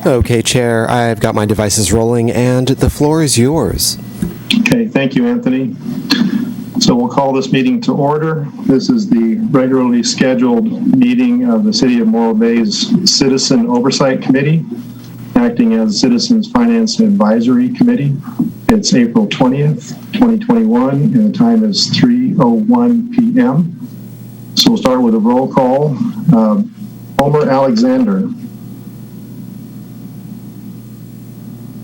Okay, Chair, I've got my devices rolling, and the floor is yours. Okay, thank you, Anthony. So we'll call this meeting to order. This is the regularly scheduled meeting of the City of Morro Bay's Citizen Oversight Committee, acting as Citizens Finance and Advisory Committee. It's April 20th, 2021, and the time is 3:01 p.m. So we'll start with a roll call. Homer Alexander.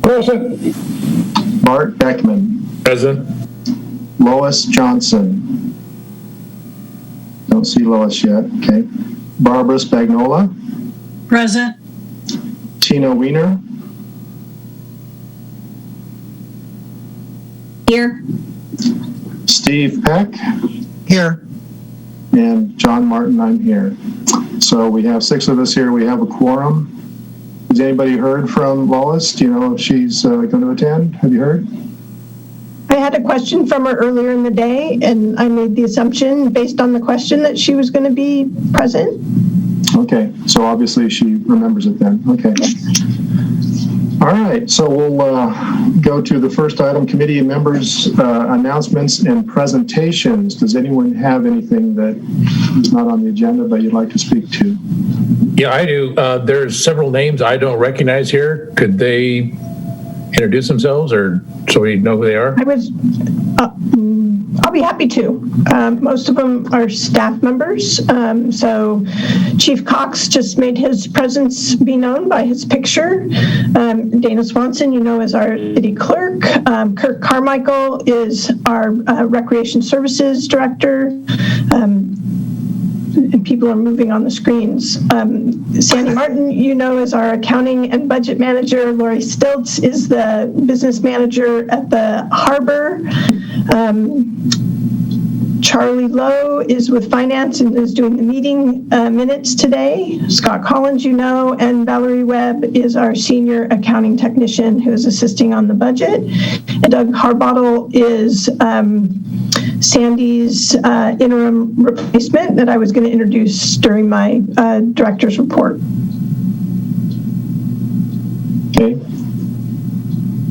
Present. Bart Beckman. Present. Lois Johnson. Don't see Lois yet. Okay. Barbara Spagnola. Present. Tina Wiener. Here. Steve Peck. Here. And John Martin, I'm here. So we have 6 of us here. We have a quorum. Has anybody heard from Lois? Do you know if she's going to attend? Have you heard? I had a question from her earlier in the day, and I made the assumption based on the question that she was going to be present. Okay, so obviously she remembers it then. Okay. All right, so we'll go to the first item, committee members' announcements and presentations. Does anyone have anything that is not on the agenda but you'd like to speak to? Yeah, I do. There's several names I don't recognize here. Could they introduce themselves, or so we know who they are? I'll be happy to. Most of them are staff members. So Chief Cox just made his presence be known by his picture. Dana Swanson, you know, is our city clerk. Kirk Carmichael is our Recreation Services Director. And people are moving on the screens. Sandy Martin, you know, is our accounting and budget manager. Lori Stiltz is the business manager at the Harbor. Charlie Lowe is with finance and is doing the meeting minutes today. Scott Collins, you know, and Valerie Webb is our senior accounting technician who is assisting on the budget. And Doug Harbaugh is Sandy's interim replacement that I was going to introduce during my director's report. Okay.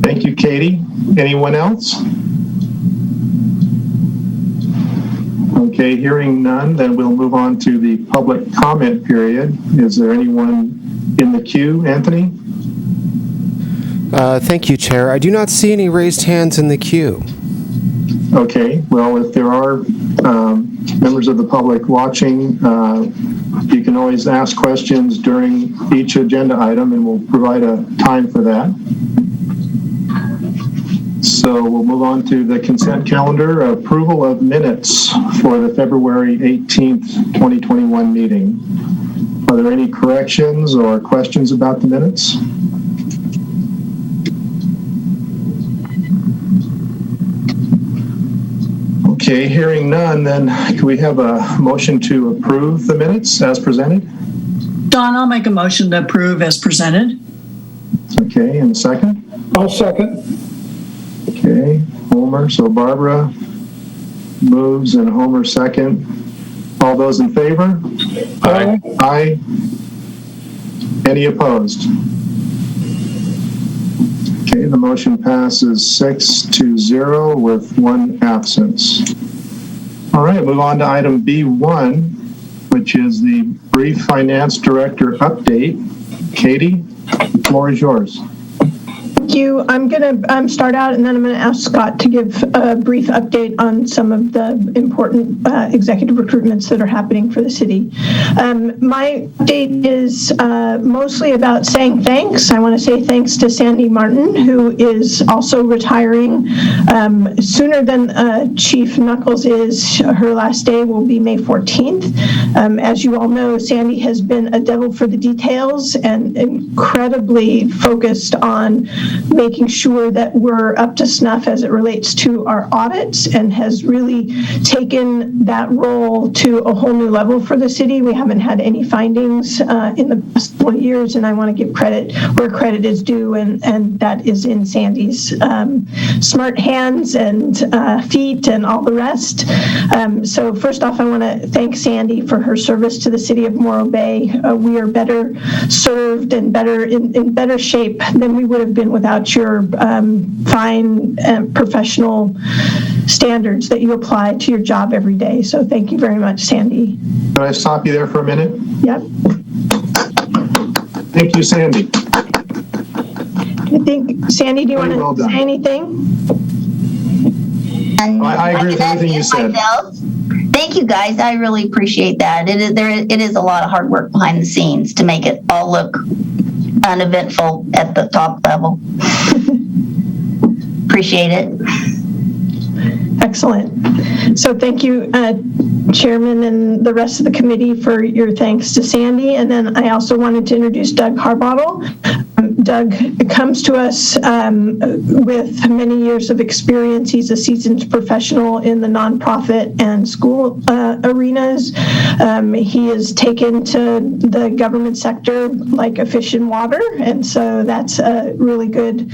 Thank you, Katie. Anyone else? Okay, hearing none, then we'll move on to the public comment period. Is there anyone in the queue, Anthony? Thank you, Chair. I do not see any raised hands in the queue. Okay, well, if there are members of the public watching, you can always ask questions during each agenda item, and we'll provide a time for that. So we'll move on to the consent calendar, approval of minutes for the February 18th, 2021 meeting. Are there any corrections or questions about the minutes? Okay, hearing none, then can we have a motion to approve the minutes as presented? Don, I'll make a motion to approve as presented. Okay, and a second? I'll second. Okay, Homer, so Barbara moves and Homer second. All those in favor? Aye. Aye. Any opposed? Okay, the motion passes 6-0 with 1 absence. All right, move on to item B1, which is the brief finance director update. Katie, the floor is yours. Thank you. I'm going to start out, and then I'm going to ask Scott to give a brief update on some of the important executive recruitments that are happening for the city. My update is mostly about saying thanks. I want to say thanks to Sandy Martin, who is also retiring sooner than Chief Knuckles is. Her last day will be May 14th. As you all know, Sandy has been a devil for the details and incredibly focused on making sure that we're up to snuff as it relates to our audits, and has really taken that role to a whole new level for the city. We haven't had any findings in the past couple of years, and I want to give credit where credit is due, and that is in Sandy's smart hands and feet and all the rest. So first off, I want to thank Sandy for her service to the city of Morro Bay. We are better served and better in better shape than we would have been without your fine and professional standards that you apply to your job every day. So thank you very much, Sandy. Can I stop you there for a minute? Yep. Thank you, Sandy. I think, Sandy, do you want to say anything? I agree with everything you said. Thank you, guys. I really appreciate that. It is a lot of hard work behind the scenes to make it all look uneventful at the top level. Appreciate it. Excellent. So thank you, Chairman and the rest of the committee, for your thanks to Sandy. And then I also wanted to introduce Doug Harbaugh. Doug comes to us with many years of experience. He's a seasoned professional in the nonprofit and school arenas. He is taken to the government sector like a fish in water, and so that's a really good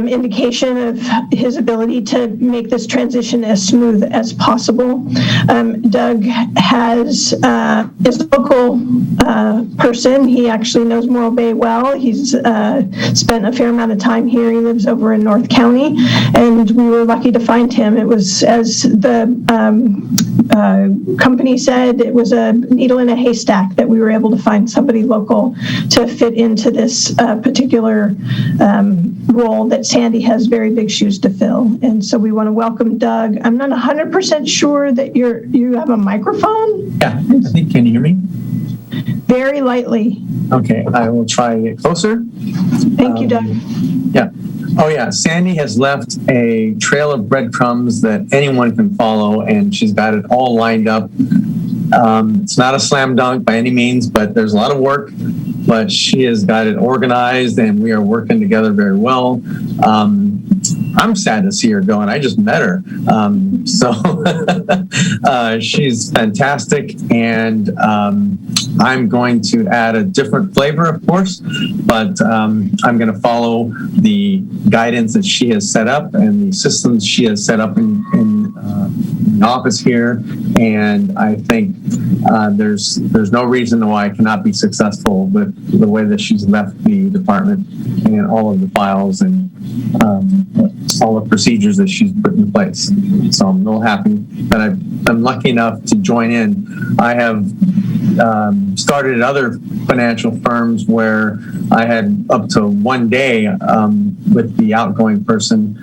indication of his ability to make this transition as smooth as possible. Doug is a local person. He actually knows Morro Bay well. He's spent a fair amount of time here. He lives over in North County, and we were lucky to find him. It was, as the company said, it was a needle in a haystack that we were able to find somebody local to fit into this particular role that Sandy has very big shoes to fill. And so we want to welcome Doug. I'm not 100% sure that you have a microphone. Yeah, I think, can you hear me? Very lightly. Okay, I will try to get closer. Thank you, Doug. Yeah. Oh, yeah. Sandy has left a trail of breadcrumbs that anyone can follow, and she's got it all lined up. It's not a slam dunk by any means, but there's a lot of work. But she has got it organized, and we are working together very well. I'm sad to see her go, and I just met her. So she's fantastic, and I'm going to add a different flavor, of course, but I'm going to follow the guidance that she has set up and the systems she has set up in the office here, and I think there's no reason why I cannot be successful with the way that she's left the department and all of the files and all the procedures that she's put in place. So I'm real happy that I'm lucky enough to join in. I have started at other financial firms where I had up to one day with the outgoing person.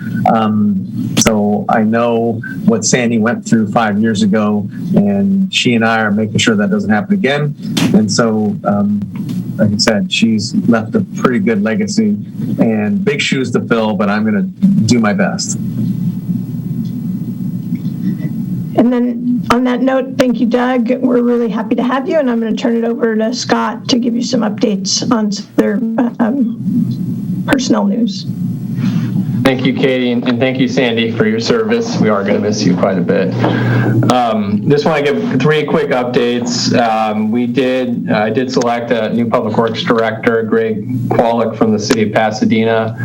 So I know what Sandy went through 5 years ago, and she and I are making sure that doesn't happen again. And so, like I said, she's left a pretty good legacy and big shoes to fill, but I'm going to do my best. And then on that note, thank you, Doug. We're really happy to have you, and I'm going to turn it over to Scott to give you some updates on their personnel news. Thank you, Katie, and thank you, Sandy, for your service. We are going to miss you quite a bit. Just want to give 3 quick updates. I did select a new Public Works Director, Greg Kwolek from the City of Pasadena.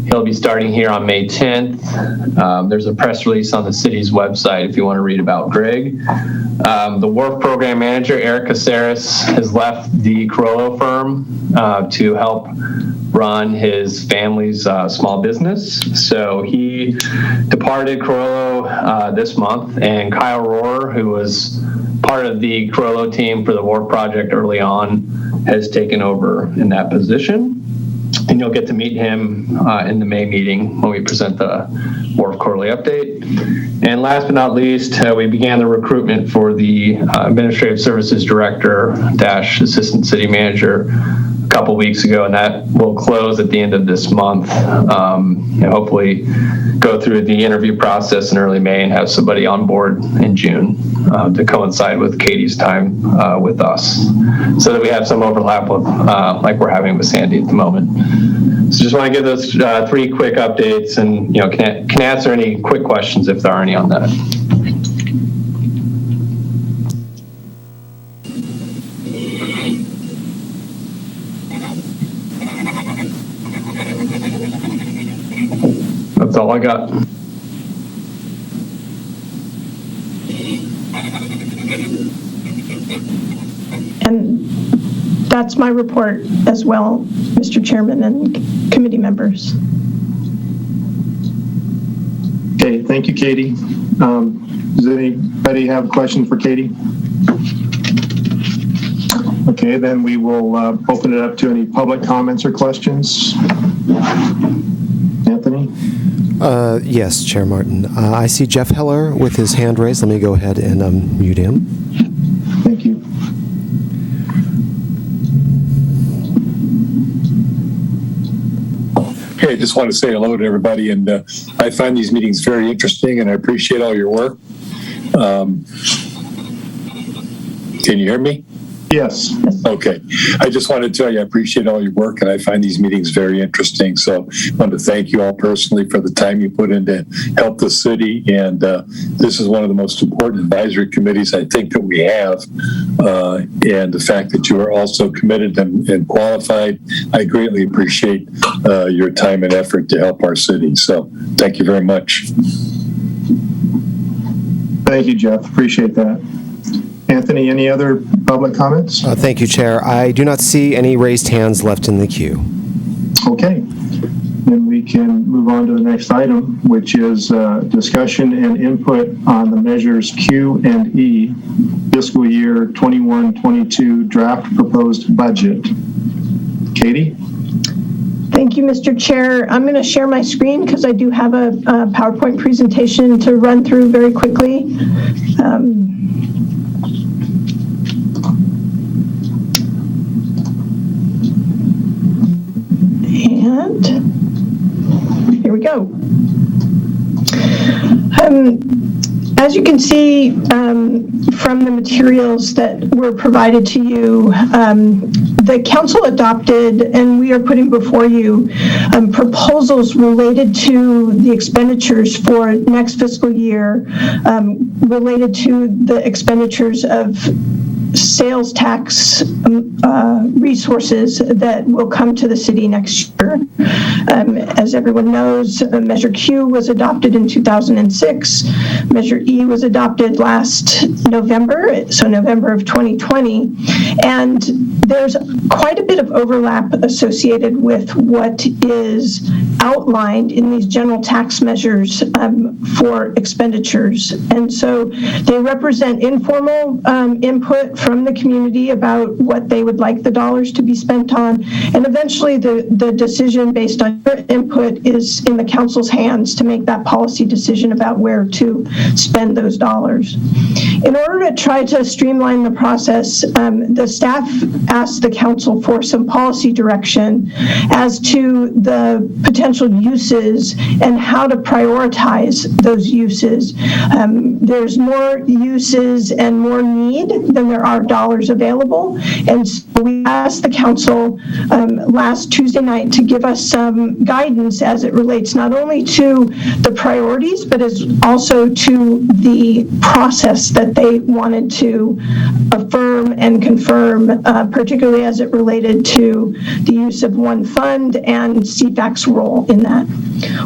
He'll be starting here on May 10th. There's a press release on the city's website if you want to read about Greg. The Wharf Program Manager, Eric Caceres, has left the Corollo firm to help run his family's small business. So he departed Corollo this month, and Kyle Rohrer, who was part of the Corollo team for the Wharf project early on, has taken over in that position. And you'll get to meet him in the May meeting when we present the Wharf quarterly update. And last but not least, we began the recruitment for the Administrative Services Director / Assistant City Manager a couple weeks ago, and that will close at the end of this month. And hopefully go through the interview process in early May and have somebody on board in June to coincide with Katie's time with us, so that we have some overlap with like we're having with Sandy at the moment. So just want to give those 3 quick updates, and can answer any quick questions if there are any on that. That's all I got. And that's my report as well, Mr. Chairman and committee members. Okay, thank you, Katie. Does anybody have a question for Katie? Okay, then we will open it up to any public comments or questions. Anthony? Yes, Chair Martin. I see Jeff Heller with his hand raised. Let me go ahead and mute him. Thank you. Okay, I just want to say hello to everybody, and I find these meetings very interesting, and I appreciate all your work. Can you hear me? Yes. Okay. I just want to tell you I appreciate all your work, and I find these meetings very interesting. So I want to thank you all personally for the time you put in to help the city. And this is one of the most important advisory committees I think that we have. And the fact that you are also committed and qualified, I greatly appreciate your time and effort to help our city. So thank you very much. Thank you, Jeff. Appreciate that. Anthony, any other public comments? Thank you, Chair. I do not see any raised hands left in the queue. Okay. Then we can move on to the next item, which is discussion and input on the measures Q and E, fiscal year 21-22 draft proposed budget. Katie? Thank you, Mr. Chair. I'm going to share my screen because I do have a PowerPoint presentation to run through very quickly. And here we go. As you can see from the materials that were provided to you, the council adopted, and we are putting before you, proposals related to the expenditures for next fiscal year, related to the expenditures of sales tax resources that will come to the city next year. As everyone knows, Measure Q was adopted in 2006. Measure E was adopted last November, so November of 2020. And there's quite a bit of overlap associated with what is outlined in these general tax measures for expenditures. And so they represent informal input from the community about what they would like the dollars to be spent on. And eventually the decision based on your input is in the council's hands to make that policy decision about where to spend those dollars. In order to try to streamline the process, the staff asked the council for some policy direction as to the potential uses and how to prioritize those uses. There's more uses and more need than there are dollars available. And so we asked the council last Tuesday night to give us some guidance as it relates not only to the priorities, but as also to the process that they wanted to affirm and confirm, particularly as it related to the use of one fund and CFAC's role in that.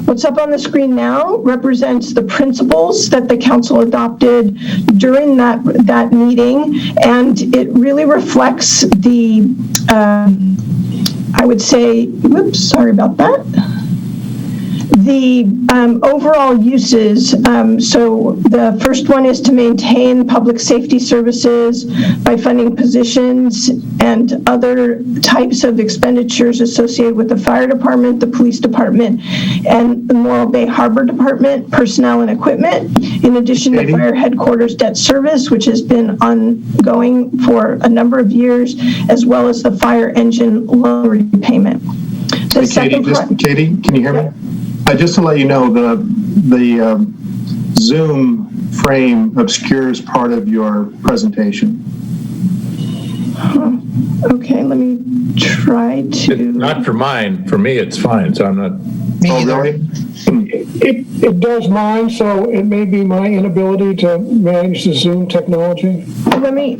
What's up on the screen now represents the principles that the council adopted during that meeting, and it really reflects the, I would say, whoops, sorry about that. The overall uses, so the first one is to maintain public safety services by funding positions and other types of expenditures associated with the fire department, the police department, and the Morro Bay Harbor Department, personnel and equipment, in addition to fire headquarters debt service, which has been ongoing for a number of years, as well as the fire engine loan repayment. Katie, can you hear me? Just to let you know, the Zoom frame obscures part of your presentation. Okay, let me try to. Not for mine. For me, it's fine. So I'm not. Oh, really? It does mine, so it may be my inability to manage the Zoom technology. Let me,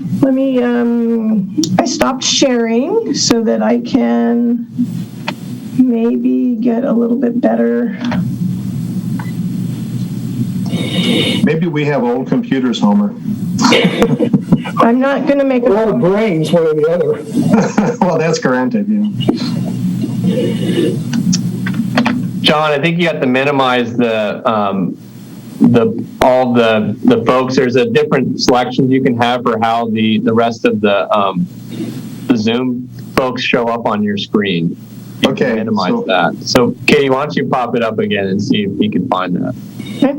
I stopped sharing so that I can maybe get a little bit better. Maybe we have old computers, Homer. I'm not going to make a lot of brains, one or the other. Well, that's granted, yeah. John, I think you have to minimize all the folks. There's a different selections you can have for how the rest of the Zoom folks show up on your screen. You can minimize that. So, Katie, why don't you pop it up again and see if you can find that. Okay.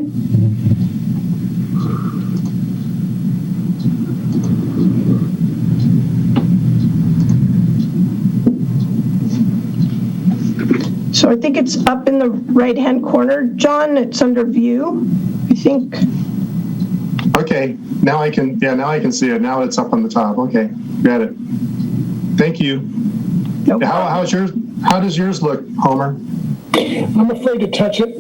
So I think it's up in the right-hand corner, John. It's under view, I think. Okay, now I can see it. Now it's up on the top. Okay, got it. Thank you. Nope. How does yours look, Homer? I'm afraid to touch it.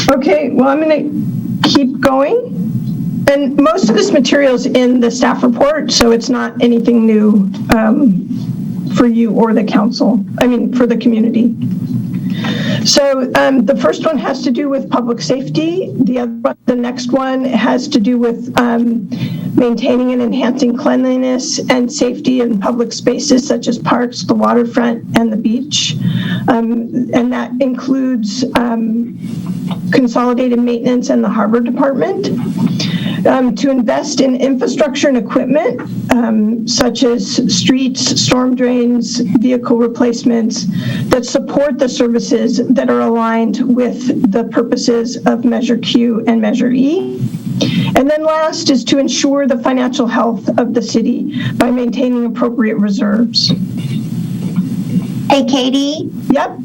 Okay, well, I'm going to keep going. And most of this material is in the staff report, so it's not anything new for you or the council, for the community. So the first one has to do with public safety. The next one has to do with maintaining and enhancing cleanliness and safety in public spaces such as parks, the waterfront, and the beach. And that includes consolidated maintenance and the harbor department. To invest in infrastructure and equipment, such as streets, storm drains, vehicle replacements, that support the services that are aligned with the purposes of Measure Q and Measure E. And then last is to ensure the financial health of the city by maintaining appropriate reserves. Hey, Katie? Yep.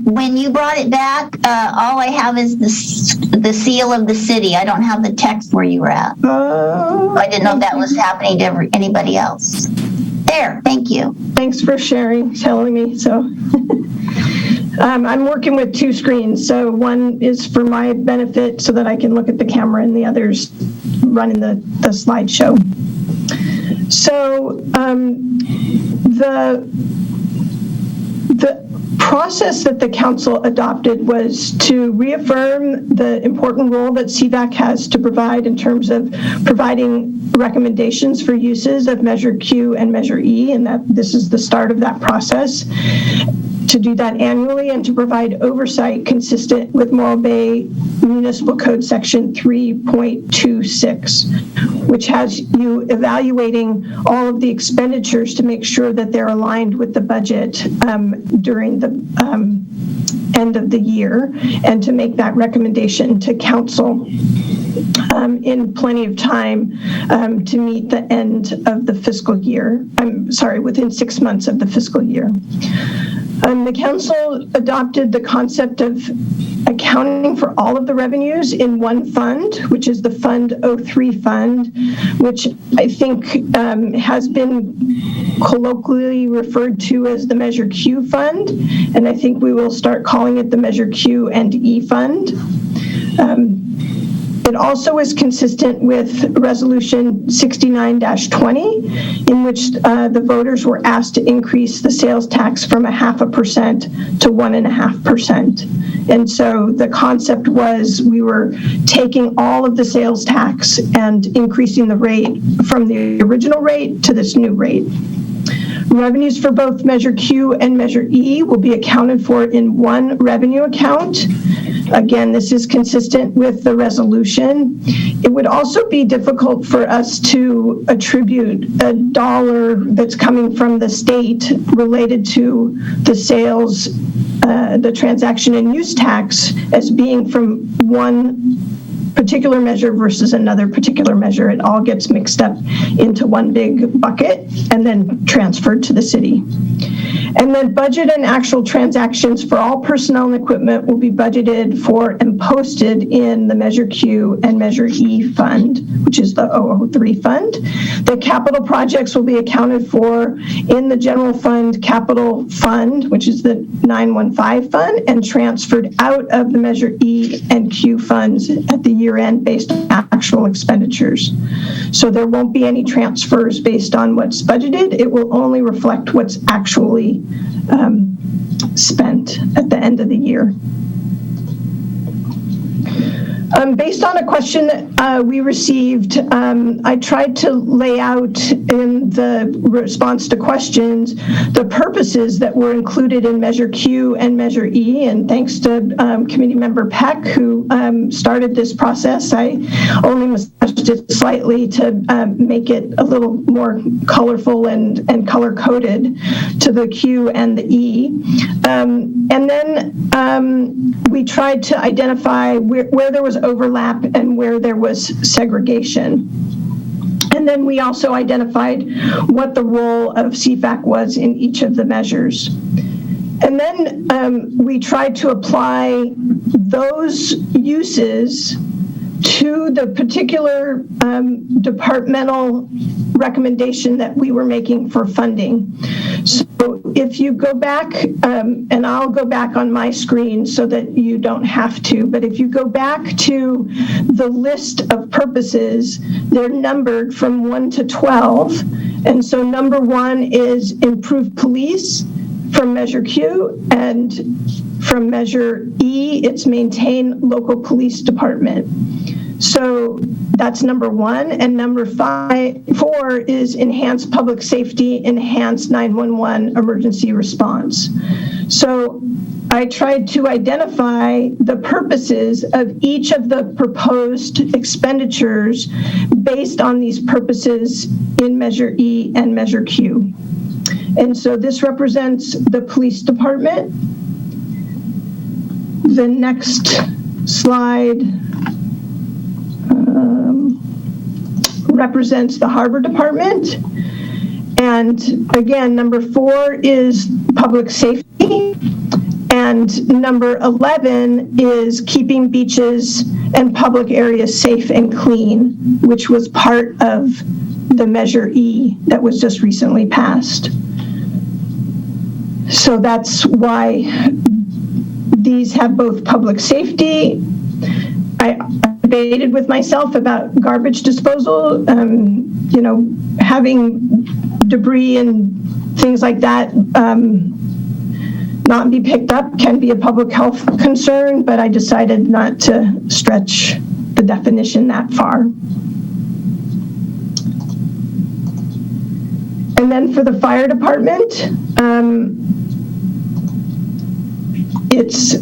When you brought it back, all I have is the seal of the city. I don't have the text where you were at. I didn't know if that was happening to anybody else. There, thank you. Thanks for telling me. So I'm working with two screens. So one is for my benefit so that I can look at the camera, and the other's running the slideshow. So the process that the council adopted was to reaffirm the important role that CVAC has to provide in terms of providing recommendations for uses of Measure Q and Measure E, and that this is the start of that process. To do that annually and to provide oversight consistent with Morro Bay Municipal Code Section 3.26, which has you evaluating all of the expenditures to make sure that they're aligned with the budget during the end of the year, and to make that recommendation to council in plenty of time to meet the end of the fiscal year. Within 6 months of the fiscal year. The council adopted the concept of accounting for all of the revenues in one fund, which is the Fund 03 fund, which I think has been colloquially referred to as the Measure Q fund, and I think we will start calling it the Measure Q and E fund. It also is consistent with Resolution 69-20, in which the voters were asked to increase the sales tax from 0.5% to 1.5%. And so the concept was we were taking all of the sales tax and increasing the rate from the original rate to this new rate. Revenues for both Measure Q and Measure E will be accounted for in one revenue account. Again, this is consistent with the resolution. It would also be difficult for us to attribute a dollar that's coming from the state related to the sales, the transaction and use tax as being from one particular measure versus another particular measure. It all gets mixed up into one big bucket and then transferred to the city. And then budget and actual transactions for all personnel and equipment will be budgeted for and posted in the Measure Q and Measure E fund, which is the 003 fund. The capital projects will be accounted for in the general fund capital fund, which is the 915 fund, and transferred out of the Measure E and Q funds at the year end based on actual expenditures. So there won't be any transfers based on what's budgeted. It will only reflect what's actually spent at the end of the year. Based on a question that we received, I tried to lay out in the response to questions the purposes that were included in Measure Q and Measure E, and thanks to Committee Member Peck, who started this process. I only massaged it slightly to make it a little more colorful and color-coded to the Q and the E. And then we tried to identify where there was overlap and where there was segregation. And then we also identified what the role of CFAC was in each of the measures. And then we tried to apply those uses to the particular departmental recommendation that we were making for funding. So if you go back, and I'll go back on my screen so that you don't have to, but if you go back to the list of purposes, they're numbered from 1 to 12. And so number 1 is improve police from Measure Q, and from Measure E, it's maintain local police department. So that's number 1. And number 4 is enhance public safety, enhance 911 emergency response. So I tried to identify the purposes of each of the proposed expenditures based on these purposes in Measure E and Measure Q. And so this represents the police department. The next slide represents the Harbor Department. And again, number 4 is public safety. And number 11 is keeping beaches and public areas safe and clean, which was part of the Measure E that was just recently passed. So that's why these have both public safety. I debated with myself about garbage disposal, having debris and things like that not be picked up can be a public health concern, but I decided not to stretch the definition that far. And then for the fire department, it's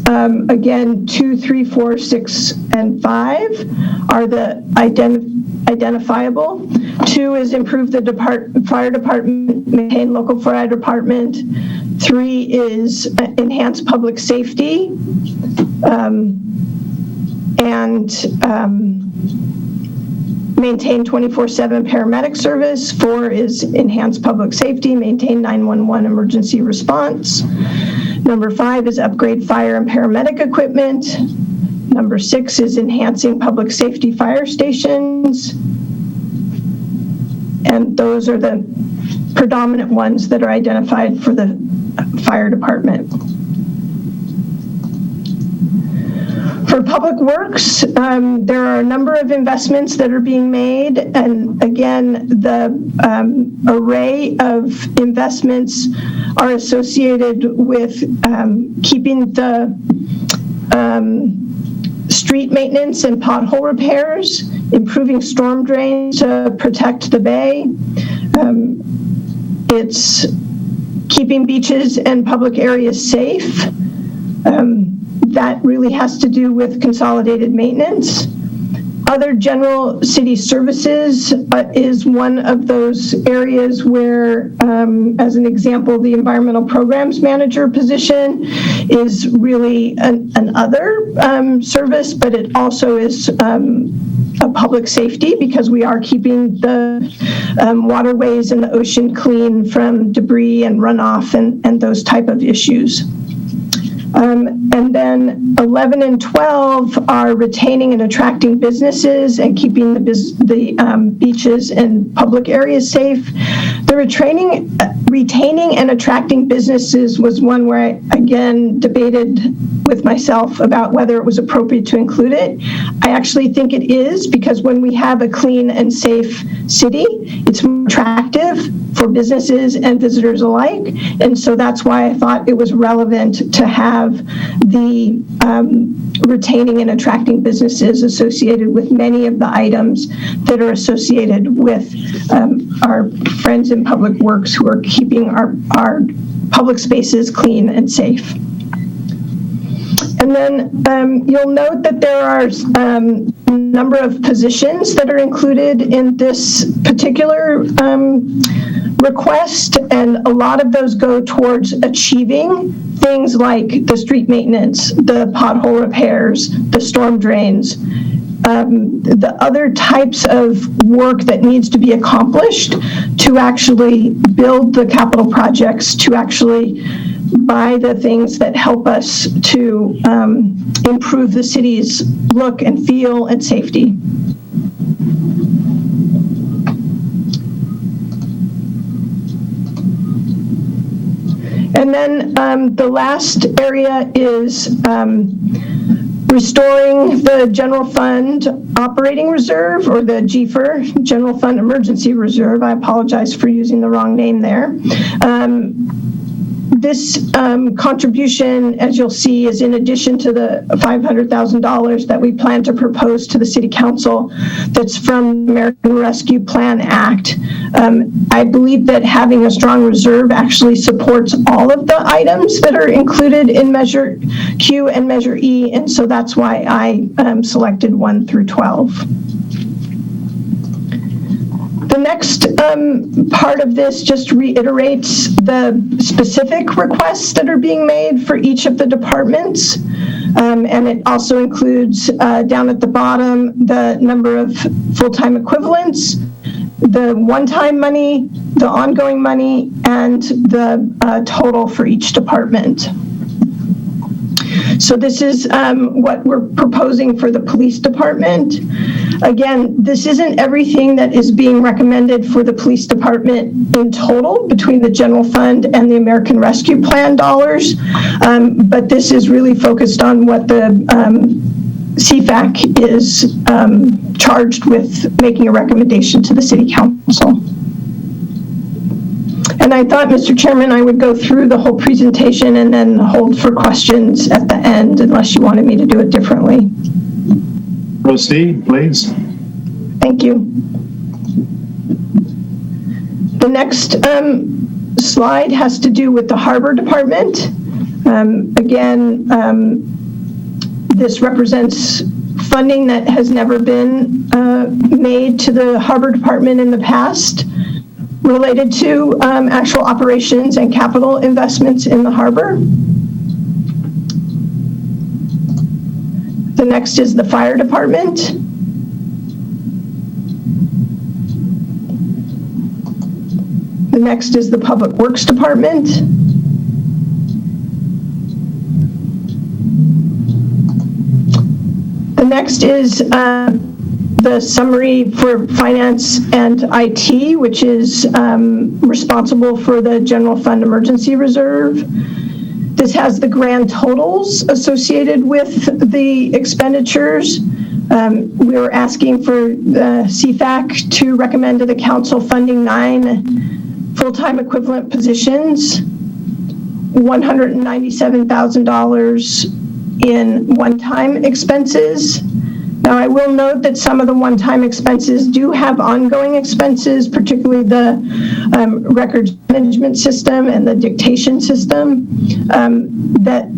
again 2, 3, 4, 6, and 5 are the identifiable. 2 is improve the fire department, maintain local fire department. 3 is enhance public safety, and maintain 24/7 paramedic service. 4 is enhance public safety, maintain 911 emergency response. Number 5 is upgrade fire and paramedic equipment. Number 6 is enhancing public safety fire stations. And those are the predominant ones that are identified for the fire department. For For Public Works, there are a number of investments that are being made, and again, the array of investments are associated with keeping the street maintenance and pothole repairs, improving storm drains to protect the bay. It's keeping beaches and public areas safe. That really has to do with consolidated maintenance. Other general city services is one of those areas where, as an example, the environmental programs manager position is really an other service, but it also is a public safety because we are keeping the waterways and the ocean clean from debris and runoff and those type of issues. And then 11 and 12 are retaining and attracting businesses and keeping the beaches and public areas safe. The retaining and attracting businesses was one where I, again, debated with myself about whether it was appropriate to include it. I actually think it is, because when we have a clean and safe city, it's more attractive for businesses and visitors alike. And so that's why I thought it was relevant to have the retaining and attracting businesses associated with many of the items that are associated with our friends in Public Works who are keeping our public spaces clean and safe. And then you'll note that there are a number of positions that are included in this particular request, and a lot of those go towards achieving things like the street maintenance, the pothole repairs, the storm drains, the other types of work that needs to be accomplished to actually build the capital projects, to actually buy the things that help us to improve the city's look and feel and safety. And then the last area is restoring the general fund operating reserve, or the GFER, General Fund Emergency Reserve. I apologize for using the wrong name there. This contribution, as you'll see, is in addition to the $500,000 that we plan to propose to the City Council that's from the American Rescue Plan Act. I believe that having a strong reserve actually supports all of the items that are included in Measure Q and Measure E, and so that's why I selected 1 through 12. The next part of this just reiterates the specific requests that are being made for each of the departments. And it also includes down at the bottom the number of full-time equivalents, the one-time money, the ongoing money, and the total for each department. So this is what we're proposing for the police department. Again, this isn't everything that is being recommended for the police department in total between the general fund and the American Rescue Plan dollars, but this is really focused on what the CFAC is charged with making a recommendation to the City Council. And I thought, Mr. Chairman, I would go through the whole presentation and then hold for questions at the end, unless you wanted me to do it differently. Proceed, please. Thank you. The next slide has to do with the Harbor Department. Again, this represents funding that has never been made to the Harbor Department in the past, related to actual operations and capital investments in the harbor. The next is the Fire Department. The next is the Public Works Department. The next is the summary for finance and IT, which is responsible for the General Fund Emergency Reserve. This has the grand totals associated with the expenditures. We were asking for the CFAC to recommend to the council funding 9 full-time equivalent positions, $197,000 in one-time expenses. Now, I will note that some of the one-time expenses do have ongoing expenses, particularly the records management system and the dictation system, that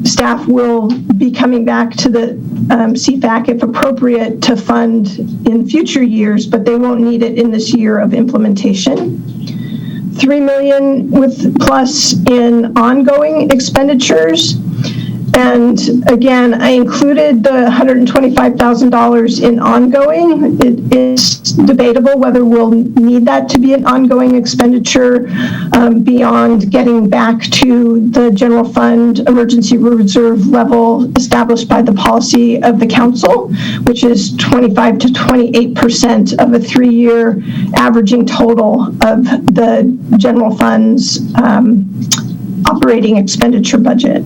staff will be coming back to the CFAC if appropriate to fund in future years, but they won't need it in this year of implementation. $3 million with plus in ongoing expenditures. And again, I included the $125,000 in ongoing. It is debatable whether we'll need that to be an ongoing expenditure beyond getting back to the general fund emergency reserve level established by the policy of the council, which is 25 to 28% of a 3-year averaging total of the general fund's operating expenditure budget.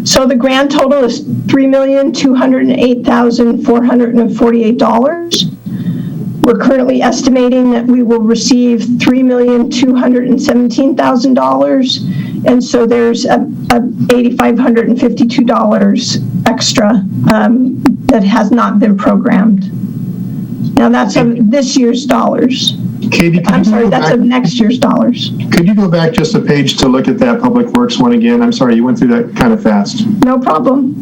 So the grand total is $3,208,448. We're currently estimating that we will receive $3,217,000, and so there's a $8,552 extra that has not been programmed. Now that's of this year's dollars. Katie, I'm sorry, that's of next year's dollars. Could you go back just a page to look at that Public Works one again? I'm sorry, you went through that kind of fast. No problem.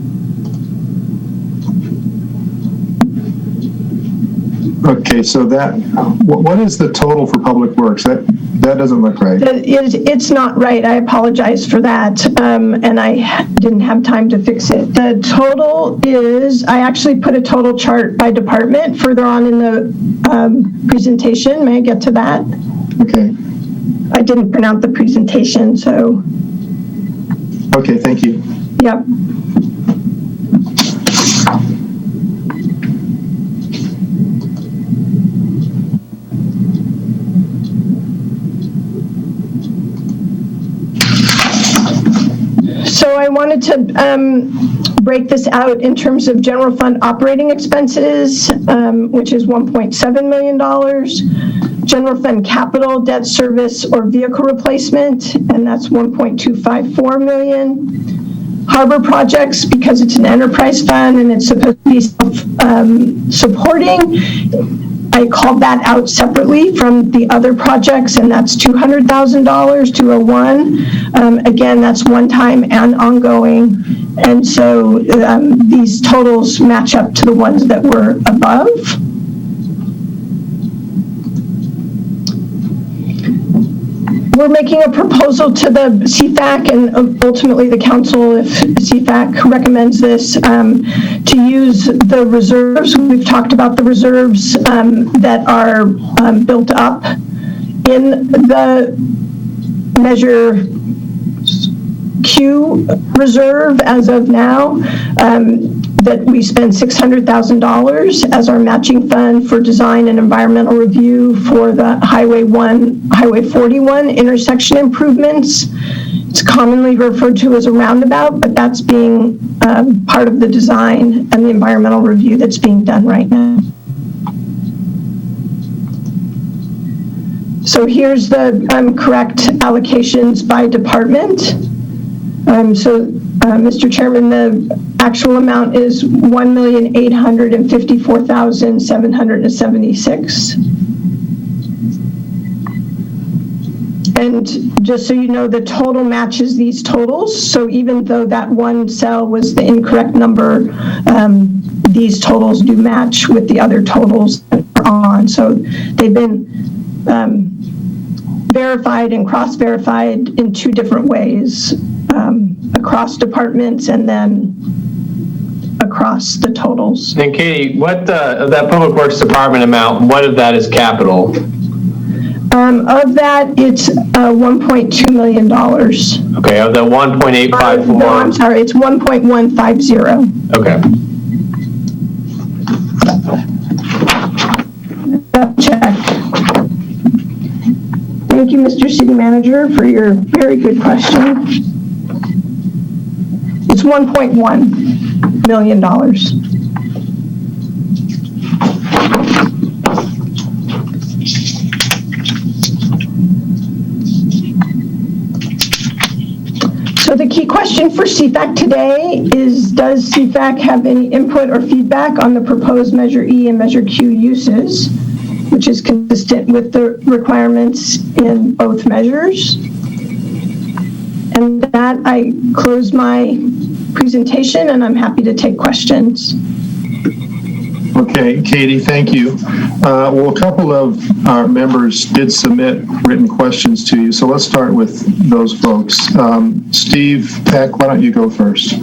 Okay, so that, what is the total for Public Works? That doesn't look right. It's not right. I apologize for that. And I didn't have time to fix it. The total is, I actually put a total chart by department further on in the presentation. May I get to that? Okay. I didn't print out the presentation, so. Okay, thank you. Yep. So I wanted to break this out in terms of general fund operating expenses, which is $1.7 million, general fund capital, debt service, or vehicle replacement, and that's $1.254 million. Harbaugh projects, because it's an enterprise fund and it's supposed to be self-supporting, I called that out separately from the other projects, and that's $200,000, 201. Again, that's one time and ongoing. And so these totals match up to the ones that were above. We're making a proposal to the CFAC and ultimately the council, if CFAC recommends this, to use the reserves. We've talked about the reserves that are built up in the Measure Q reserve as of now, that we spend $600,000 as our matching fund for design and environmental review for the Highway 41 intersection improvements. It's commonly referred to as a roundabout, but that's being part of the design and the environmental review that's being done right now. So here's the correct allocations by department. Mr. Chairman, the actual amount is $1,854,776. And just so you know, the total matches these totals. So even though that one cell was the incorrect number, these totals do match with the other totals that are on. So they've been verified and cross-verified in 2 different ways, across departments and then across the totals. And Katie, what that Public Works Department amount, what of that is capital? Of that, it's $1.2 million. Okay, of the 1.854. No, I'm sorry, it's 1.150. Okay. Check. Thank Thank you, Mr. City Manager, for your very good question. It's $1.1 million. So the key question for CFAC today is, does CFAC have any input or feedback on the proposed Measure E and Measure Q uses, which is consistent with the requirements in both measures? And that, I close my presentation, and I'm happy to take questions. Okay, Katie, thank you. Well, a couple of our members did submit written questions to you, so let's start with those folks. Steve Peck, why don't you go first?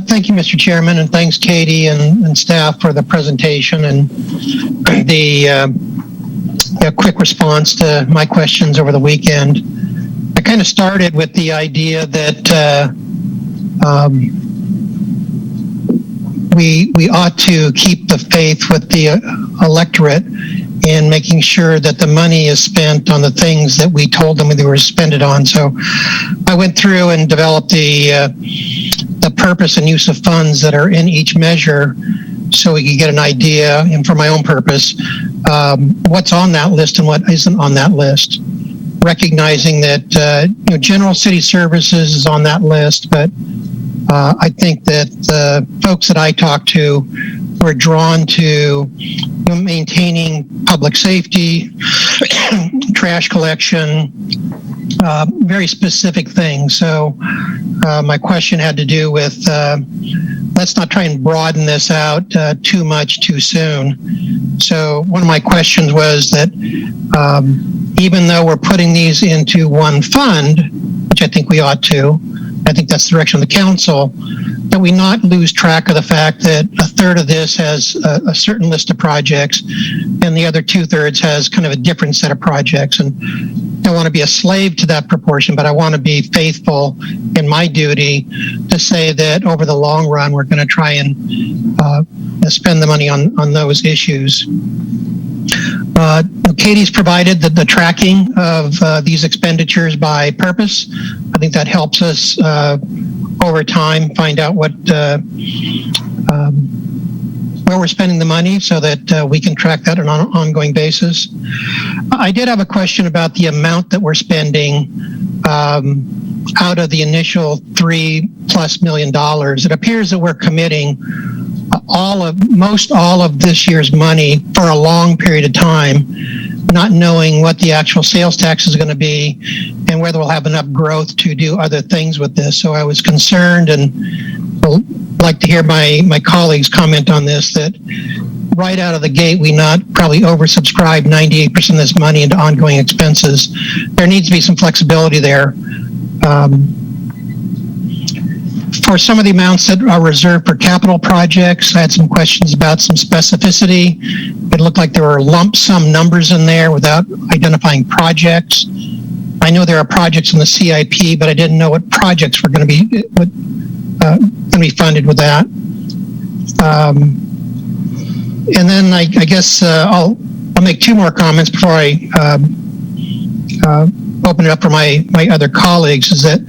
Thank you, Mr. Chairman, and thanks, Katie and staff, for the presentation and the quick response to my questions over the weekend. I kind of started with the idea that we ought to keep the faith with the electorate in making sure that the money is spent on the things that we told them they were spend it on. So I went through and developed the purpose and use of funds that are in each measure, so we could get an idea, and for my own purpose, what's on that list and what isn't on that list. Recognizing that general city services is on that list, but I think that the folks that I talked to were drawn to maintaining public safety, trash collection, very specific things. So my question had to do with, let's not try and broaden this out too much too soon. So one of my questions was that even though we're putting these into one fund, which I think we ought to, I think that's the direction of the council, that we not lose track of the fact that a third of this has a certain list of projects and the other 2/3 has kind of a different set of projects. And I don't want to be a slave to that proportion, but I want to be faithful in my duty to say that over the long run, we're going to try and spend the money on those issues. Katie's provided the tracking of these expenditures by purpose. I think that helps us over time find out what where we're spending the money, so that we can track that on an ongoing basis. I did have a question about the amount that we're spending out of the initial $3+ million. It appears that we're committing most all of this year's money for a long period of time, not knowing what the actual sales tax is going to be and whether we'll have enough growth to do other things with this. So I was concerned, and would like to hear my colleagues comment on this, that right out of the gate, we not probably oversubscribe 98% of this money into ongoing expenses. There needs to be some flexibility there. For some of the amounts that are reserved for capital projects, I had some questions about some specificity. It looked like there were lump sum numbers in there without identifying projects. I know there are projects in the CIP, but I didn't know what projects were going to be funded with that. And then I guess I'll make two more comments before I open it up for my other colleagues. Is that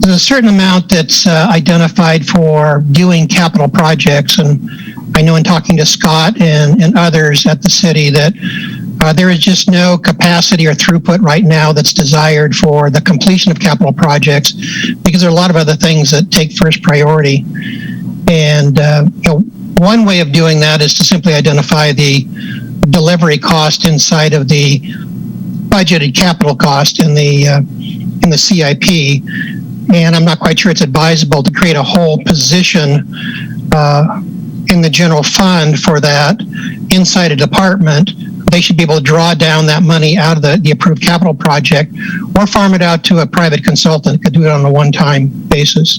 there's a certain amount that's identified for doing capital projects, and I know in talking to Scott and others at the city that there is just no capacity or throughput right now that's desired for the completion of capital projects, because there are a lot of other things that take first priority. And one way of doing that is to simply identify the delivery cost inside of the budgeted capital cost in the CIP. And I'm not quite sure it's advisable to create a whole position in the general fund for that inside a department. They should be able to draw down that money out of the approved capital project, or farm it out to a private consultant, could do it on a one-time basis.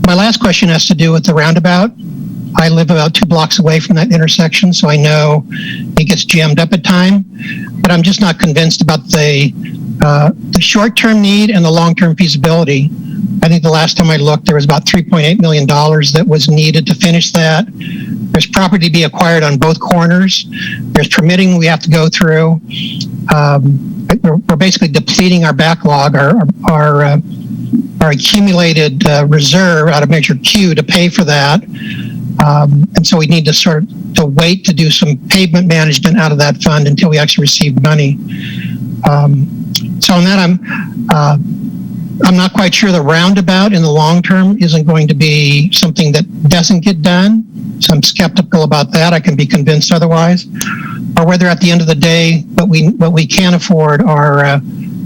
My last question has to do with the roundabout. I live about 2 blocks away from that intersection, so I know it gets jammed up at time, but I'm just not convinced about the short-term need and the long-term feasibility. I think the last time I looked, there was about $3.8 million that was needed to finish that. There's property to be acquired on both corners. There's permitting we have to go through. I we're basically depleting our backlog, our accumulated reserve out of Measure Q to pay for that. And so we need to wait to do some pavement management out of that fund until we actually receive money. So on that, I'm not quite sure the roundabout in the long term isn't going to be something that doesn't get done. So I'm skeptical about that. I can be convinced otherwise. Or whether at the end of the day, what we can afford are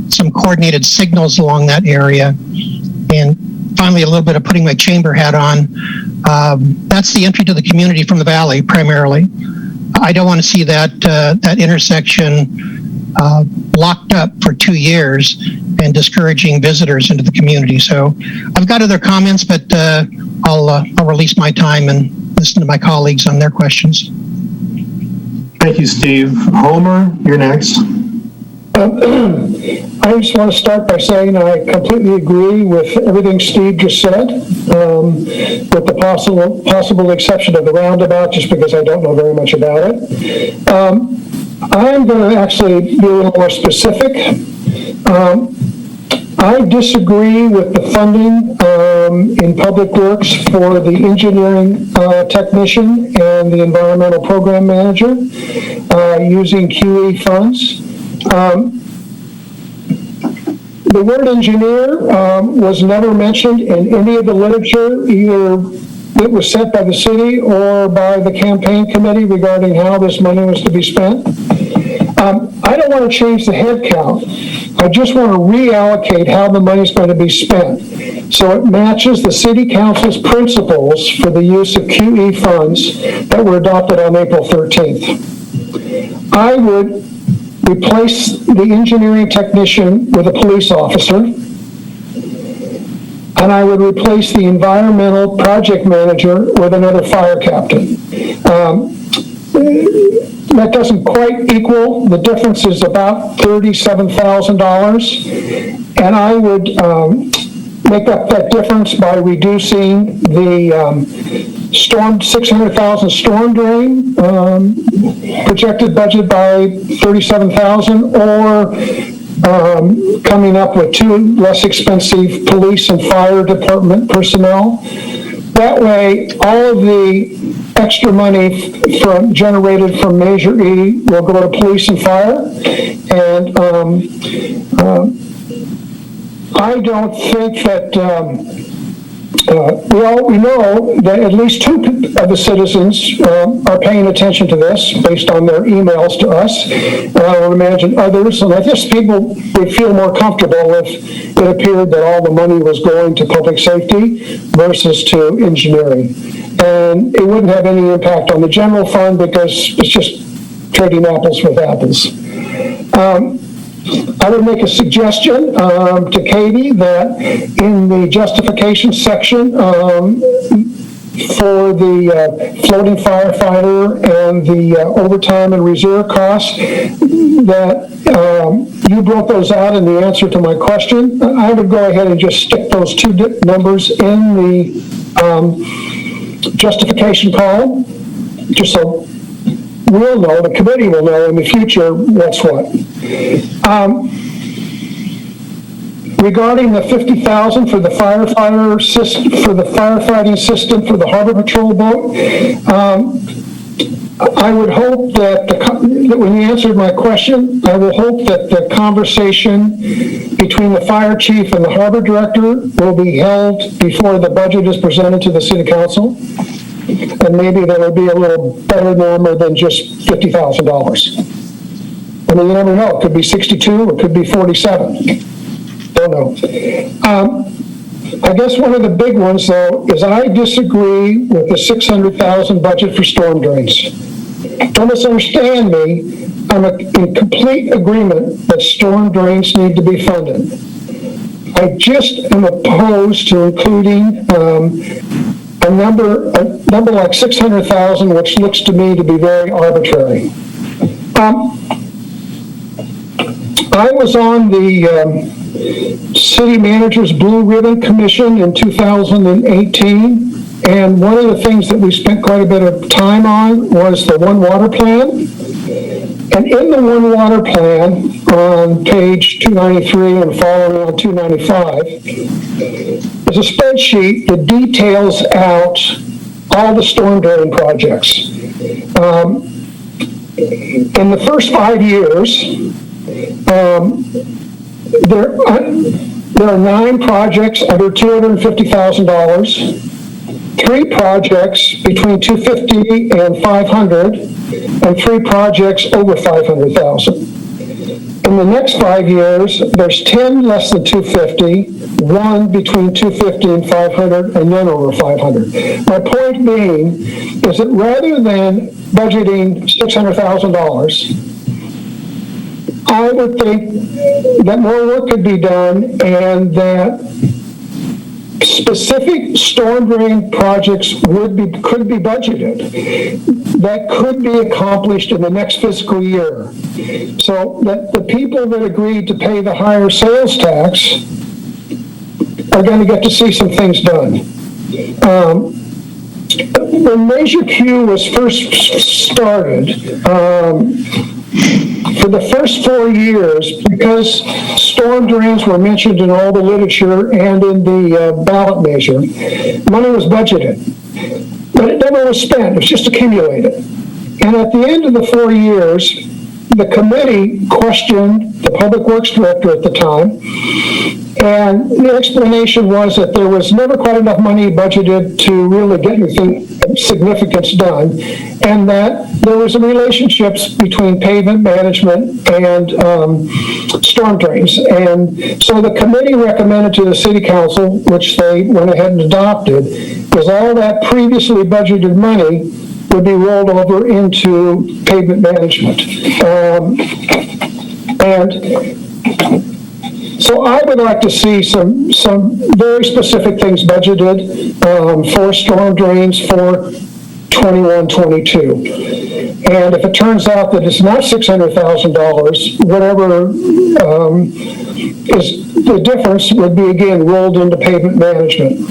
some coordinated signals along that area. And finally, a little bit of putting my chamber hat on. That's the entry to the community from the valley, primarily. I don't want to see that intersection locked up for 2 years and discouraging visitors into the community. So I've got other comments, but I'll release my time and listen to my colleagues on their questions. Thank you, Steve. Homer, you're next. I just want to start by saying I completely agree with everything Steve just said, with the possible exception of the roundabout, just because I don't know very much about it. I'm going to actually be a little more specific. I disagree with the funding in Public Works for the engineering technician and the environmental program manager using QE funds. The word engineer was never mentioned in any of the literature, either it was set by the city or by the campaign committee regarding how this money was to be spent. I don't want to change the head count. I just want to reallocate how the money is going to be spent so it matches the city council's principles for the use of QE funds that were adopted on April 13th. I would replace the engineering technician with a police officer, and I would replace the environmental project manager with another fire captain. That doesn't quite equal. The difference is about $37,000, and I would make up that difference by reducing the 600,000 storm drain projected budget by 37,000, or coming up with 2 less expensive police and fire department personnel. That way, all of the extra money generated from Measure E will go to police and fire. And I don't think that we know that at least 2 of the citizens are paying attention to this based on their emails to us. And I would imagine others, and I guess people would feel more comfortable if it appeared that all the money was going to public safety versus to engineering. And it wouldn't have any impact on the general fund because it's just trading apples with apples. I would make a suggestion to Katie that in the justification section for the floating firefighter and the overtime and reserve costs, that you broke those out in the answer to my question. I would go ahead and just stick those 2 numbers in the justification column, just so we'll know, the committee will know in the future what's what. Regarding the $50,000 for the firefighter system, for the firefighting system for the Harbor Patrol boat, I would hope that when you answered my question, I will hope that the conversation between the fire chief and the harbor director will be held before the budget is presented to the city council. And maybe that would be a little better number than just $50,000. I mean, you never know. It could be 62, it could be 47. Don't know. I guess one of the big ones, though, is I disagree with the $600,000 budget for storm drains. Don't misunderstand me. I'm in complete agreement that storm drains need to be funded. I just am opposed to including a number like 600,000, which looks to me to be very arbitrary. I was on the City Manager's Blue Ribbon Commission in 2018, and one of the things that we spent quite a bit of time on was the One Water Plan. And in the One Water Plan on page 293 and following on 295 is a spreadsheet that details out all the storm drain projects. In the first 5 years, there are 9 projects under $250,000, 3 projects between $250 and $500, and 3 projects over $500,000. In the next 5 years, there's 10 less than $250, 1 between $250 and $500, and none over $500. My point being is that rather than budgeting $600,000, I would think that more work could be done and that specific storm drain projects could be budgeted that could be accomplished in the next fiscal year, so that the people that agreed to pay the higher sales tax are going to get to see some things done. When Measure Q was first started, for the first 4 years, because storm drains were mentioned in all the literature and in the ballot measure, money was budgeted, but it never was spent. It was just accumulated. And at the end of the 4 years, the committee questioned the Public Works Director at the time, and the explanation was that there was never quite enough money budgeted to really get anything significance done, and that there was a relationships between pavement management and storm drains. And so the committee recommended to the City Council, which they went ahead and adopted, is all that previously budgeted money would be rolled over into pavement management. And so I would like to see some very specific things budgeted for storm drains for 21-22. And if it turns out that it's not $600,000, whatever is the difference would be again rolled into pavement management.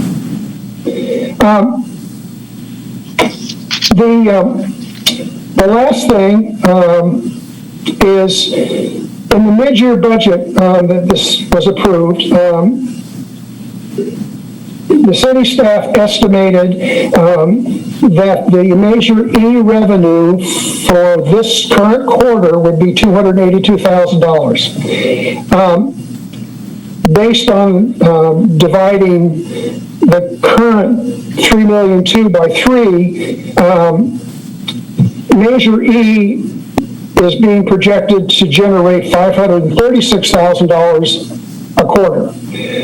The last thing is in the mid-year budget that this was approved, the city staff estimated that the Measure E revenue for this current quarter would be $282,000. Based on dividing the current $3,200,000 by 3, Measure E is being projected to generate $536,000 a quarter.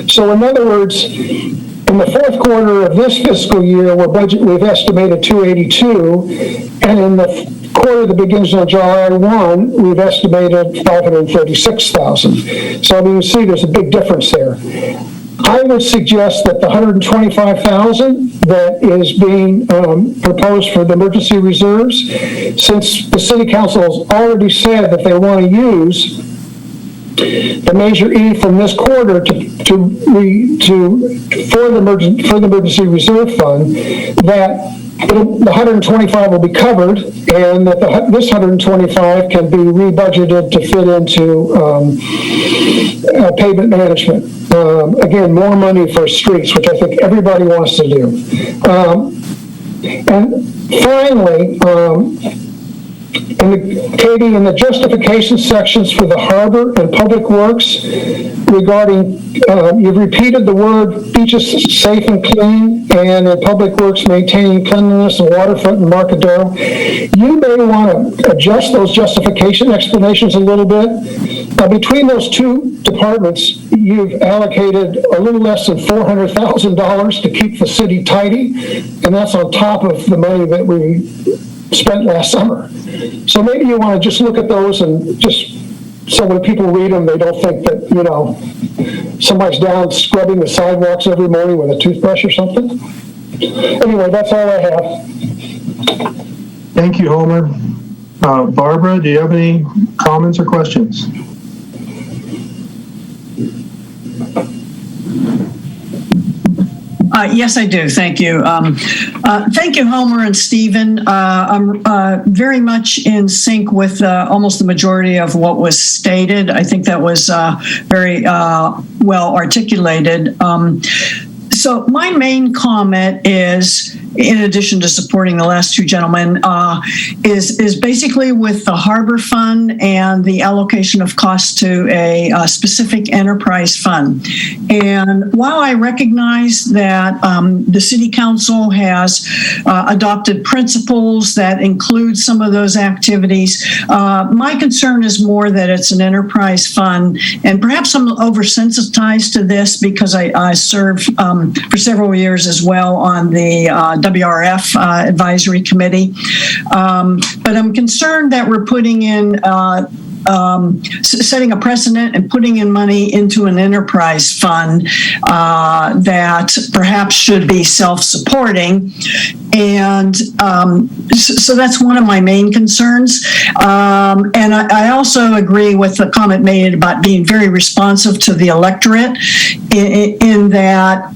So in other words, in the fourth quarter of this fiscal year, we've estimated $282,000, and in the quarter that begins on July 1, we've estimated $536,000. So you can see there's a big difference there. I would suggest that the $125,000 that is being proposed for the emergency reserves, since the City Council has already said that they want to use the Measure E from this quarter for the emergency reserve fund, that the 125 will be covered, and that this 125 can be rebudgeted to fit into pavement management. Again, more money for streets, which I think everybody wants to do. And finally, Katie, in the justification sections for the harbor and public works regarding, you've repeated the word beaches safe and clean, and in public works maintaining cleanliness and waterfront and Marcadero. You may want to adjust those justification explanations a little bit. Between those two departments, you've allocated a little less than $400,000 to keep the city tidy, and that's on top of the money that we spent last summer. So maybe you want to just look at those, and just so when people read them, they don't think that, somebody's down scrubbing the sidewalks every morning with a toothbrush or something. Anyway, that's all I have. Thank you, Homer. Barbara, do you have any comments or questions? Yes, I do. Thank you. Thank you, Homer and Stephen. I'm very much in sync with almost the majority of what was stated. I think that was very well articulated. So my main comment is, in addition to supporting the last two gentlemen, is basically with the Harbor Fund and the allocation of costs to a specific enterprise fund. And while I recognize that the City Council has adopted principles that include some of those activities, my concern is more that it's an enterprise fund. And perhaps I'm oversensitized to this because I served for several years as well on the WRF advisory committee. But I'm concerned that we're putting in, setting a precedent and putting in money into an enterprise fund that perhaps should be self-supporting. And so that's one of my main concerns. And I also agree with the comment made about being very responsive to the electorate in that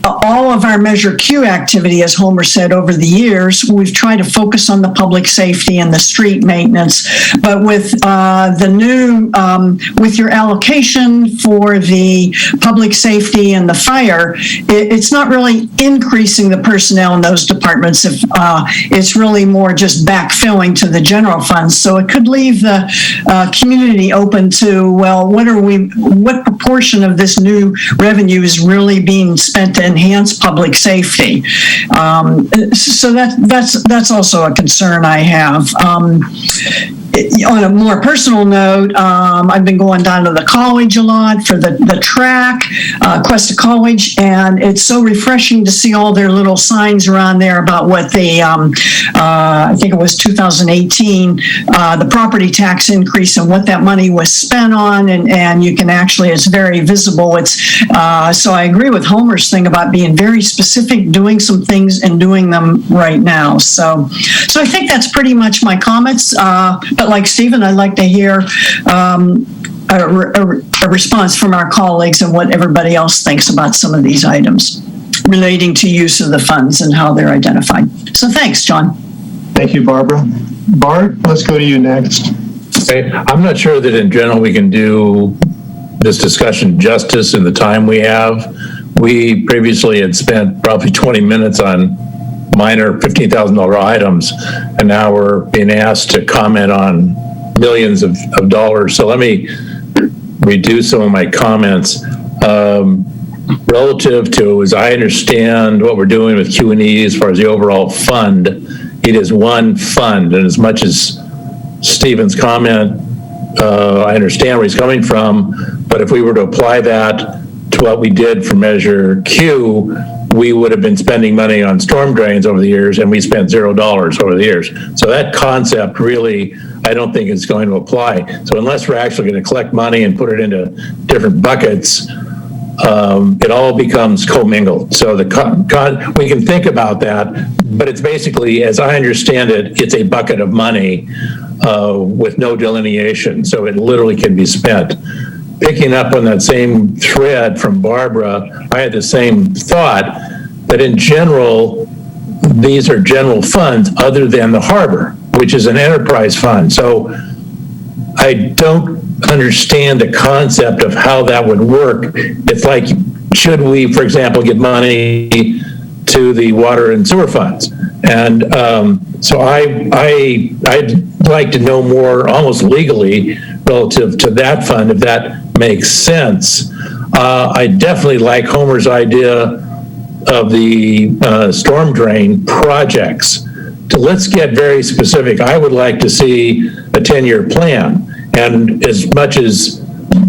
all of our Measure Q activity, as Homer said, over the years, we've tried to focus on the public safety and the street maintenance. But with the new, with your allocation for the public safety and the fire, it's not really increasing the personnel in those departments. If it's really more just backfilling to the general funds. So it could leave the community open to, well, what proportion of this new revenue is really being spent to enhance public safety? So that's also a concern I have. On a more personal note, I've been going down to the college a lot for the track, Cuesta College, and it's so refreshing to see all their little signs around there about what the, I think it was 2018, the property tax increase and what that money was spent on, and you can actually, it's very visible. It's so I agree with Homer's thing about being very specific, doing some things and doing them right now. So I think that's pretty much my comments. But like Stephen, I'd like to hear a response from our colleagues and what everybody else thinks about some of these items relating to use of the funds and how they're identified. So thanks, John. Thank you, Barbara. Bart, let's go to you next. Okay. I'm not sure that in general we can do this discussion justice in the time we have. We previously had spent probably 20 minutes on minor $15,000 items, and now we're being asked to comment on millions of dollars. So let me reduce some of my comments. Relative to, as I understand what we're doing with Q&E as far as the overall fund, it is one fund, and as much as Stephen's comment, I understand where he's coming from, but if we were to apply that to what we did for Measure Q, we would have been spending money on storm drains over the years, and we spent $0 over the years. So that concept really, I don't think is going to apply. So unless we're actually going to collect money and put it into different buckets, it all becomes commingled. So we can think about that, but it's basically, as I understand it, it's a bucket of money with no delineation. So it literally can be spent. Picking up on that same thread from Barbara, I had the same thought that in general, these are general funds other than the harbor, which is an enterprise fund. So I don't understand the concept of how that would work. It's like, should we, for example, give money to the water and sewer funds? And so I'd like to know more, almost legally, relative to that fund, if that makes sense. I definitely like Homer's idea of the storm drain projects. Let's get very specific. I would like to see a 10-year plan. And as much as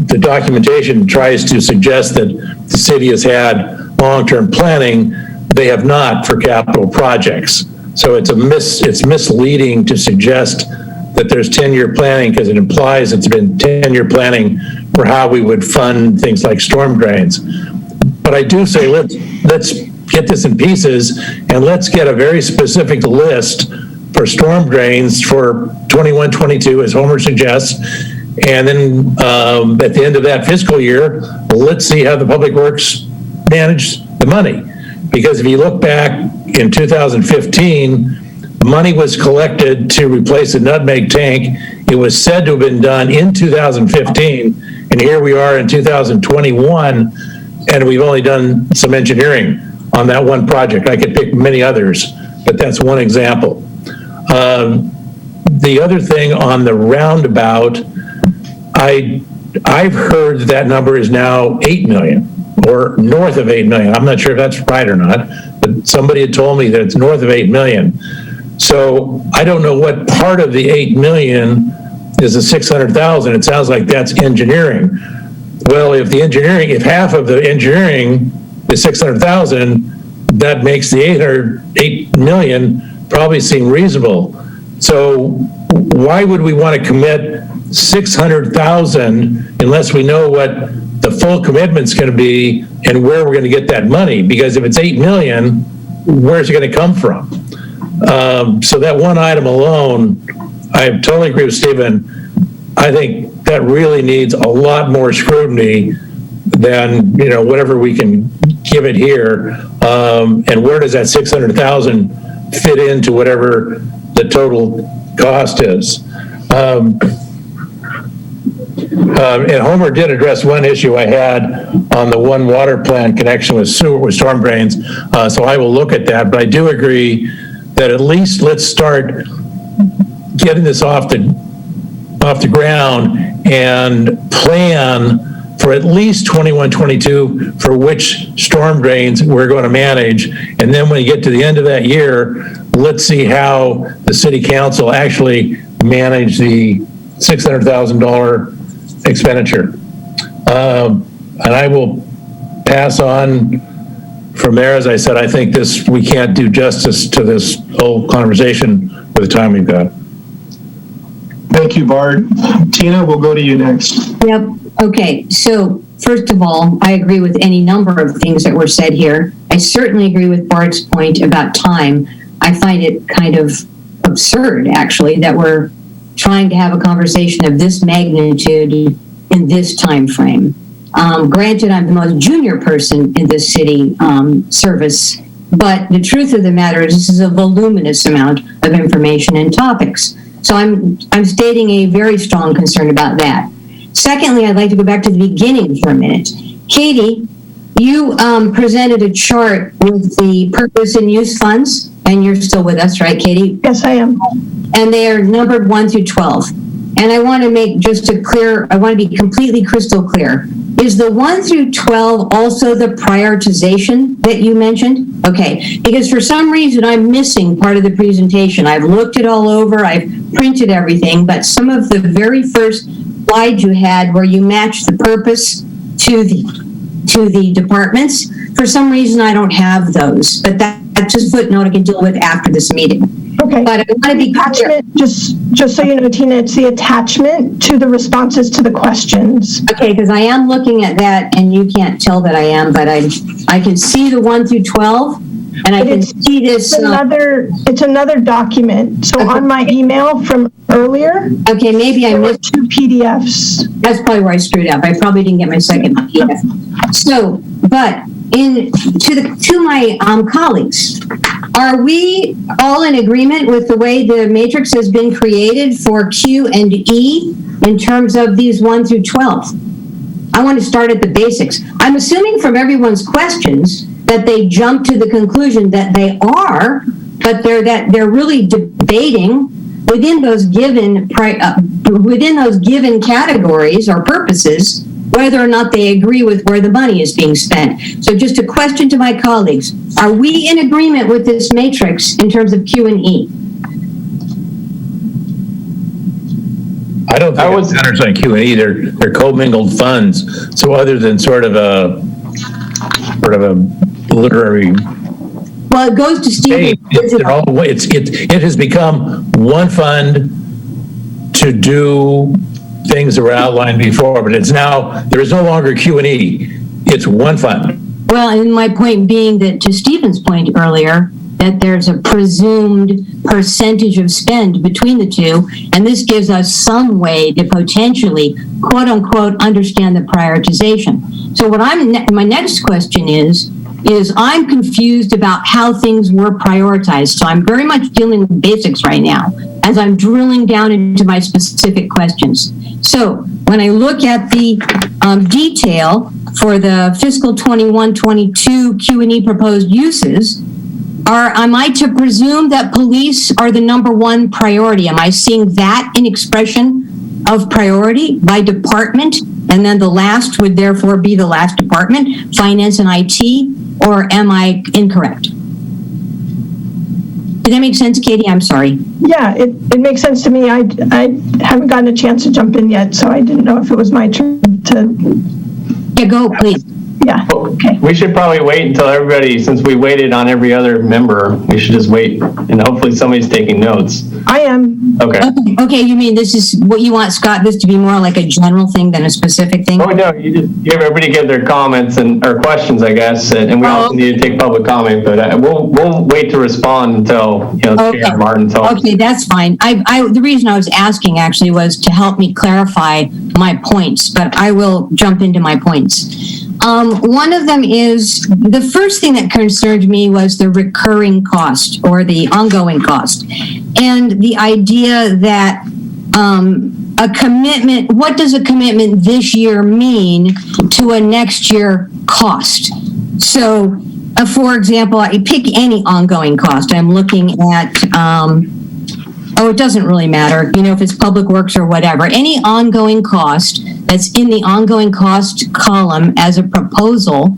the documentation tries to suggest that the city has had long-term planning, they have not for capital projects. So it's misleading to suggest that there's 10-year planning, because it implies it's been 10-year planning for how we would fund things like storm drains. But I do say let's get this in pieces, and let's get a very specific list for storm drains for 21-22, as Homer suggests. And then at the end of that fiscal year, let's see how the Public Works managed the money. Because if you look back in 2015, money was collected to replace the nutmeg tank. It was said to have been done in 2015, and here we are in 2021, and we've only done some engineering on that one project. I could pick many others, but that's one example. The other thing on the roundabout, I've heard that number is now 8 million or north of 8 million. I'm not sure if that's right or not, but somebody had told me that it's north of 8 million. So I don't know what part of the 8 million is the 600,000. It sounds like that's engineering. Well, if half of the engineering is 600,000, that makes the 8 million probably seem reasonable. So why would we want to commit 600,000 unless we know what the full commitment's going to be and where we're going to get that money? Because if it's 8 million, where's it going to come from? So that one item alone, I totally agree with Stephen. I think that really needs a lot more scrutiny than, whatever we can give it here. And where does that 600,000 fit into whatever the total cost is? And Homer did address one issue I had on the one water plant connection with storm drains. So I will look at that, but I do agree that at least let's start getting this off the ground and plan for at least 21, 22 for which storm drains we're going to manage. And then when you get to the end of that year, let's see how the city council actually manage the $600,000 expenditure. And I will pass on from there. As I said, I think we can't do justice to this whole conversation with the time we've got. Thank you, Bart. Tina, we'll go to you next. Yep. Okay. So first of all, I agree with any number of things that were said here. I certainly agree with Bart's point about time. I find it kind of absurd, actually, that we're trying to have a conversation of this magnitude in this time frame. Granted, I'm the most junior person in this city service, but the truth of the matter is this is a voluminous amount of information and topics. So I'm stating a very strong concern about that. Secondly, I'd like to go back to the beginning for a minute. Katie, you presented a chart with the purpose and use funds, and you're still with us, right, Katie? Yes, I am. And they are numbered 1 through 12. And I want to make I want to be completely crystal clear. Is the 1 through 12 also the prioritization that you mentioned? Okay, because for some reason I'm missing part of the presentation. I've looked it all over, I've printed everything, but some of the very first slides you had where you matched the purpose to the departments, for some reason I don't have those, but that's just a footnote I can deal with after this meeting. Okay. But I want to be clear. Just so you know, Tina, it's the attachment to the responses to the questions. Okay, because I am looking at that, and you can't tell that I am, but I can see the 1 through 12, and I can see this. It's another document. So okay. On my email from earlier. Okay, maybe I missed 2 PDFs. That's probably where I screwed up. I probably didn't get my second PDF. So, but to my colleagues, are we all in agreement with the way the matrix has been created for Q and E in terms of these 1 through 12? I want to start at the basics. I'm assuming from everyone's questions that they jump to the conclusion that they are, but they're really debating within those given categories or purposes whether or not they agree with where the money is being spent. So just a question to my colleagues. Are we in agreement with this matrix in terms of Q and E? I don't think it matters on Q and E. They're commingled funds. So other than sort of a literary. Well, it goes to Steve. It has become one fund to do things that were outlined before, but there is no longer Q and E. It's one fund. Well, and my point being that, to Stephen's point earlier, that there's a presumed percentage of spend between the two, and this gives us some way to potentially, quote unquote, understand the prioritization. So my next question is, is I'm confused about how things were prioritized. So I'm very much dealing with basics right now as I'm drilling down into my specific questions. So when I look at the detail for the fiscal 21-22 Q&E proposed uses, am I to presume that police are the number one priority? Am I seeing that in expression of priority by department? And then the last would therefore be the last department, finance and IT, or am I incorrect? Did that make sense, Katie? I'm sorry. Yeah, it makes sense to me. I haven't gotten a chance to jump in yet, so I didn't know if it was my turn to. Yeah, go, please. Yeah, okay. We should probably wait until everybody, since we waited on every other member, we should just wait, and hopefully somebody's taking notes. I am. Okay. Okay, you mean this is what you want, Scott, this to be more like a general thing than a specific thing? Oh, no, you everybody give their comments or questions, I guess, and we also need to take public comment, but we'll wait to respond until, Chair Martin tells. Okay, that's fine. The reason I was asking actually was to help me clarify my points, but I will jump into my points. One of them is, the first thing that concerned me was the recurring cost or the ongoing cost. And the idea that a commitment, what does a commitment this year mean to a next year cost? So, for example, I pick any ongoing cost. I'm looking at, it doesn't really matter, if it's public works or whatever. Any ongoing cost that's in the ongoing cost column as a proposal,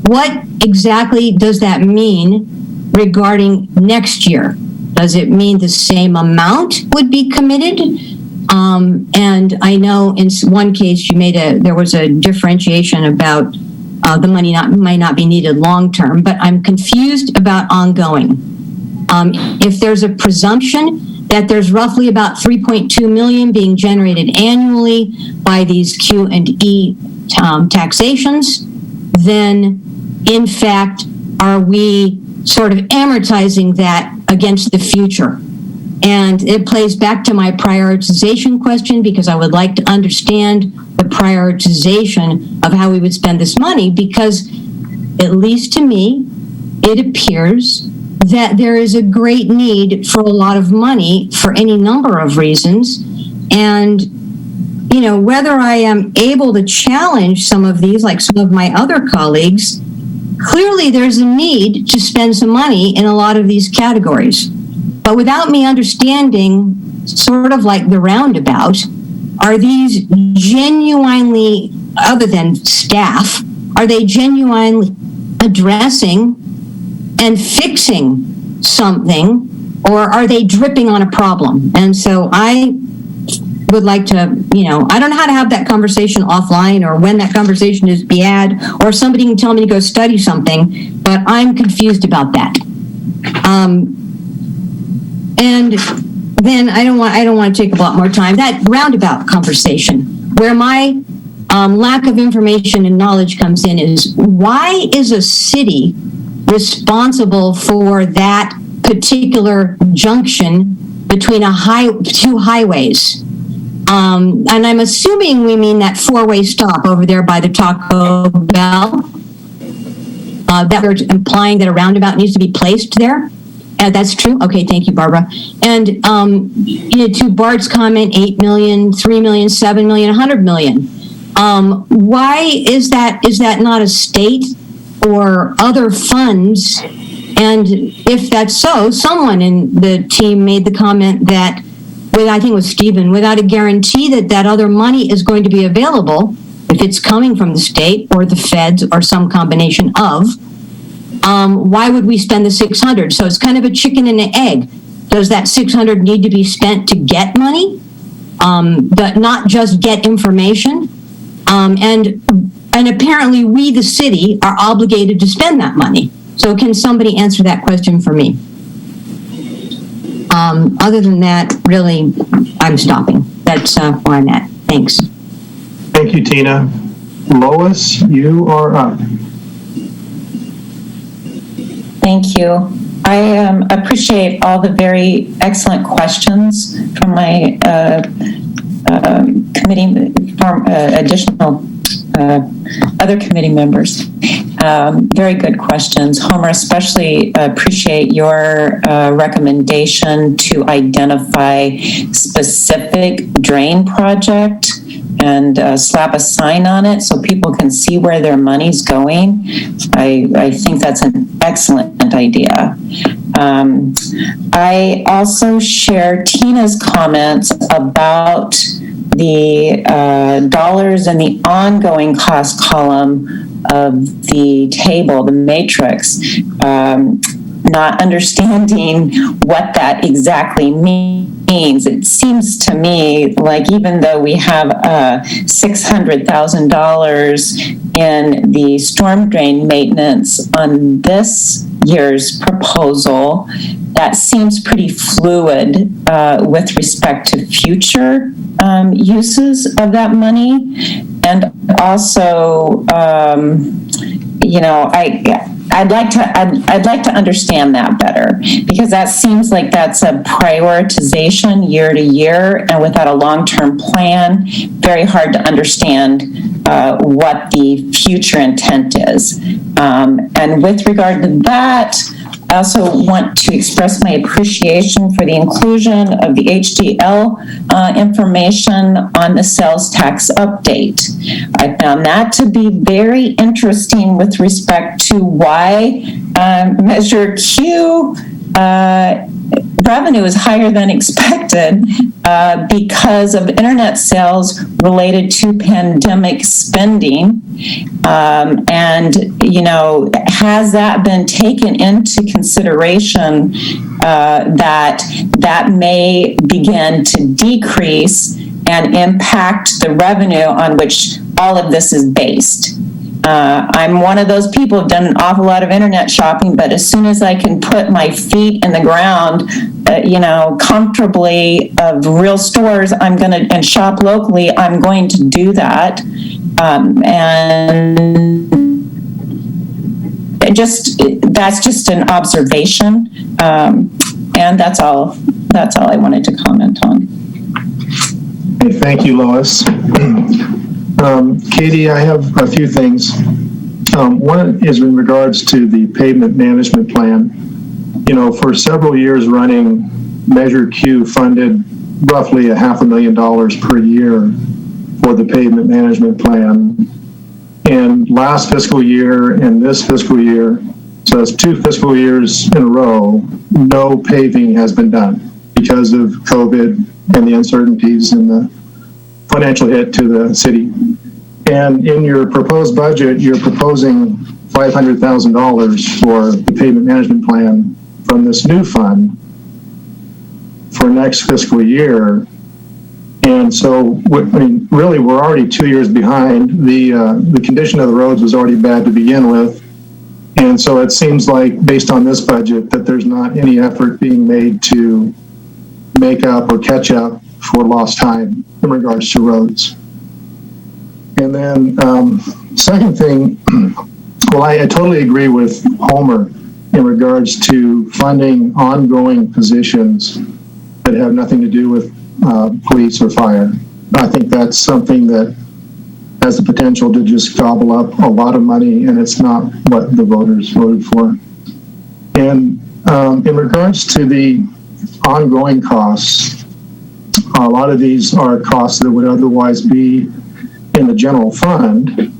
what exactly does that mean regarding next year? Does it mean the same amount would be committed? And I know in one case there was a differentiation about the money might not be needed long term, but I'm confused about ongoing. If there's a presumption that there's roughly about 3.2 million being generated annually by these Q&E taxations, then in fact, are we sort of amortizing that against the future? And it plays back to my prioritization question, because I would like to understand the prioritization of how we would spend this money, because at least to me, it appears that there is a great need for a lot of money for any number of reasons. And, whether I am able to challenge some of these, like some of my other colleagues, clearly there's a need to spend some money in a lot of these categories. But without me understanding, sort of like the roundabout, are these genuinely, other than staff, are they genuinely addressing and fixing something, or are they dripping on a problem? And so I would like to, I don't know how to have that conversation offline, or when that conversation is to be had, or somebody can tell me to go study something, but I'm confused about that. And then I don't want to take a lot more time. That roundabout conversation, where my lack of information and knowledge comes in, is why is a city responsible for that particular junction between two highways? And I'm assuming we mean that four-way stop over there by the Taco Bell. That we're implying that a roundabout needs to be placed there. That's true. Okay, thank you, Barbara. And to Bart's comment, 8 million, 3 million, 7 million, 100 million. Why is that? Is that not a state or other funds? And if that's so, someone in the team made the comment that, I think it was Stephen, without a guarantee that other money is going to be available, if it's coming from the state or the feds or some combination of, why would we spend the 600? So it's kind of a chicken and an egg. Does that 600 need to be spent to get money, but not just get information? And apparently we, the city, are obligated to spend that money. So can somebody answer that question for me? Other than that, really, I'm stopping. That's where I'm at. Thanks. Thank you, Tina. Lois, you are up. Thank you. I appreciate all the very excellent questions from my committee, from additional other committee members. Very good questions. Homer, especially appreciate your recommendation to identify specific drain project and slap a sign on it so people can see where their money's going. I think that's an excellent idea. I also share Tina's comments about the dollars in the ongoing cost column of the table, the matrix, not understanding what that exactly means. It seems to me like even though we have $600,000 in the storm drain maintenance on this year's proposal, that seems pretty fluid with respect to future uses of that money. And also, I'd like to understand that better, because that seems like that's a prioritization year to year, and without a long-term plan, very hard to understand what the future intent is. And with regard to that, I also want to express my appreciation for the inclusion of the HDL information on the sales tax update. I found that to be very interesting with respect to why Measure Q revenue is higher than expected because of internet sales related to pandemic spending. And, has that been taken into consideration that may begin to decrease and impact the revenue on which all of this is based? I'm one of those people who've done an awful lot of internet shopping, but as soon as I can put my feet in the ground, comfortably of real stores, and shop locally, I'm going to do that. And that's just an observation. And that's all I wanted to comment on. Okay, thank you, Lois. Katie, I have a few things. One is in regards to the pavement management plan. For several years running, Measure Q funded roughly $500,000 per year for the pavement management plan. And last fiscal year and this fiscal year, so it's 2 fiscal years in a row, no paving has been done because of COVID and the uncertainties and the financial hit to the city. And in your proposed budget, you're proposing $500,000 for the pavement management plan from this new fund for next fiscal year. And so, really, we're already 2 years behind. The condition of the roads was already bad to begin with. And so it seems like, based on this budget, that there's not any effort being made to make up or catch up for lost time in regards to roads. And then, second thing, well, I totally agree with Homer in regards to funding ongoing positions that have nothing to do with police or fire. I think that's something that has the potential to just gobble up a lot of money, and it's not what the voters voted for. And in regards to the ongoing costs, a lot of these are costs that would otherwise be in the general fund.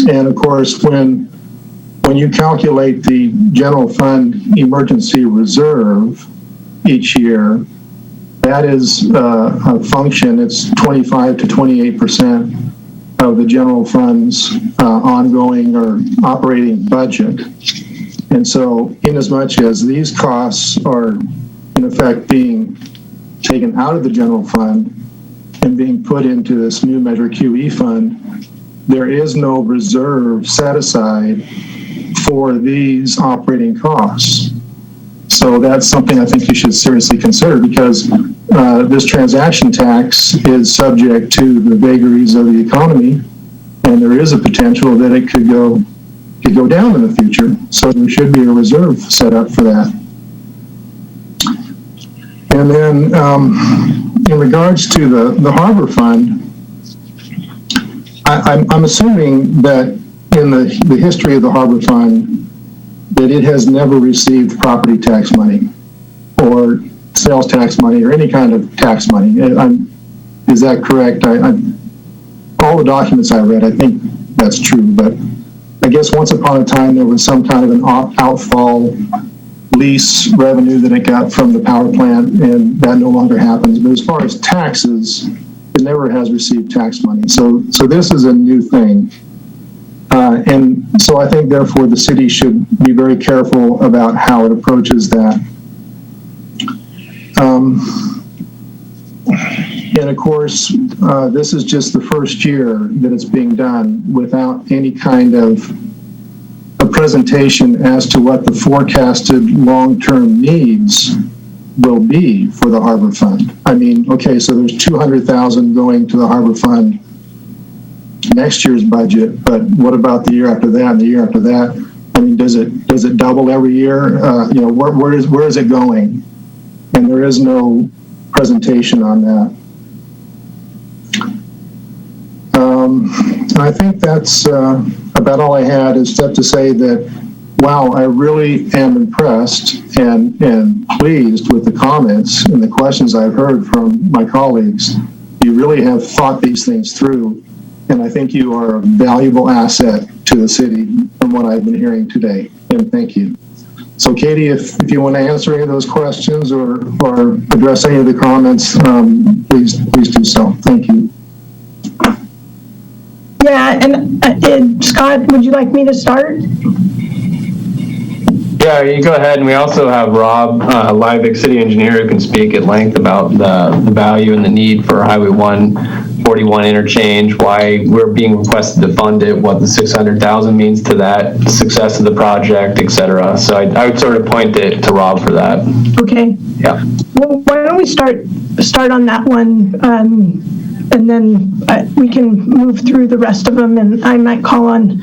And of course, when you calculate the general fund emergency reserve each year, that is a function, it's 25 to 28% of the general fund's ongoing or operating budget. And so in as much as these costs are in effect being taken out of the general fund and being put into this new Measure QE fund, there is no reserve set aside for these operating costs. So that's something I think you should seriously consider, because this transaction tax is subject to the vagaries of the economy, and there is a potential that it could go down in the future. So there should be a reserve set up for that. And then in regards to the Harbaugh Fund, I'm assuming that in the history of the Harbor Fund that it has never received property tax money or sales tax money or any kind of tax money. Is that correct? All the documents I read, I think that's true, but I guess once upon a time there was some kind of an outfall lease revenue that it got from the power plant, and that no longer happens. But as far as taxes, it never has received tax money. So this is a new thing. And so I think, therefore, the city should be very careful about how it approaches that. And of course, this is just the first year that it's being done without any kind of a presentation as to what the forecasted long-term needs will be for the Harbor Fund. I mean, okay, so there's $200,000 going to the Harbor Fund next year's budget, but what about the year after that and the year after that? I mean, does it double every year? Where is it going? And there is no presentation on that. I think that's about all I had, except to say that, wow, I really am impressed and pleased with the comments and the questions I've heard from my colleagues. You really have thought these things through, and I think you are a valuable asset to the city from what I've been hearing today, and thank you. So Katie, if you want to answer any of those questions or address any of the comments, please do so. Thank you. Yeah, and Scott, would you like me to start? Yeah, you go ahead. And we also have Rob Liebig, city engineer, who can speak at length about the value and the need for Highway 141 interchange, why we're being requested to fund it, what the $600,000 means to that, success of the project, et cetera. So I would sort of point it to Rob for that. Okay. Yeah. Well, why don't we start on that one, and then we can move through the rest of them, and I might call on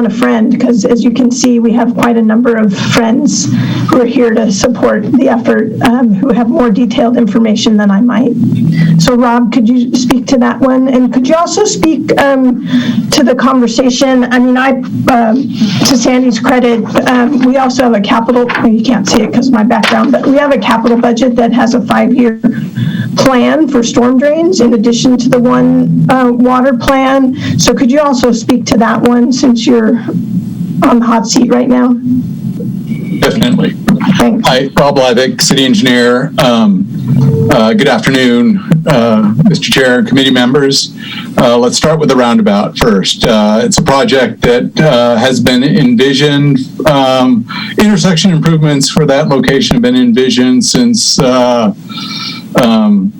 a friend, because as you can see, we have quite a number of friends who are here to support the effort, who have more detailed information than I might. So Rob, could you speak to that one? And could you also speak to the conversation? I mean, to Sandy's credit, we also have a capital, you can't see it because of my background, but we have a capital budget that has a 5-year plan for storm drains in addition to the one water plan. So could you also speak to that one, since you're on the hot seat right now? Definitely. Thanks. Hi, Rob Liebig, city engineer. Good afternoon, Mr. Chair and committee members. Let's start with the roundabout first. It's a project that has been envisioned. Intersection improvements for that location have been envisioned since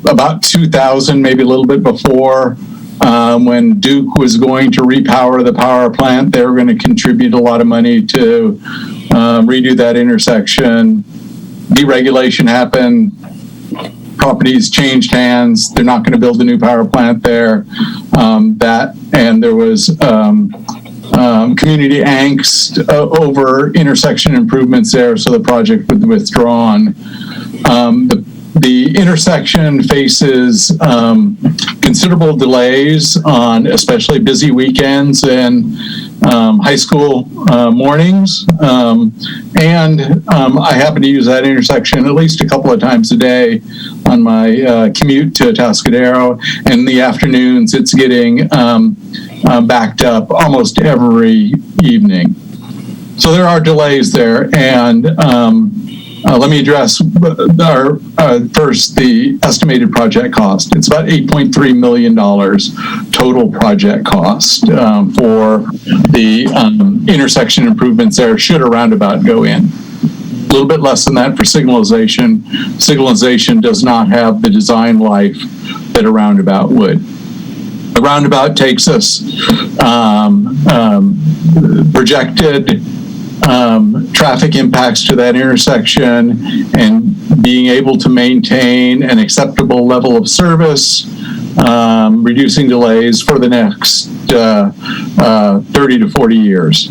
about 2000, maybe a little bit before. When Duke was going to repower the power plant, they were going to contribute a lot of money to redo that intersection. Deregulation happened. Properties changed hands. They're not going to build a new power plant there. And there was community angst over intersection improvements there, so the project was withdrawn. The intersection faces considerable delays on especially busy weekends and high school mornings. And I happen to use that intersection at least a couple of times a day on my commute to Atascadero. And in the afternoons, it's getting backed up almost every evening. So there are delays there. And let me address first the estimated project cost. It's about $8.3 million total project cost for the intersection improvements there, should a roundabout go in. A little bit less than that for signalization. Signalization does not have the design life that a roundabout would. The roundabout takes us projected traffic impacts to that intersection and being able to maintain an acceptable level of service, reducing delays for the next 30 to 40 years.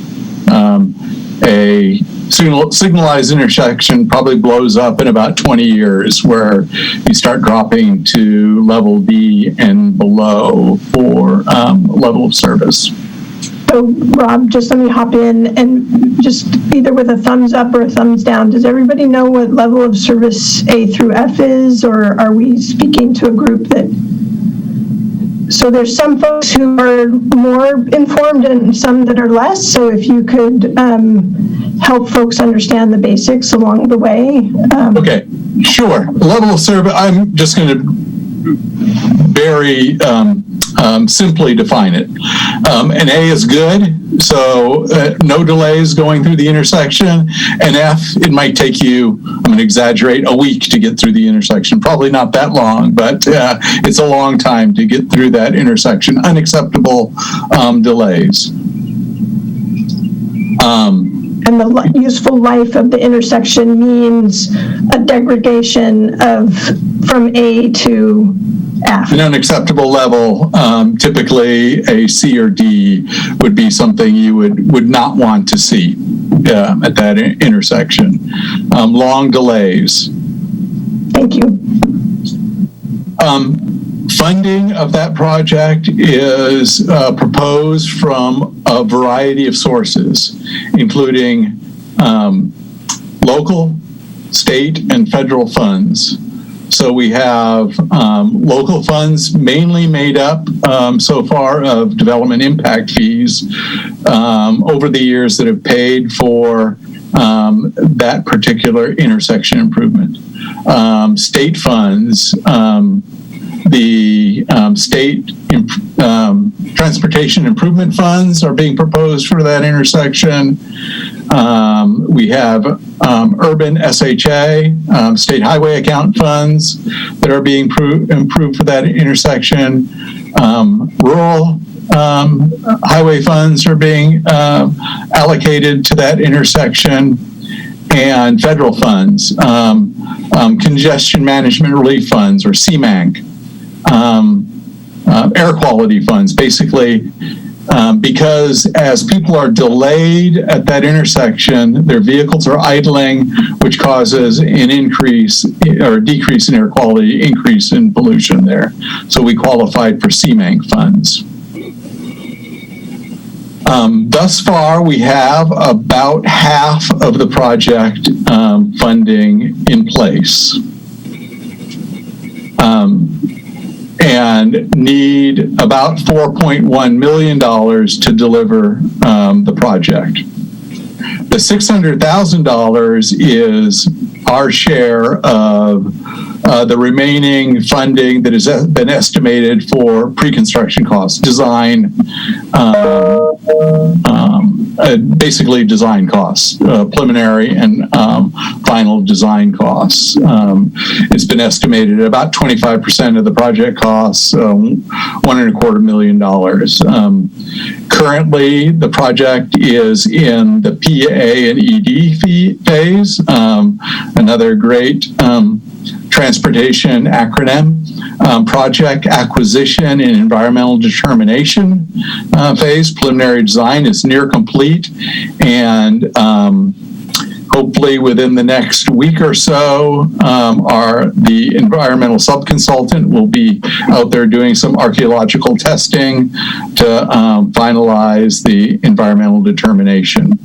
A signalized intersection probably blows up in about 20 years, where you start dropping to level D and below for level of service. So Rob, just let me hop in and just either with a thumbs up or a thumbs down. Does everybody know what level of service A through F is, or are we speaking to a group that? So there's some folks who are more informed and some that are less. So if you could help folks understand the basics along the way. Okay, sure. Level of service, I'm just going to very simply define it. An A is good, so no delays going through the intersection. An F, it might take you, I'm going to exaggerate, a week to get through the intersection. Probably not that long, but it's a long time to get through that intersection. Unacceptable delays. And the useful life of the intersection means a degradation from A to F. An unacceptable level, typically a C or D would be something you would not want to see at that intersection. Long delays. Thank you. Funding of that project is proposed from a variety of sources, including local, state, and federal funds. So we have local funds mainly made up so far of development impact fees over the years that have paid for that particular intersection improvement. State funds, the state transportation improvement funds are being proposed for that intersection. We have urban SHA, state highway account funds that are being improved for that intersection. Rural highway funds are being allocated to that intersection, and federal funds, congestion management relief funds, or CMANC. Air quality funds, basically, because as people are delayed at that intersection, their vehicles are idling, which causes an increase or decrease in air quality, increase in pollution there. So we qualified for CMANC funds. Thus far, we have about half of the project funding in place. And need about $4.1 million to deliver the project. The $600,000 is our share of the remaining funding that has been estimated for pre-construction costs, design, basically design costs, preliminary and final design costs. It's been estimated at about 25% of the project costs, $1.25 million. Currently, the project is in the PA and ED phase, another great transportation acronym. Project acquisition and environmental determination phase. Preliminary design is near complete, and hopefully within the next week or so, the environmental subconsultant will be out there doing some archaeological testing to finalize the environmental determination.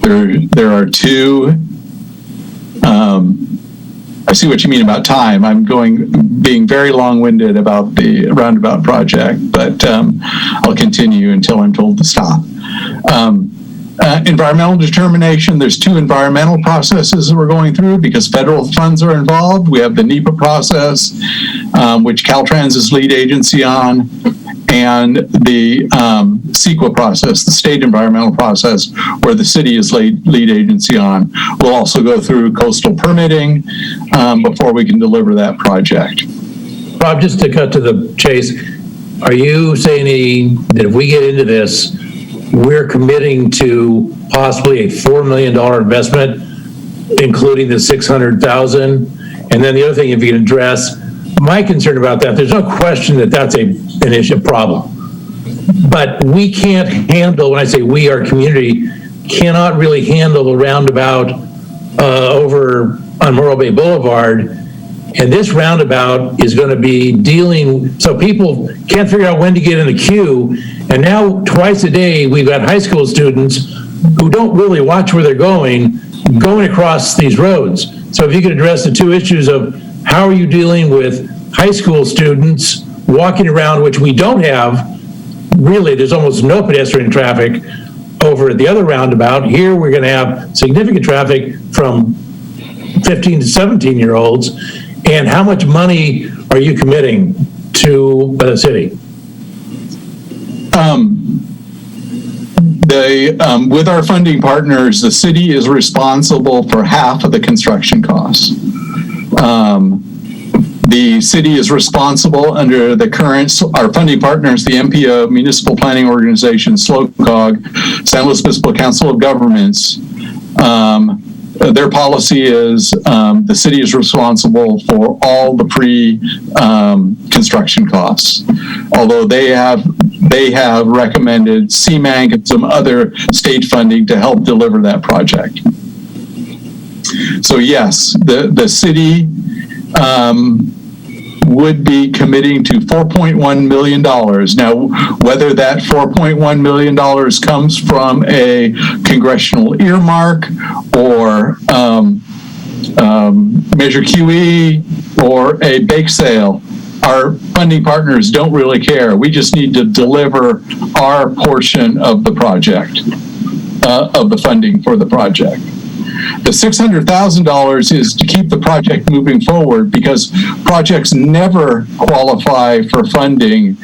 There are two. I see what you mean about time. I'm being very long-winded about the roundabout project, but I'll continue until I'm told to stop. Environmental determination, there's two environmental processes that we're going through because federal funds are involved. We have the NEPA process, which Caltrans is lead agency on, and the CEQA process, the state environmental process, where the city is lead agency on. We'll also go through coastal permitting before we can deliver that project. Rob, just to cut to the chase, are you saying that if we get into this, we're committing to possibly a $4 million investment, including the $600,000? And then the other thing, if you can address my concern about that, there's no question that that's an issue problem. But we can't handle, when I say we, our community, cannot really handle the roundabout over on Morro Bay Boulevard. And this roundabout is going to be dealing, so people can't figure out when to get in the queue. And now twice a day, we've got high school students who don't really watch where they're going across these roads. So if you could address the two issues of how are you dealing with high school students walking around, which we don't have, really, there's almost no pedestrian traffic over at the other roundabout. Here, we're going to have significant traffic from 15 to 17-year-olds. And how much money are you committing to the city? With our funding partners, the city is responsible for half of the construction costs. The city is responsible under the current, our funding partners, the MPO, Municipal Planning Organization, SLOCOG, San Luis Obispo Council of Governments. Their policy is the city is responsible for all the pre-construction costs. Although they have recommended CMAG and some other state funding to help deliver that project. So yes, the city would be committing to $4.1 million. Now, whether that $4.1 million comes from a congressional earmark or Measure QE or a bake sale, our funding partners don't really care. We just need to deliver our portion of the project, of the funding for the project. The $600,000 is to keep the project moving forward, because projects never qualify for funding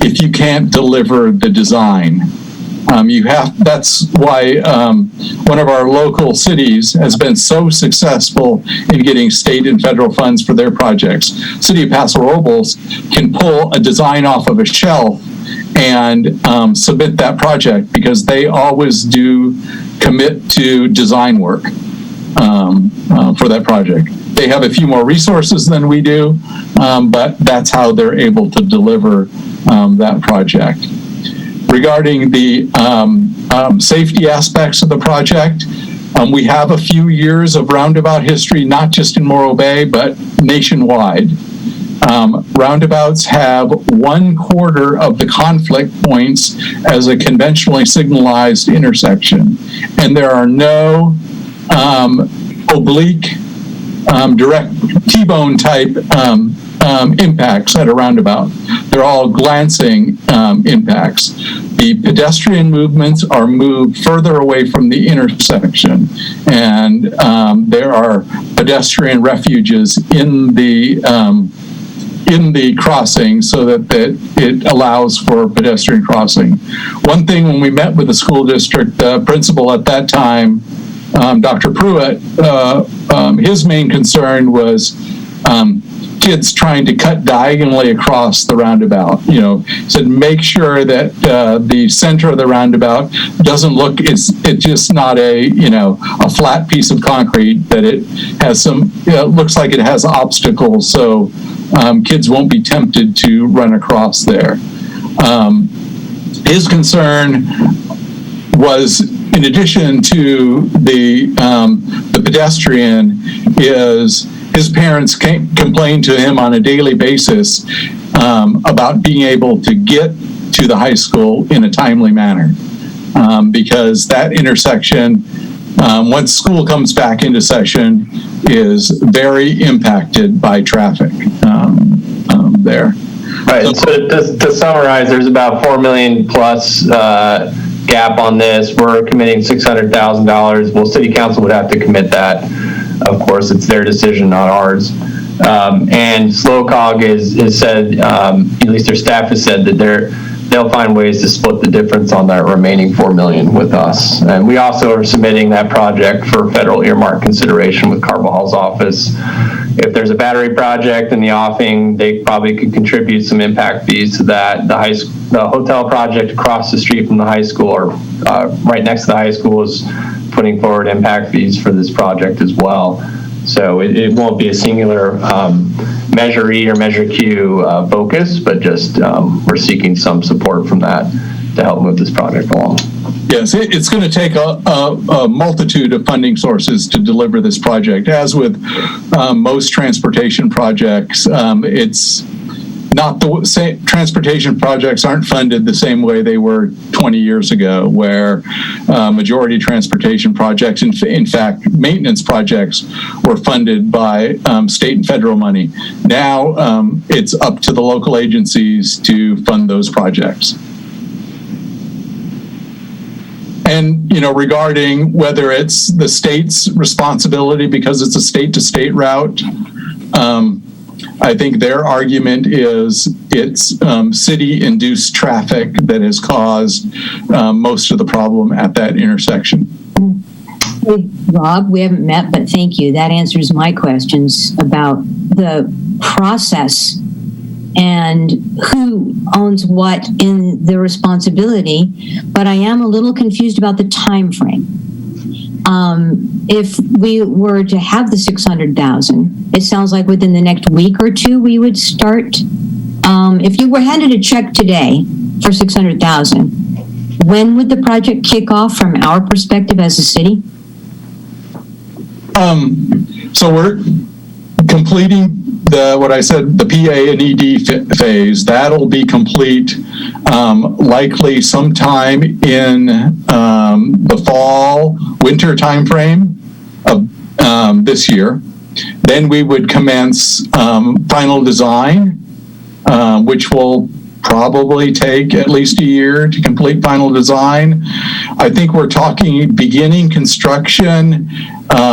if you can't deliver the design. That's why one of our local cities has been so successful in getting state and federal funds for their projects. City of Paso Robles can pull a design off of a shelf and submit that project, because they always do commit to design work for that project. They have a few more resources than we do, but that's how they're able to deliver that project. Regarding the safety aspects of the project, we have a few years of roundabout history, not just in Morro Bay, but nationwide. Roundabouts have 1/4 of the conflict points as a conventionally signalized intersection, and there are no oblique, direct T-bone type impacts at a roundabout. They're all glancing impacts. The pedestrian movements are moved further away from the intersection, and there are pedestrian refuges in the crossing, so that it allows for pedestrian crossing. One thing, when we met with the school district principal at that time, Dr. Pruitt, his main concern was kids trying to cut diagonally across the roundabout. Said make sure that the center of the roundabout doesn't look, it's just not a flat piece of concrete, that it has some, looks like it has obstacles, so kids won't be tempted to run across there. His concern was, in addition to the pedestrian, is his parents complain to him on a daily basis about being able to get to the high school in a timely manner, because that intersection, once school comes back into session, is very impacted by traffic there. Right. So to summarize, there's about $4 million plus gap on this. We're committing $600,000. Well, City Council would have to commit that. Of course, it's their decision, not ours. And SLOCOG is said, at least their staff has said that they'll find ways to split the difference on that remaining $4 million with us. And we also are submitting that project for federal earmark consideration with Harbaugh's office. If there's a battery project in the offing, they probably could contribute some impact fees to that. The hotel project across the street from the high school, or right next to the high school, is putting forward impact fees for this project as well. So it won't be a singular Measure E or Measure Q focus, but just we're seeking some support from that to help move this project along. Yes, it's going to take a multitude of funding sources to deliver this project. As with most transportation projects, it's not the same. Transportation projects aren't funded the same way they were 20 years ago, where majority transportation projects, in fact, maintenance projects, were funded by state and federal money. Now it's up to the local agencies to fund those projects. And, regarding whether it's the state's responsibility because it's a state-to-state route, I think their argument is it's city-induced traffic that has caused most of the problem at that intersection. Hey, Rob, we haven't met, but thank you. That answers my questions about the process and who owns what in the responsibility, but I am a little confused about the time frame. If we were to have the 600,000, it sounds like within the next week or two we would start. If you were handed a check today for 600,000, when would the project kick off from our perspective as a city? So we're completing what I said, the PA and ED phase. That'll be complete likely sometime in the fall, winter timeframe of this year. Then we would commence final design, which will probably take at least a year to complete final design. I think we're talking beginning construction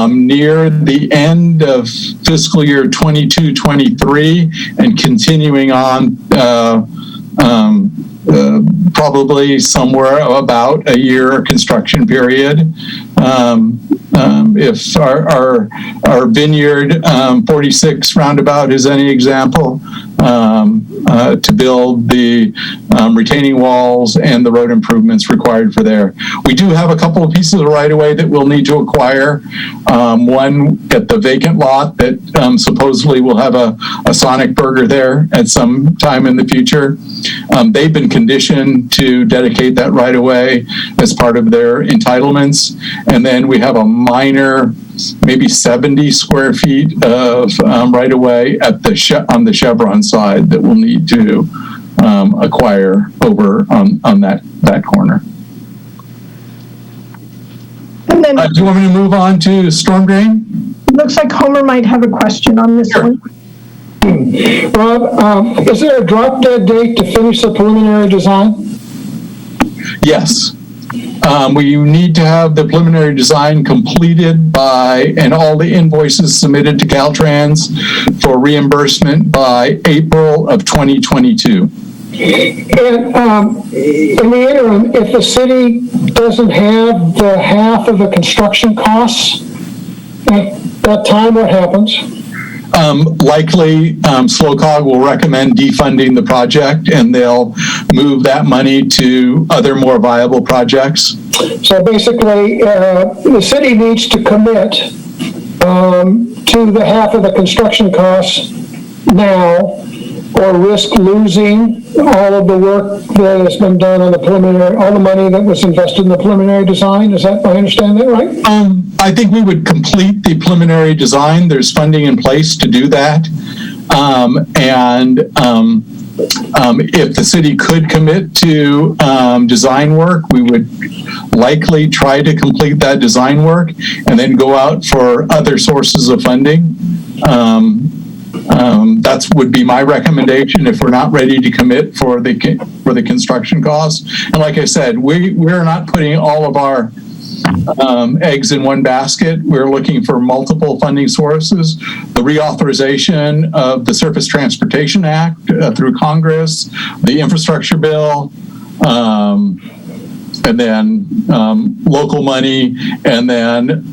near the end of fiscal year 22-23 and continuing on probably somewhere about a year construction period. If our Vineyard 46 roundabout is any example, to build the retaining walls and the road improvements required for there. We do have a couple of pieces of right-of-way that we'll need to acquire. One at the vacant lot that supposedly will have a Sonic Burger there at some time in the future. They've been conditioned to dedicate that right-of-way as part of their entitlements. And then we have a minor, maybe 70 square feet of right-of-way at on the Chevron side that we'll need to acquire over on that corner. And then Do you want me to move on to storm drain? looks like Homer might have a question on this one. Rob, is there a drop dead date to finish the preliminary design? Yes. We need to have the preliminary design completed by, and all the invoices submitted to Caltrans for reimbursement by April of 2022. And in the interim, if the city doesn't have the half of the construction costs at that time, what happens? Likely, SLOCOG will recommend defunding the project, and they'll move that money to other more viable projects. So basically, the city needs to commit to the half of the construction costs now, or risk losing all of the work that has been done on the preliminary, all the money that was invested in the preliminary design. Is that, I understand that right? I think we would complete the preliminary design. There's funding in place to do that. If the city could commit to design work, we would likely try to complete that design work and then go out for other sources of funding. That would be my recommendation if we're not ready to commit for the construction costs. And like I said, we're not putting all of our eggs in one basket. We're looking for multiple funding sources. The reauthorization of the Surface Transportation Act through Congress, the infrastructure bill, and then local money, and then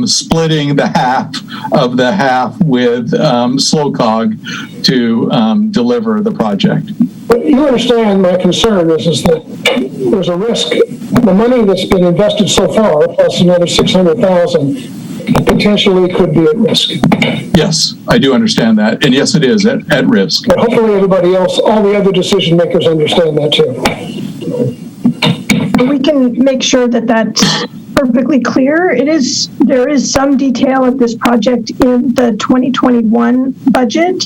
splitting the half of the half with SLOCOG to deliver the project. But you understand my concern is that there's a risk. The money that's been invested so far, plus another 600,000, potentially could be at risk. Yes, I do understand that. And yes, it is at risk. But hopefully everybody else, all the other decision makers understand that too. We can make sure that perfectly clear, there is some detail of this project in the 2021 budget,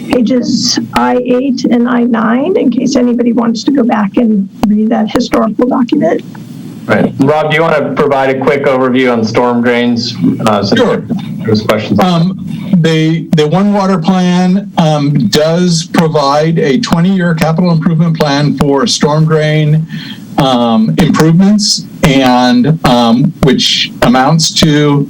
pages I-8 and I-9, in case anybody wants to go back and read that historical document. Right. Rob, do you want to provide a quick overview on storm drains? Sure. There's questions. The One Water Plan does provide a 20-year capital improvement plan for storm drain improvements, and which amounts to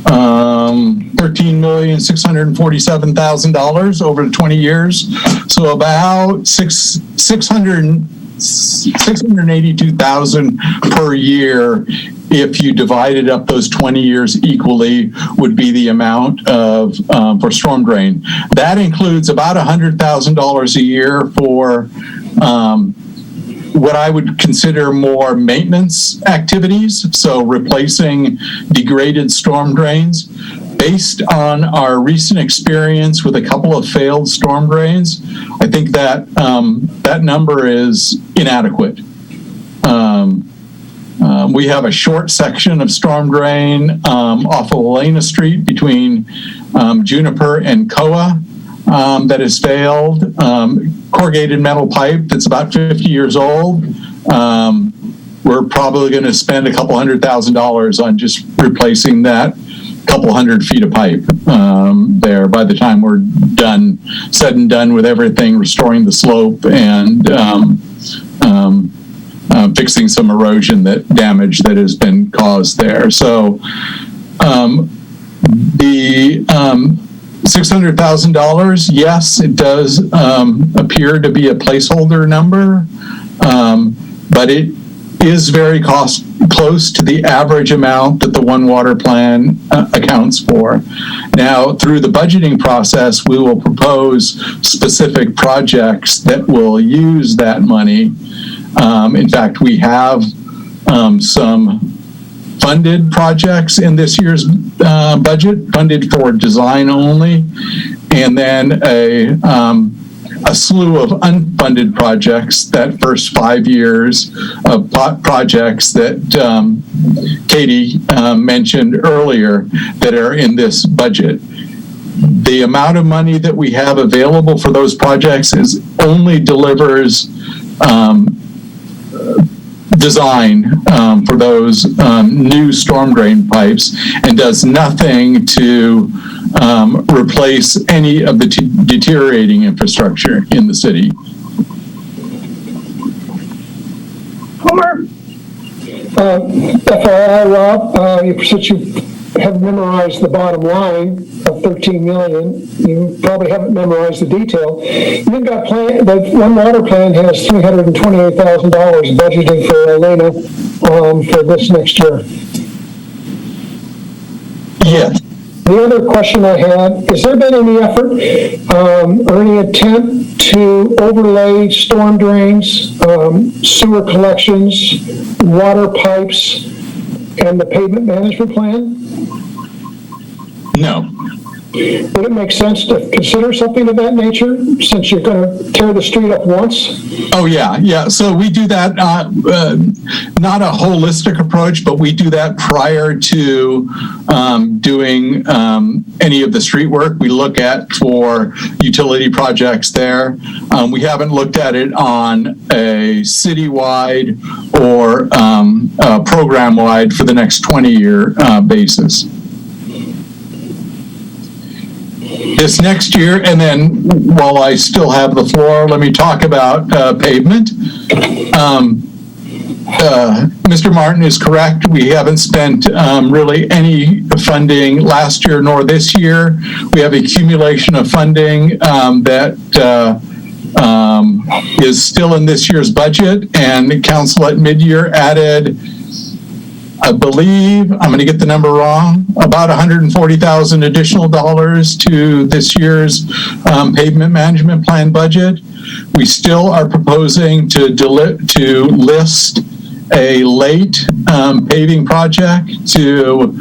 $13,647,000 over 20 years. So about $682,000 per year, if you divided up those 20 years equally, would be the amount of for storm drain. That includes about $100,000 a year for what I would consider more maintenance activities, so replacing degraded storm drains. Based on our recent experience with a couple of failed storm drains, I think that that number is inadequate. We have a short section of storm drain off of Elena Street between Juniper and Koa that has failed. Corrugated metal pipe that's about 50 years old. We're probably going to spend a couple $100,000 on just replacing that couple 100 feet of pipe there by the time we're done, said and done with everything, restoring the slope and fixing some erosion damage that has been caused there. So the $600,000, yes, it does appear to be a placeholder number, but it is very close to the average amount that the One Water Plan accounts for. Now, through the budgeting process, we will propose specific projects that will use that money. In fact, we have some funded projects in this year's budget, funded for design only, and then a slew of unfunded projects, that first 5 years of projects that Katie mentioned earlier that are in this budget. The amount of money that we have available for those projects only delivers design for those new storm drain pipes and does nothing to replace any of the deteriorating infrastructure in the city. Homer? FYI, Rob, since you have memorized the bottom line of 13 million, you probably haven't memorized the detail. You've got the One Water Plan has $328,000 budgeted for Elena for this next year. Yes. The other question I had, has there been any effort or any attempt to overlay storm drains, sewer collections, water pipes, and the pavement management plan? No. Would it make sense to consider something of that nature since you're going to tear the street up once? Oh, yeah. So we do that, not a holistic approach, but we do that prior to doing any of the street work we look at for utility projects there. We haven't looked at it on a citywide or program-wide for the next 20-year basis. This next year, and then while I still have the floor, let me talk about pavement. Mr. Martin is correct. We haven't spent really any funding last year nor this year. We have accumulation of funding that is still in this year's budget, and the council at mid-year added, I believe, I'm going to get the number wrong, about $140,000 additional dollars to this year's pavement management plan budget. We still are proposing to list a late paving project to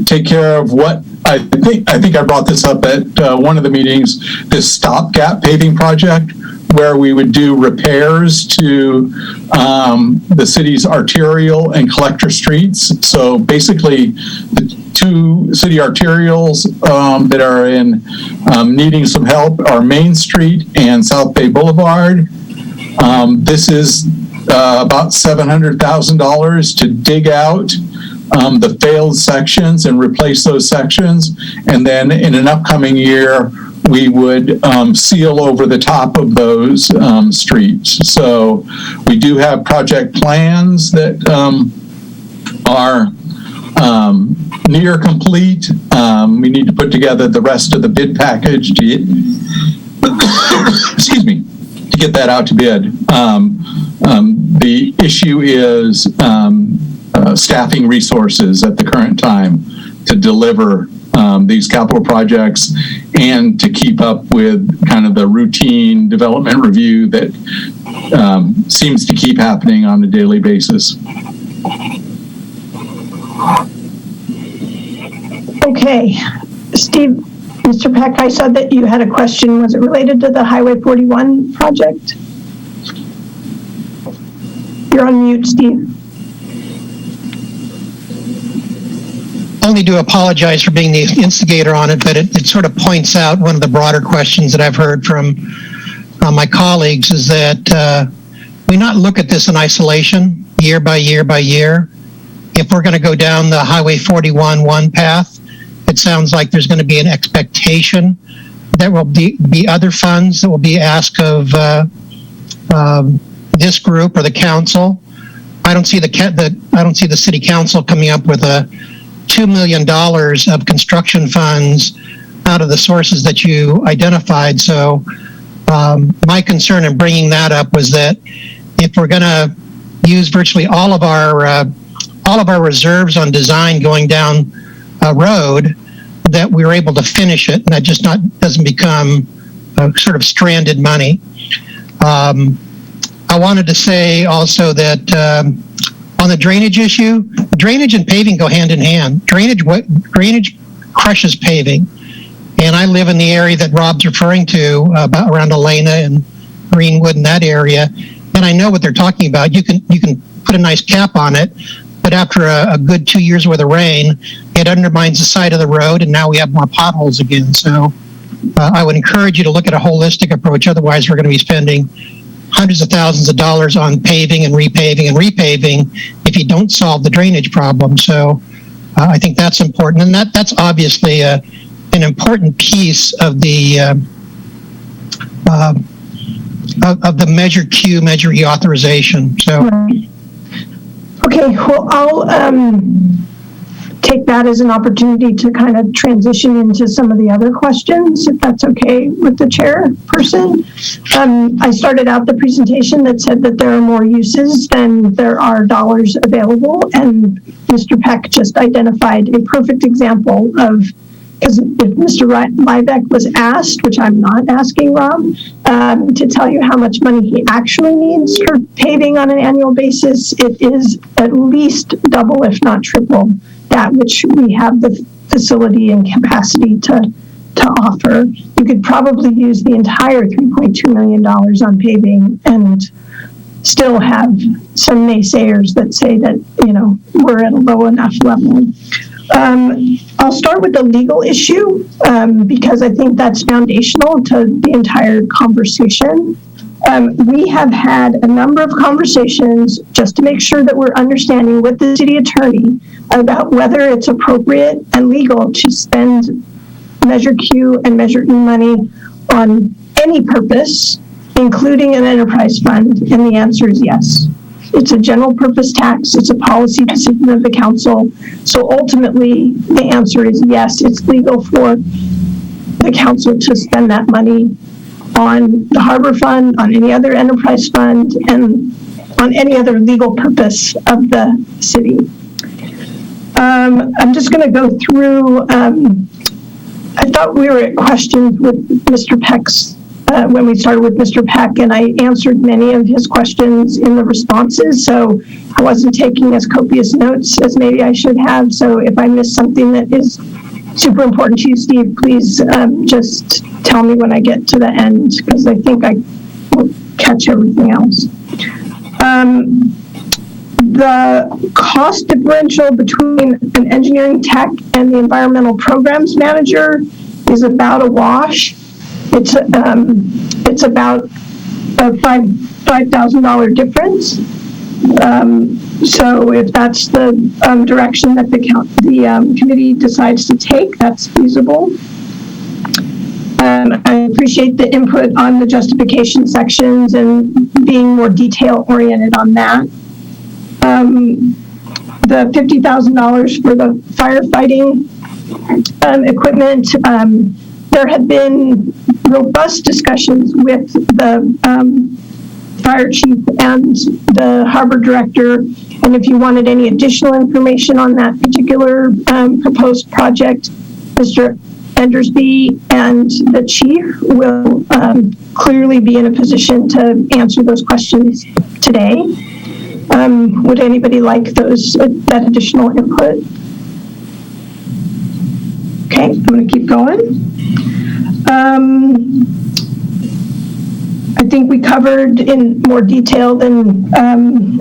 take care of what I think I brought this up at one of the meetings, this stopgap paving project where we would do repairs to the city's arterial and collector streets. So basically, the two city arterials that are in needing some help are Main Street and South Bay Boulevard. This is about $700,000 to dig out the failed sections and replace those sections. And then in an upcoming year, we would seal over the top of those streets. So we do have project plans that are near complete. We need to put together the rest of the bid package to get, excuse me, to get that out to bid. The issue is staffing resources at the current time to deliver these capital projects and to keep up with kind of the routine development review that seems to keep happening on a daily basis. Okay, Steve, Mr. Peck, I saw that you had a question. Was it related to the Highway 41 project? You're on mute, Steve. Only to apologize for being the instigator on it, but it sort of points out one of the broader questions that I've heard from my colleagues is that we not look at this in isolation, year by year by year. If we're going to go down the Highway 41 path, it sounds like there's going to be an expectation that will be other funds that will be asked of this group or the council. I don't see the city council coming up with a $2 million of construction funds out of the sources that you identified. So my concern in bringing that up was that if we're going to use virtually all of our reserves on design going down a road, that we're able to finish it, and that just doesn't become sort of stranded money. I wanted to say also that on the drainage issue, drainage and paving go hand in hand. Drainage crushes paving, and I live in the area that Rob's referring to, about around Elena and Greenwood and that area, and I know what they're talking about. You can put a nice cap on it, but after a good 2 years worth of rain, it undermines the side of the road, and now we have more potholes again. So I would encourage you to look at a holistic approach. Otherwise, we're going to be spending hundreds of thousands of dollars on paving and repaving if you don't solve the drainage problem. So I think that's important, and that's obviously an important piece of the Measure Q, Measure E authorization. So. Okay, well, I'll take that as an opportunity to kind of transition into some of the other questions, if that's okay with the chairperson. I started out the presentation that said that there are more uses than there are dollars available, and Mr. Peck just identified a perfect example of, because if Mr. Liebeck was asked, which I'm not asking Rob, to tell you how much money he actually needs for paving on an annual basis, it is at least double, if not triple, that which we have the facility and capacity to offer. You could probably use the entire $3.2 million on paving and still have some naysayers that say that, we're at a low enough level. I'll start with the legal issue because I think that's foundational to the entire conversation. We have had a number of conversations just to make sure that we're understanding with the city attorney about whether it's appropriate and legal to spend Measure Q and Measure E money on any purpose, including an enterprise fund, and the answer is yes. It's a general purpose tax. It's a policy decision of the council. So ultimately, the answer is yes, it's legal for the council to spend that money on the harbor fund, on any other enterprise fund, and on any other legal purpose of the city. I'm just going to go through, I thought we were at questions with Mr. Peck's when we started with Mr. Peck, and I answered many of his questions in the responses, so I wasn't taking as copious notes as maybe I should have. So if I missed something that is super important to you, Steve, please just tell me when I get to the end, because I think I won't catch everything else. The cost differential between an engineering tech and the environmental programs manager is about a wash. It's about a $5,000 difference. So if that's the direction that the committee decides to take, that's feasible. I appreciate the input on the justification sections and being more detail oriented on that. The $50,000 for the firefighting equipment, there had been robust discussions with the fire chief and the harbor director, and if you wanted any additional information on that particular proposed project, Mr. Endersby and the chief will clearly be in a position to answer those questions today. Would anybody like that additional input? Okay, I'm going to keep going. I think we covered in more detail than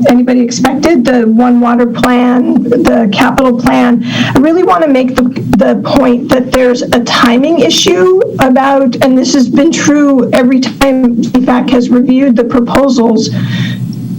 anybody expected the One Water plan, the capital plan. I really want to make the point that there's a timing issue about, and this has been true every time CFAC has reviewed the proposals.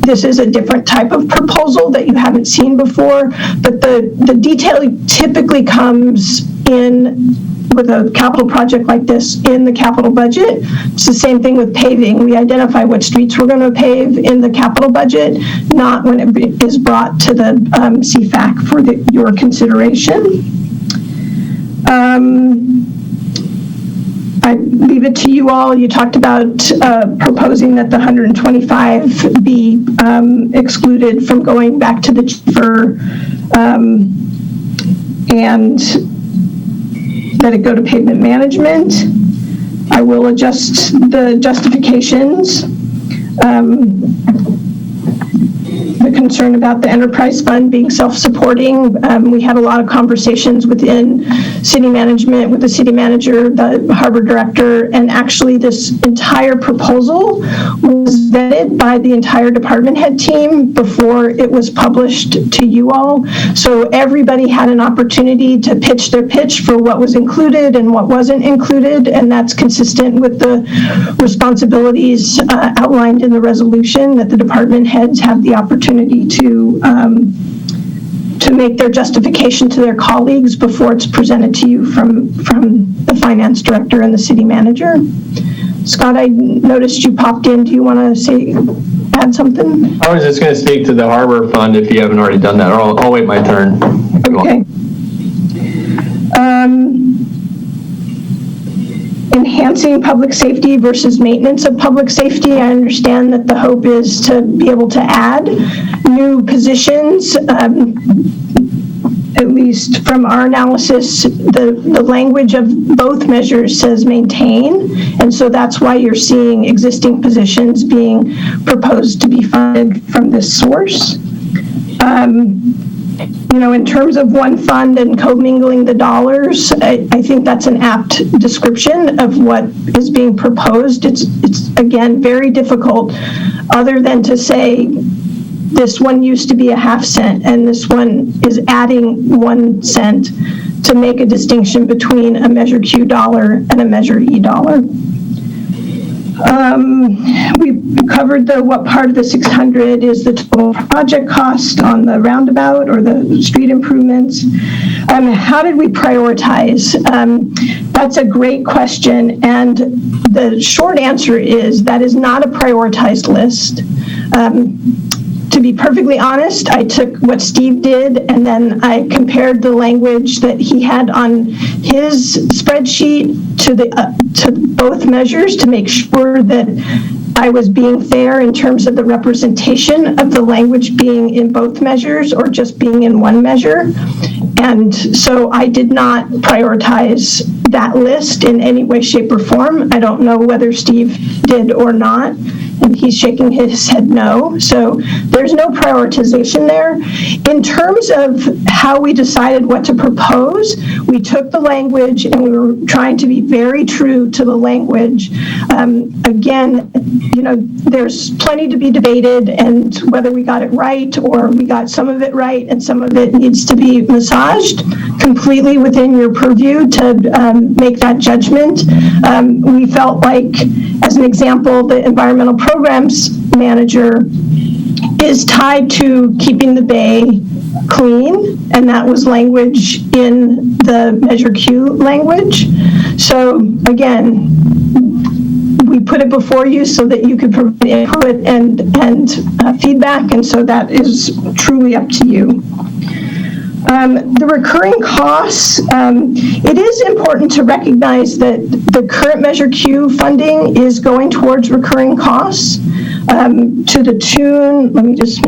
This is a different type of proposal that you haven't seen before, but the detail typically comes in with a capital project like this in the capital budget. It's the same thing with paving. We identify what streets we're going to pave in the capital budget, not when it is brought to the CFAC for your consideration. I leave it to you all. You talked about proposing that the 125 be excluded from going back to the chief and that it go to pavement management. I will adjust the justifications. The concern about the enterprise fund being self-supporting. We had a lot of conversations within city management, with the city manager, the harbor director, and actually this entire proposal was vetted by the entire department head team before it was published to you all. So everybody had an opportunity to pitch their pitch for what was included and what wasn't included, and that's consistent with the responsibilities outlined in the resolution that the department heads have the opportunity to make their justification to their colleagues before it's presented to you from the finance director and the city manager. Scott, I noticed you popped in. Do you want to add something? I was just going to speak to the harbor fund if you haven't already done that, or I'll wait my turn. Okay. Enhancing public safety versus maintenance of public safety. I understand that the hope is to be able to add new positions. At least from our analysis, the language of both measures says maintain, and so that's why you're seeing existing positions being proposed to be funded from this source. In terms of one fund and commingling the dollars, I think that's an apt description of what is being proposed. It's again, very difficult other than to say this one used to be a half cent and this one is adding 1 cent to make a distinction between a Measure Q dollar and a Measure E dollar. We covered what part of the 600 is the total project cost on the roundabout or the street improvements. How did we prioritize? That's a great question, and the short answer is that is not a prioritized list. To be perfectly honest, I took what Steve did and then I compared the language that he had on his spreadsheet to both measures to make sure that I was being fair in terms of the representation of the language being in both measures or just being in one measure. And so I did not prioritize that list in any way, shape, or form. I don't know whether Steve did or not. And he's shaking his head no. So there's no prioritization there. In terms of how we decided what to propose, we took the language and we were trying to be very true to the language. Again, there's plenty to be debated, and whether we got it right or we got some of it right and some of it needs to be massaged, completely within your purview to make that judgment. We felt like, as an example, the environmental programs manager is tied to keeping the bay clean, and that was language in the Measure Q language. So again, we put it before you so that you could provide input and feedback, and so that is truly up to you. The recurring costs, it is important to recognize that the current Measure Q funding is going towards recurring costs to the tune, let me just,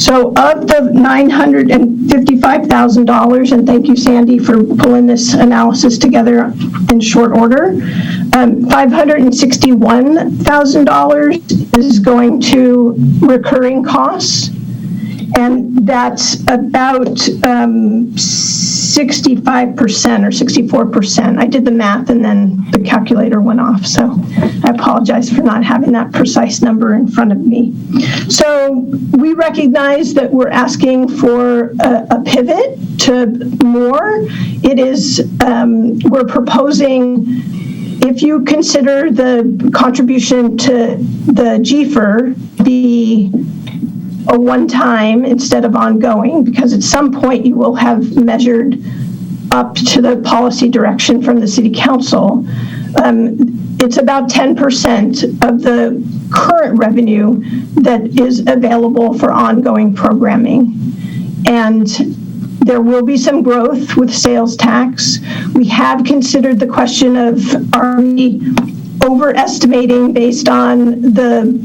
so of the $955,000, and thank you, Sandy, for pulling this analysis together in short order, $561,000 is going to recurring costs. And that's about 65% or 64%. I did the math and then the calculator went off. So I apologize for not having that precise number in front of me. So we recognize that we're asking for a pivot to more. It is, we're proposing, if you consider the contribution to the GFER be a one-time instead of ongoing, because at some point you will have measured up to the policy direction from the City Council. It's about 10% of the current revenue that is available for ongoing programming. And there will be some growth with sales tax. We have considered the question of, are we overestimating based on the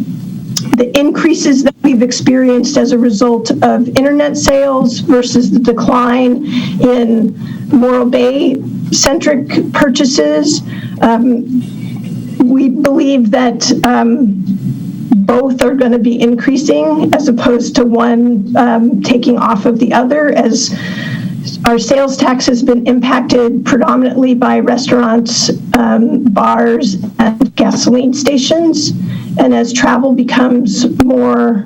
increases that we've experienced as a result of internet sales versus the decline in Morro Bay-centric purchases. We believe that both are going to be increasing as opposed to one taking off of the other, as our sales tax has been impacted predominantly by restaurants, bars, and gasoline stations. And as travel becomes more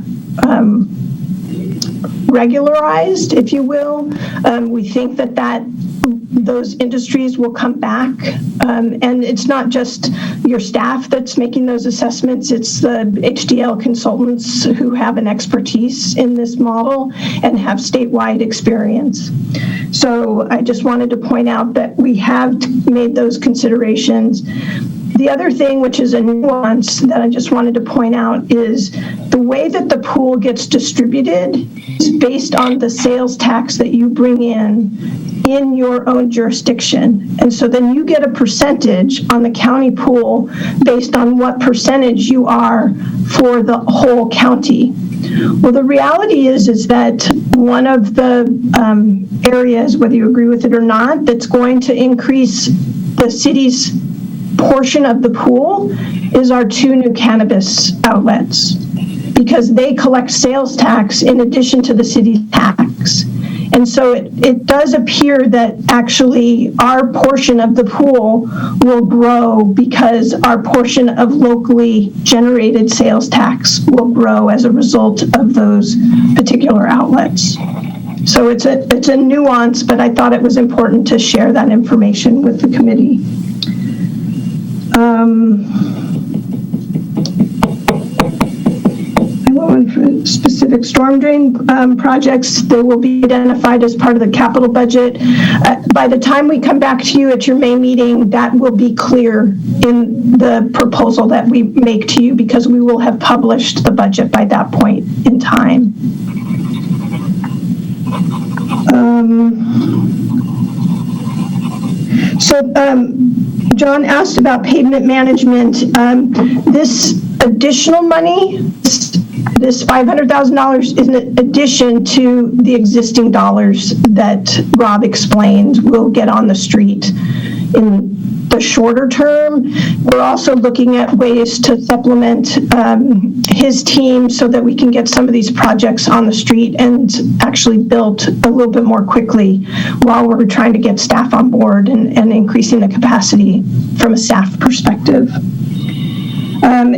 regularized, if you will, we think that those industries will come back. And it's not just your staff that's making those assessments, it's the HDL consultants who have an expertise in this model and have statewide experience. So I just wanted to point out that we have made those considerations. The other thing, which is a nuance that I just wanted to point out, is the way that the pool gets distributed is based on the sales tax that you bring in your own jurisdiction. And so then you get a percentage on the county pool based on what percentage you are for the whole county. Well, the reality is that one of the areas, whether you agree with it or not, that's going to increase the city's portion of the pool is our 2 new cannabis outlets, because they collect sales tax in addition to the city's tax. And so it does appear that actually our portion of the pool will grow because our portion of locally generated sales tax will grow as a result of those particular outlets. So it's a nuance, but I thought it was important to share that information with the committee. For specific storm drain projects, they will be identified as part of the capital budget. By the time we come back to you at your May meeting, that will be clear in the proposal that we make to you, because we will have published the budget by that point in time. John asked about pavement management. This additional money, this $500,000 is an addition to the existing dollars that Rob explained will get on the street in the shorter term. We're also looking at ways to supplement his team so that we can get some of these projects on the street and actually built a little bit more quickly while we're trying to get staff on board and increasing the capacity from a staff perspective.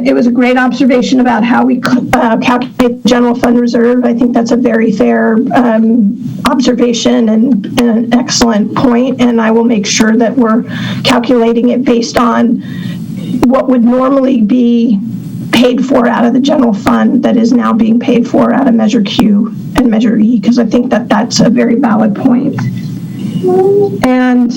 It was a great observation about how we calculate the general fund reserve. I think that's a very fair observation and an excellent point, and I will make sure that we're calculating it based on what would normally be paid for out of the general fund that is now being paid for out of Measure Q and Measure E, because I think that that's a very valid point. And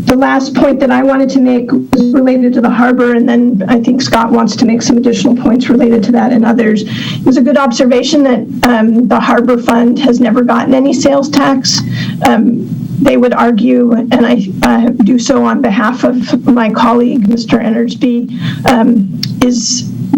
the last point that I wanted to make was related to the harbor, and then I think Scott wants to make some additional points related to that and others. It was a good observation that the harbor fund has never gotten any sales tax. They would argue, and I do so on behalf of my colleague, Mr. Enersby,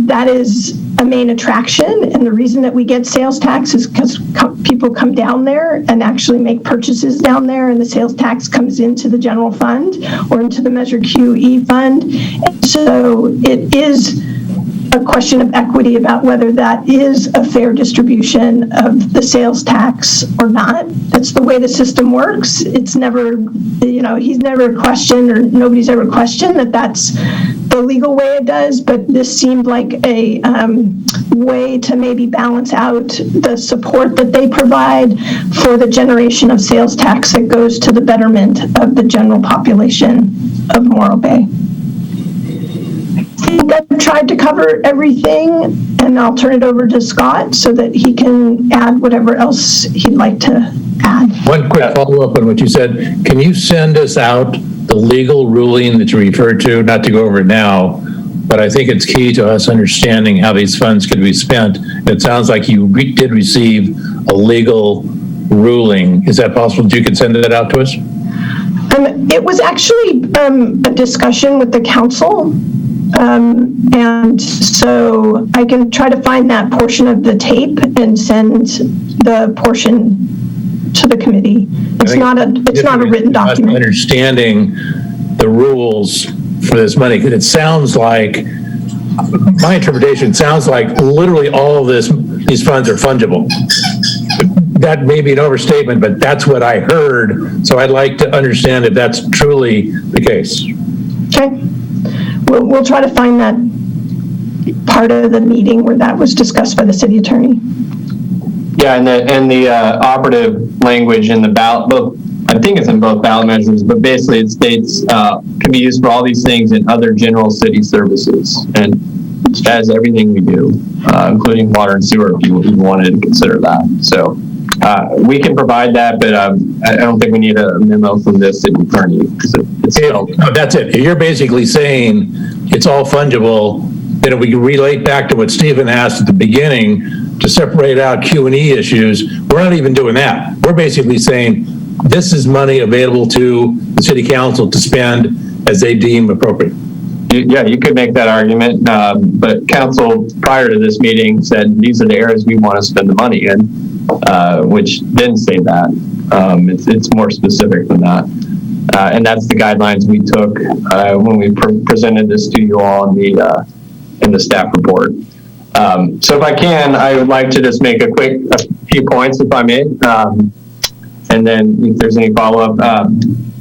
that is a main attraction, and the reason that we get sales tax is because people come down there and actually make purchases down there, and the sales tax comes into the general fund or into the Measure QE fund. And so it is a question of equity about whether that is a fair distribution of the sales tax or not. That's the way the system works. It's never, he's never questioned, or nobody's ever questioned that that's the legal way it does, but this seemed like a way to maybe balance out the support that they provide for the generation of sales tax that goes to the betterment of the general population of Morro Bay. I think I've tried to cover everything, and I'll turn it over to Scott so that he can add whatever else he'd like to add. One quick follow-up on what you said. Can you send us out the legal ruling that you referred to, not to go over it now, but I think it's key to us understanding how these funds could be spent. It sounds like you did receive a legal ruling. Is that possible? You could send that out to us? It was actually a discussion with the council. And so I can try to find that portion of the tape and send the portion to the committee. It's not a written document. Understanding the rules for this money, because it sounds like, my interpretation sounds like literally all of these funds are fungible. That may be an overstatement, but that's what I heard. So I'd like to understand if that's truly the case. Okay. We'll try to find that part of the meeting where that was discussed by the city attorney. Yeah, and the operative language in the ballot, I think it's in both ballot measures, but basically it states can be used for all these things in other general city services, and that is everything we do, including water and sewer, if you wanted to consider that. So we can provide that, but I don't think we need a memo from the city attorney. No, that's it. You're basically saying it's all fungible. Then we can relate back to what Stephen asked at the beginning to separate out Q&E issues. We're not even doing that. We're basically saying this is money available to the city council to spend as they deem appropriate. Yeah, you could make that argument, but council prior to this meeting said these are the areas we want to spend the money in, which didn't say that. It's more specific than that. And that's the guidelines we took when we presented this to you all in the staff report. So if I can, I would like to just make a few points, if I may, and then if there's any follow-up.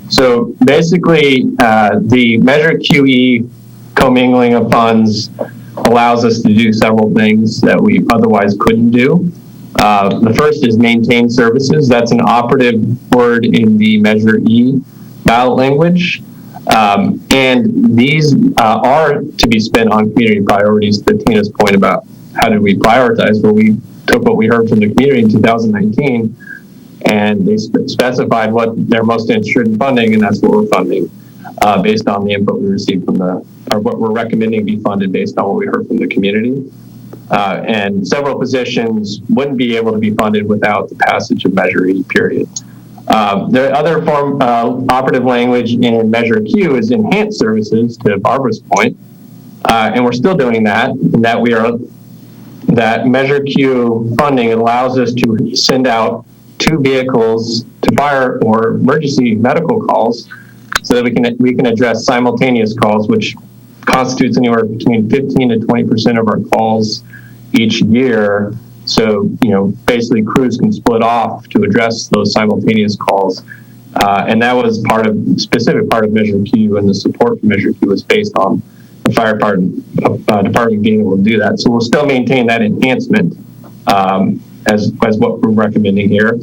So basically, the Measure QE commingling of funds allows us to do several things that we otherwise couldn't do. The first is maintain services. That's an operative word in the Measure E ballot language. And these are to be spent on community priorities. To Tina's point about how did we prioritize? Well, we took what we heard from the community in 2019, and they specified what they're most interested in funding, and that's what we're funding based on the input we received from or what we're recommending be funded based on what we heard from the community. And several positions wouldn't be able to be funded without the passage of Measure E, period. The other form operative language in Measure Q is enhanced services, to Barbara's point, and we're still doing that. And that Measure Q funding allows us to send out 2 vehicles to to fire or emergency medical calls, so that we can address simultaneous calls, which constitutes anywhere between 15 to 20% of our calls each year. So, basically crews can split off to address those simultaneous calls. And that was specific part of Measure Q, and the support for Measure Q was based on the fire department being able to do that. So we'll still maintain that enhancement as what we're recommending here.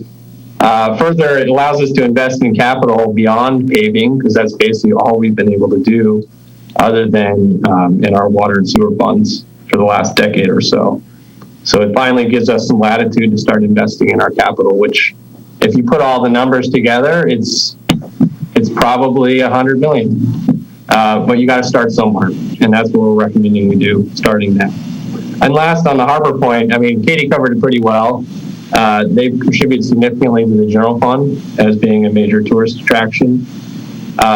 Further, it allows us to invest in capital beyond paving, because that's basically all we've been able to do other than in our water and sewer funds for the last decade or so. So it finally gives us some latitude to start investing in our capital, which, if you put all the numbers together, it's probably $100 million. But you got to start somewhere, and that's what we're recommending we do, starting now. And last, on the harbor point, Katie covered it pretty well. They contribute significantly to the general fund as being a major tourist attraction.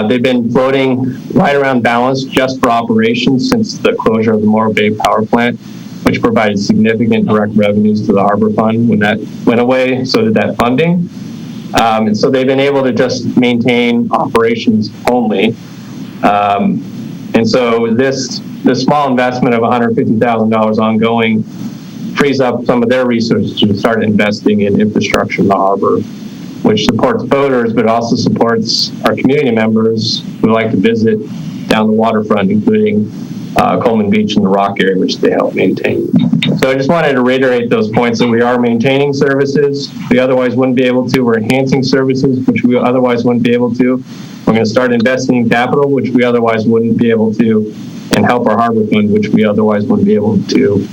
They've been floating right around balance just for operations since the closure of the Morro Bay power plant, which provided significant direct revenues to the harbor fund. When that went away, so did that funding. And so they've been able to just maintain operations only. And so this small investment of $150,000 ongoing frees up some of their resources to start investing in infrastructure in the harbor, which supports boaters, but also supports our community members who like to visit down the waterfront, including Coleman Beach and the Rock area, which they help maintain. So I just wanted to reiterate those points, that we are maintaining services we otherwise wouldn't be able to. We're enhancing services which we otherwise wouldn't be able to. We're going to start investing in capital, which we otherwise wouldn't be able to, and help our harbor fund, which we otherwise wouldn't be able to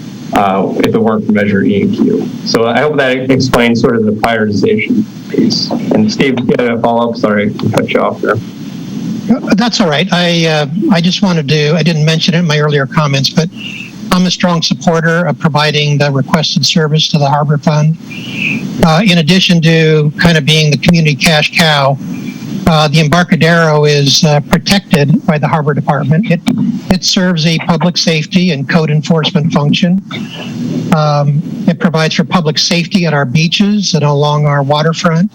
if it weren't for Measure E and Q. So I hope that explains sort of the prioritization piece. And Steve, if you had a follow-up, sorry to cut you off there. That's all right. I just wanted to, I didn't mention it in my earlier comments, but I'm a strong supporter of providing the requested service to the Harbor Fund. In addition to kind of being the community cash cow, the Embarcadero is protected by the Harbor Department. It serves a public safety and code enforcement function. It provides for public safety at our beaches and along our waterfront.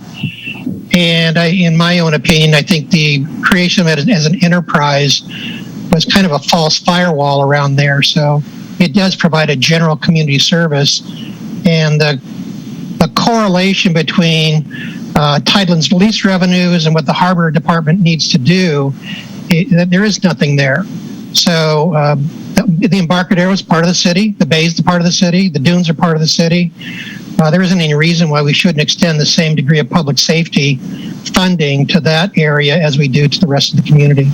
And in my own opinion, I think the creation of it as an enterprise was kind of a false firewall around there. So it does provide a general community service, and the correlation between Tideland's lease revenues and what the Harbor Department needs to do, there is nothing there. So the Embarcadero is part of the city, the bay is part of the city, the dunes are part of the city. There isn't any reason why we shouldn't extend the same degree of public safety funding to that area as we do to the rest of the community.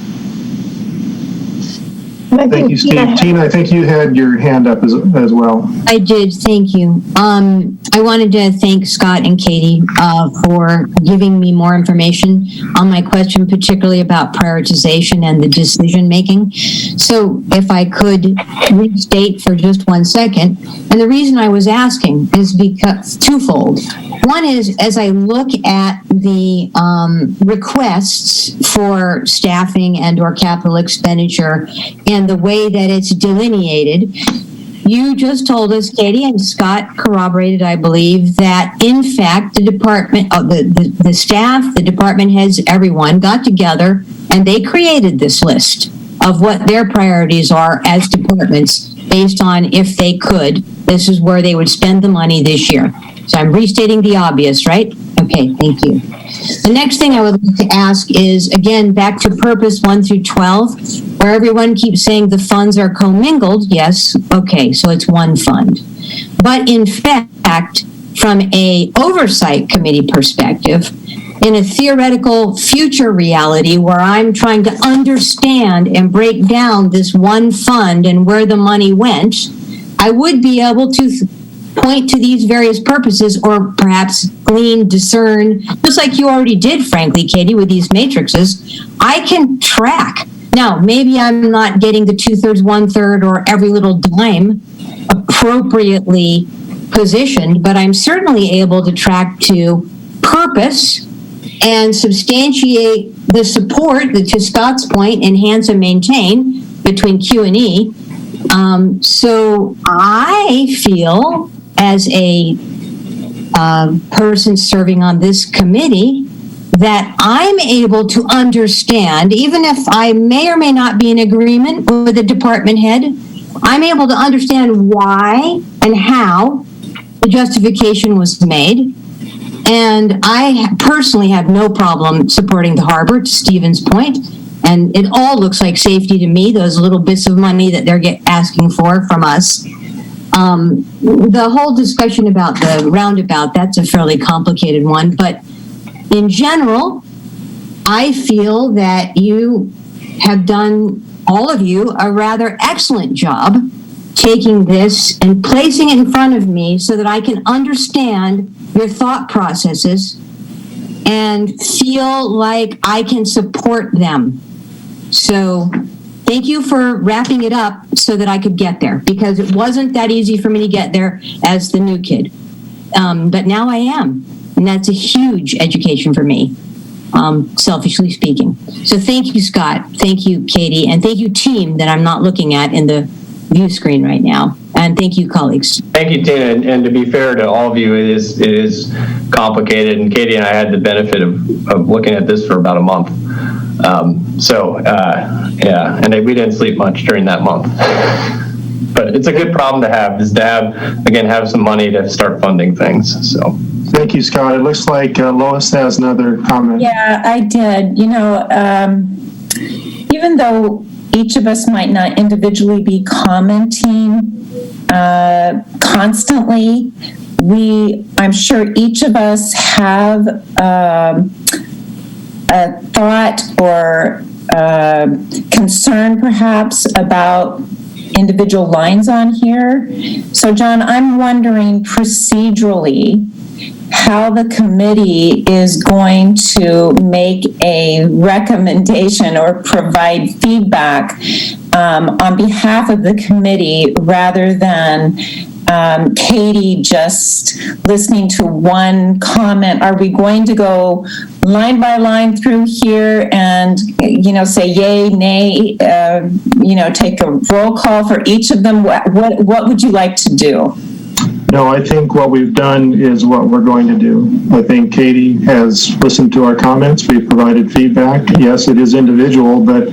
Thank you, Steve. Tina, I think you had your hand up as well. I did, thank you. I wanted to thank Scott and Katie for giving me more information on my question, particularly about prioritization and the decision making. So if I could restate for just 1 second, and the reason I was asking is because twofold. One is, as I look at the requests for staffing and or capital expenditure and the way that it's delineated, you just told us, Katie, and Scott corroborated, I believe, that in fact the department, the staff, the department heads, everyone got together and they created this list of what their priorities are as departments based on, if they could, this is where they would spend the money this year. So I'm restating the obvious, right? Okay, thank you. The next thing I would like to ask is, again, back to purpose 1 through 12, where everyone keeps saying the funds are commingled. Yes, okay, so it's one fund. But in fact, from a oversight committee perspective, in a theoretical future reality where I'm trying to understand and break down this one fund and where the money went, I would be able to point to these various purposes, or perhaps glean, discern, just like you already did, frankly, Katie, with these matrices. I can track. Now, maybe I'm not getting the 2/3, 1/3, or every little dime appropriately positioned, but I'm certainly able to track to purpose and substantiate the support that, to Scott's point, enhance and maintain between Q and E. So I feel, as a person serving on this committee, that I'm able to understand, even if I may or may not be in agreement with the department head, I'm able to understand why and how the justification was made. And I personally have no problem supporting the harbor, to Stephen's point. And it all looks like safety to me, those little bits of money that they're asking for from us. The whole discussion about the roundabout, that's a fairly complicated one. But in general, I feel that you have done, all of you, a rather excellent job taking this and placing it in front of me so that I can understand your thought processes and feel like I can support them. So thank you for wrapping it up so that I could get there, because it wasn't that easy for me to get there as the new kid. But now I am, and that's a huge education for me, selfishly speaking. So thank you, Scott. Thank you, Katie. And thank you, team, that I'm not looking at in the view screen right now. And thank you, colleagues. Thank you, Tina. And to be fair to all of you, it is complicated. And Katie and I had the benefit of looking at this for about a month. Yeah, and we didn't sleep much during that month. But it's a good problem to have, is to have some money to start funding things. So thank you, Scott. It looks like Lois has another comment. Yeah, I did. Even though each of us might not individually be commenting constantly, I'm sure each of us have a thought or concern perhaps about individual lines on here. So John, I'm wondering procedurally how the committee is going to make a recommendation or provide feedback on behalf of the committee, rather than Katie just listening to one comment. Are we going to go line by line through here and, say yay, nay, take a roll call for each of them? What would you like to do? No, I think what we've done is what we're going to do. I think Katie has listened to our comments. We've provided feedback. Yes, it is individual, but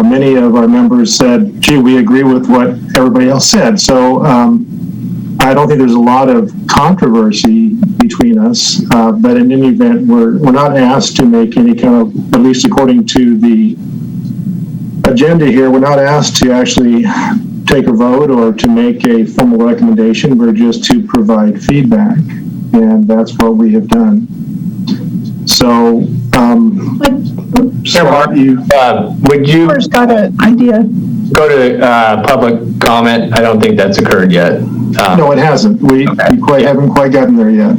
many of our members said, gee, we agree with what everybody else said. So I don't think there's a lot of controversy between us, but in any event, we're not asked to make any kind of, at least according to the agenda here, we're not asked to actually take a vote or to make a formal recommendation. We're just to provide feedback, and that's what we have done. So, Scott, would you First got an idea. go to public comment? I don't think that's occurred yet. No, it hasn't. We haven't quite gotten there yet.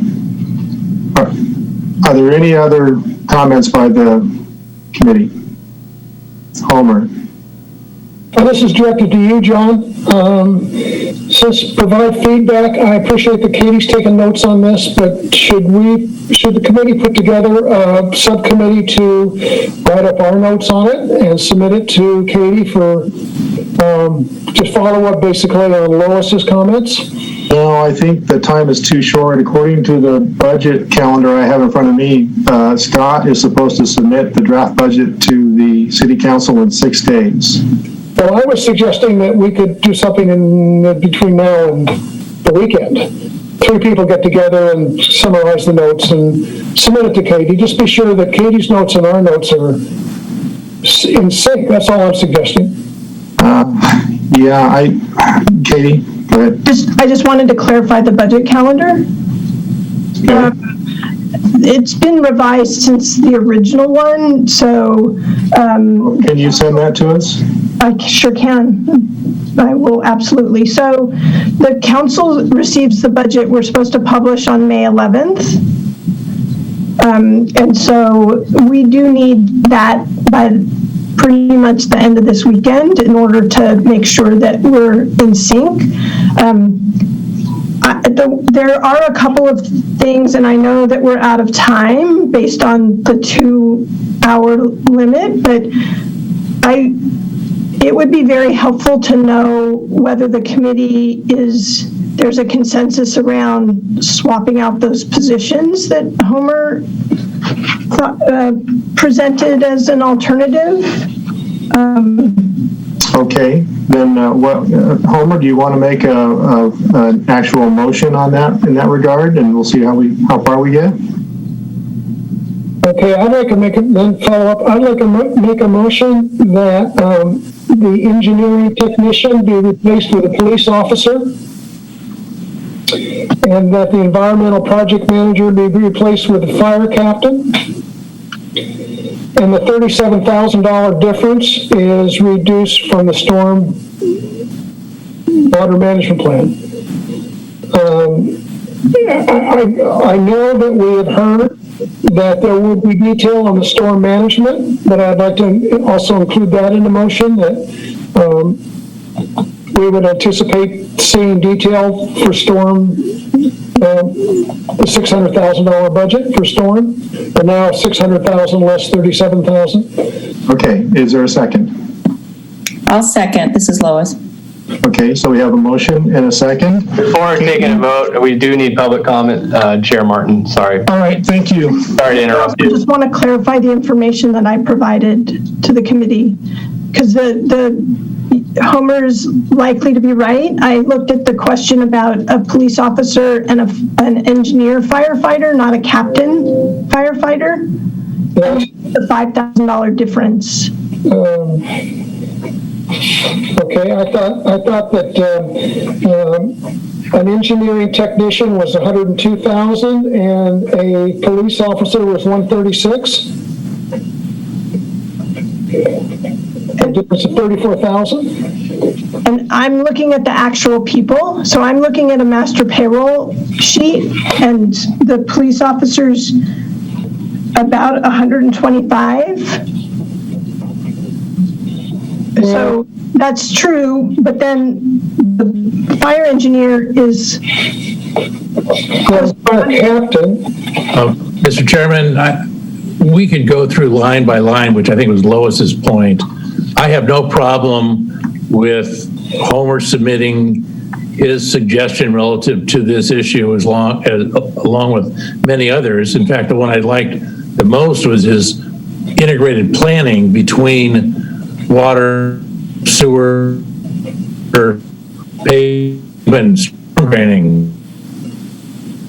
Are there any other comments by the committee? Homer. This is directed to you, John. Says provide feedback. I appreciate that Katie's taking notes on this, but should the committee put together a subcommittee to write up our notes on it and submit it to Katie for just follow up basically on Lois's comments? No, I think the time is too short. According to the budget calendar I have in front of me, Scott is supposed to submit the draft budget to the city council in 6 days. Well, I was suggesting that we could do something in between now and the weekend. 3 people get together and summarize the notes and submit it to Katie. Just be sure that Katie's notes and our notes are in sync. That's all I'm suggesting. Katie, go ahead. I just wanted to clarify the budget calendar. It's been revised since the original one, so... Can you send that to us? I sure can. I will, absolutely. So the council receives the budget we're supposed to publish on May 11th. And so we do need that by pretty much the end of this weekend in order to make sure that we're in sync. There are a couple of things, and I know that we're out of time based on the 2-hour limit, but it would be very helpful to know whether the committee there's a consensus around swapping out those positions that Homer presented as an alternative. Okay, then Homer, do you want to make an actual motion on that in that regard, and we'll see how far we get? Okay, I'd like to make a motion that the engineering technician be replaced with a police officer, and that the environmental project manager be replaced with a fire captain, and the $37,000 difference is reduced from the storm water management plan. I know that we have heard that there would be detail on the storm management, but I'd like to also include that in the motion, that we would anticipate seeing detail for storm, the $600,000 budget for storm, but now $600,000 less $37,000. Okay, is there a second? I'll second. This is Lois. Okay, so we have a motion and a second. Before taking a vote, we do need public comment. Chair Martin, sorry. All right, thank you. Sorry to interrupt I you. just want to clarify the information that I provided to the committee, because the Homer's likely to be right. I looked at the question about a police officer and an engineer firefighter, not a captain firefighter. The $5,000 difference. Okay, I thought that an engineering technician was $102,000 and a police officer was $136,000. A difference of $34,000. And I'm looking at the actual people. So I'm looking at a master payroll sheet, and the police officers about 125. So that's true, but then the fire engineer is captain. Mr. Chairman, we could go through line by line, which I think was Lois's point. I have no problem with Homer submitting his suggestion relative to this issue along with many others. In fact, the one I liked the most was his integrated planning between water, sewer, pavement, storm draining.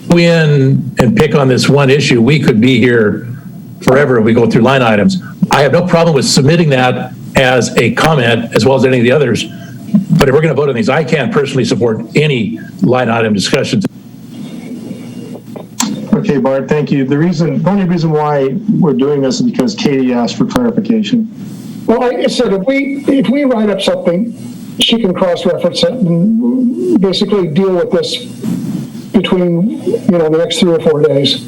We in and pick on this one issue, we could be here forever if we go through line items. I have no problem with submitting that as a comment, as well as any of the others. But if we're going to vote on these, I can't personally support any line item discussions. Okay, Bart, thank you. The only reason why we're doing this is because Katie asked for clarification. Well, like I said, if we write up something, she can cross-reference it and basically deal with this between, the next 3 or 4 days.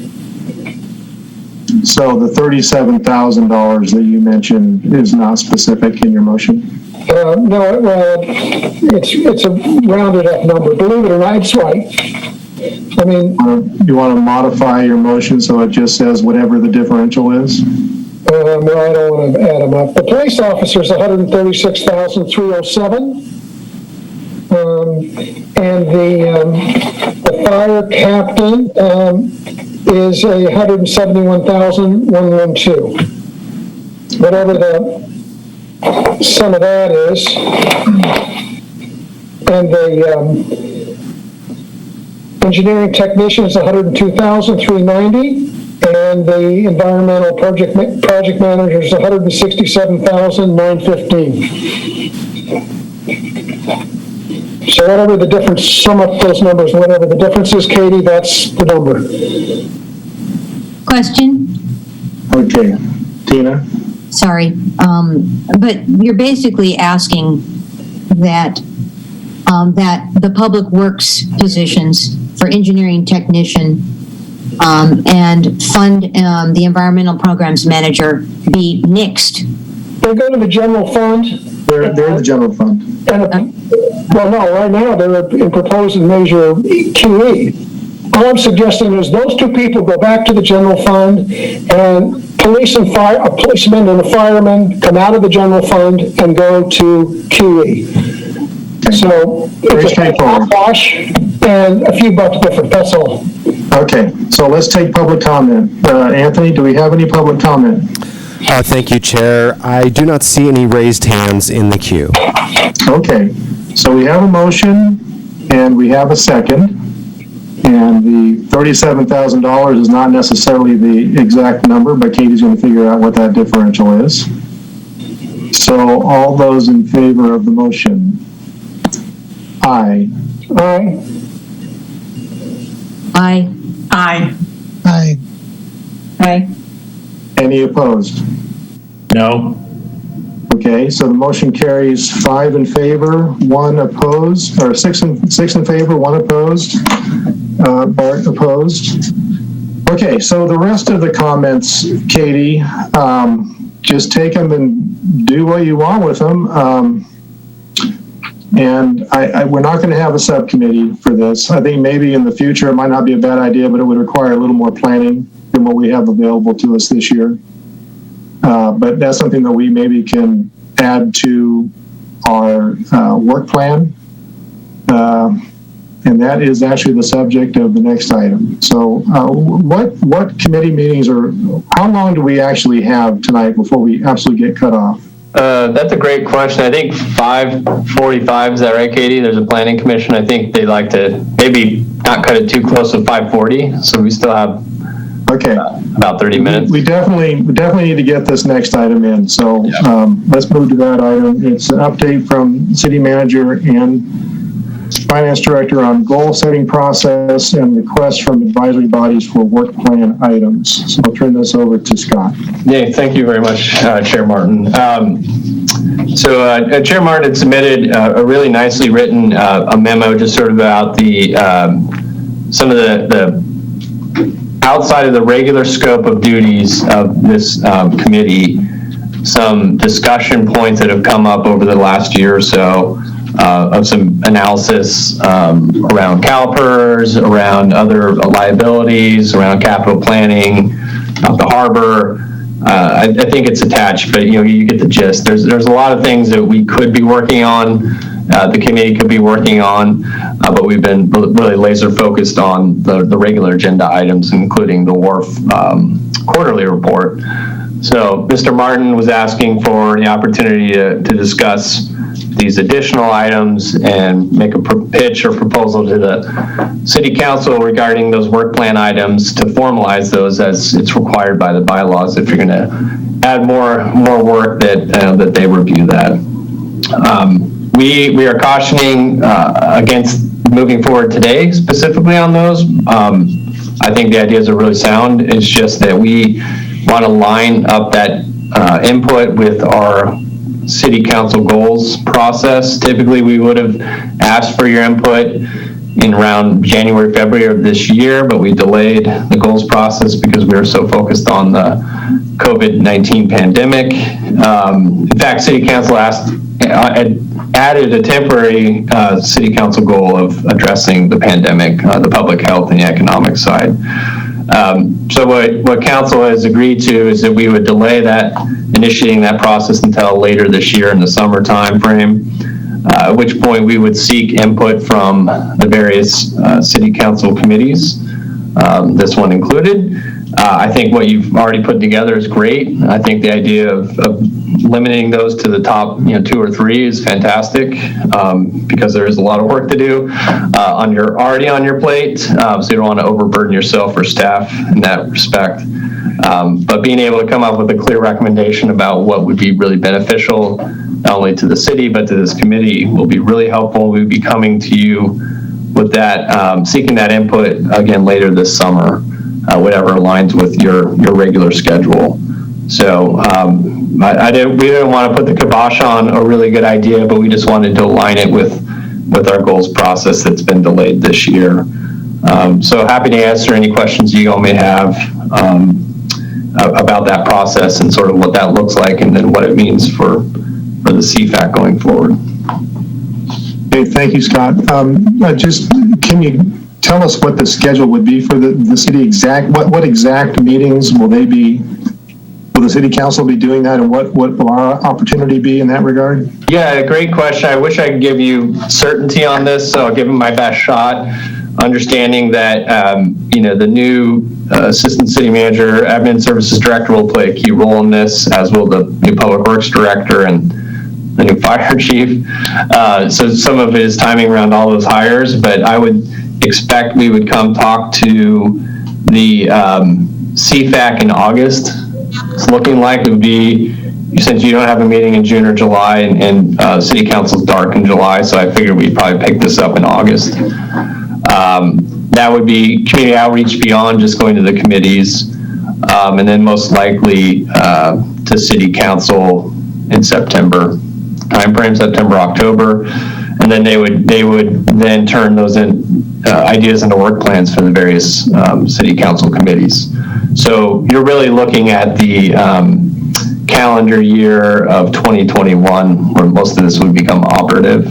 So the $37,000 that you mentioned is not specific in your motion? No, it's a rounded up number. Believe it or not, it's right. I mean, you want to modify your motion so it just says whatever the differential is? No, I don't want to add them up. The police officer is $136,307. And the fire captain is $171,112. Whatever the sum of that is. And the engineering technician is $102,390. And the environmental project manager is $167,915. So whatever the difference, sum up those numbers, whatever the difference is, Katie, that's the number. Question? Okay. Tina? Sorry. But you're basically asking that that the public works positions for engineering technician and fund the environmental programs manager be nixed. They go to the general fund. They're in the general fund. And well, no, right now they're in proposed measure QE. All I'm suggesting is those two people go back to the general fund, and police and fire, a policeman and a fireman come out of the general fund and go to QE. So it's a wash and a few bucks different. That's all. Okay, so let's take public comment. Anthony, do we have any public comment? Thank you, Chair. I do not see any raised hands in the queue. Okay, so we have a motion and we have a second. And the $37,000 is not necessarily the exact number, but Katie's going to figure out what that differential is. So all those in favor of the motion? Aye. Aye. Aye. Aye. Aye. Aye. Any opposed? No. Okay, so the motion carries 5 in favor, 1 opposed, or 6 in favor, 1 opposed. Bart opposed. Okay, so the rest of the comments, Katie, just take them and do what you want with them. And we're not going to have a subcommittee for this. I think maybe in the future it might not be a bad idea, but it would require a little more planning than what we have available to us this year. But that's something that we maybe can add to our work plan. And that is actually the subject of the next item. So what committee meetings or how long do we actually have tonight before we absolutely get cut off? That's a great question. I think 5:45, is that right, Katie? There's a planning commission. I think they'd like to maybe not cut it too close to 5:40. So we still have about 30 minutes. We definitely need to get this next item in. So let's move to that item. It's an update from city manager and finance director on goal setting process and requests from advisory bodies for work plan items. So I'll turn this over to Scott. Yeah, thank you very much, Chair Martin. Chair Martin had submitted a really nicely written a memo just sort of about the some of the outside of the regular scope of duties of this committee, some discussion points that have come up over the last year or so of some analysis around calipers, around other liabilities, around capital planning, the harbor. I think it's attached, but you get the gist. There's a lot of things that we could be working on, the committee could be working on, but we've been really laser focused on the regular agenda items, including the WARF quarterly report. So Mr. Martin was asking for the opportunity to discuss these additional items and make a pitch or proposal to the city council regarding those work plan items to formalize those as it's required by the bylaws. If you're going to add more work, that they review that. We are cautioning against moving forward today specifically on those. I think the ideas are really sound. It's just that we want to line up that input with our city council goals process. Typically, we would have asked for your input in around January, February of this year, but we delayed the goals process because we were so focused on the COVID-19 pandemic. In fact, city council added a temporary city council goal of addressing the pandemic, the public health and the economic side. So what council has agreed to is that we would delay initiating that process until later this year in the summer time frame, at which point we would seek input from the various city council committees, this one included. I think what you've already put together is great. I think the idea of limiting those to the top 2 or 3 is fantastic, because there is a lot of work to do already on your plate, so you don't want to overburden yourself or staff in that respect. But being able to come up with a clear recommendation about what would be really beneficial, not only to the city, but to this committee, will be really helpful. We'll be coming to you with that, seeking that input again later this summer, whatever aligns with your regular schedule. So we didn't want to put the kibosh on a really good idea, but we just wanted to align it with our goals process that's been delayed this year. So happy to answer any questions you all may have about that process and sort of what that looks like and then what it means for the CFAC going forward. Okay, thank you, Scott. Can you tell us what the schedule would be for the city what exact meetings will the city council be doing that, and what will our opportunity be in that regard? Yeah, great question. I wish I could give you certainty on this, so I'll give it my best shot. understanding that, the new Assistant City Manager, Admin Services Director will play a key role in this, as will the new Public Works Director and the new Fire Chief. So some of it is timing around all those hires, but I would expect we would come talk to the CFAC in August. It's looking like it would be, since you don't have a meeting in June or July, and City Council's dark in July, so I figured we'd probably pick this up in August. That would be community outreach beyond just going to the committees, and then most likely to City Council in September timeframe, September, October, and then they would then turn those ideas into work plans for the various City Council committees. So you're really looking at the calendar year of 2021, where most of this would become operative.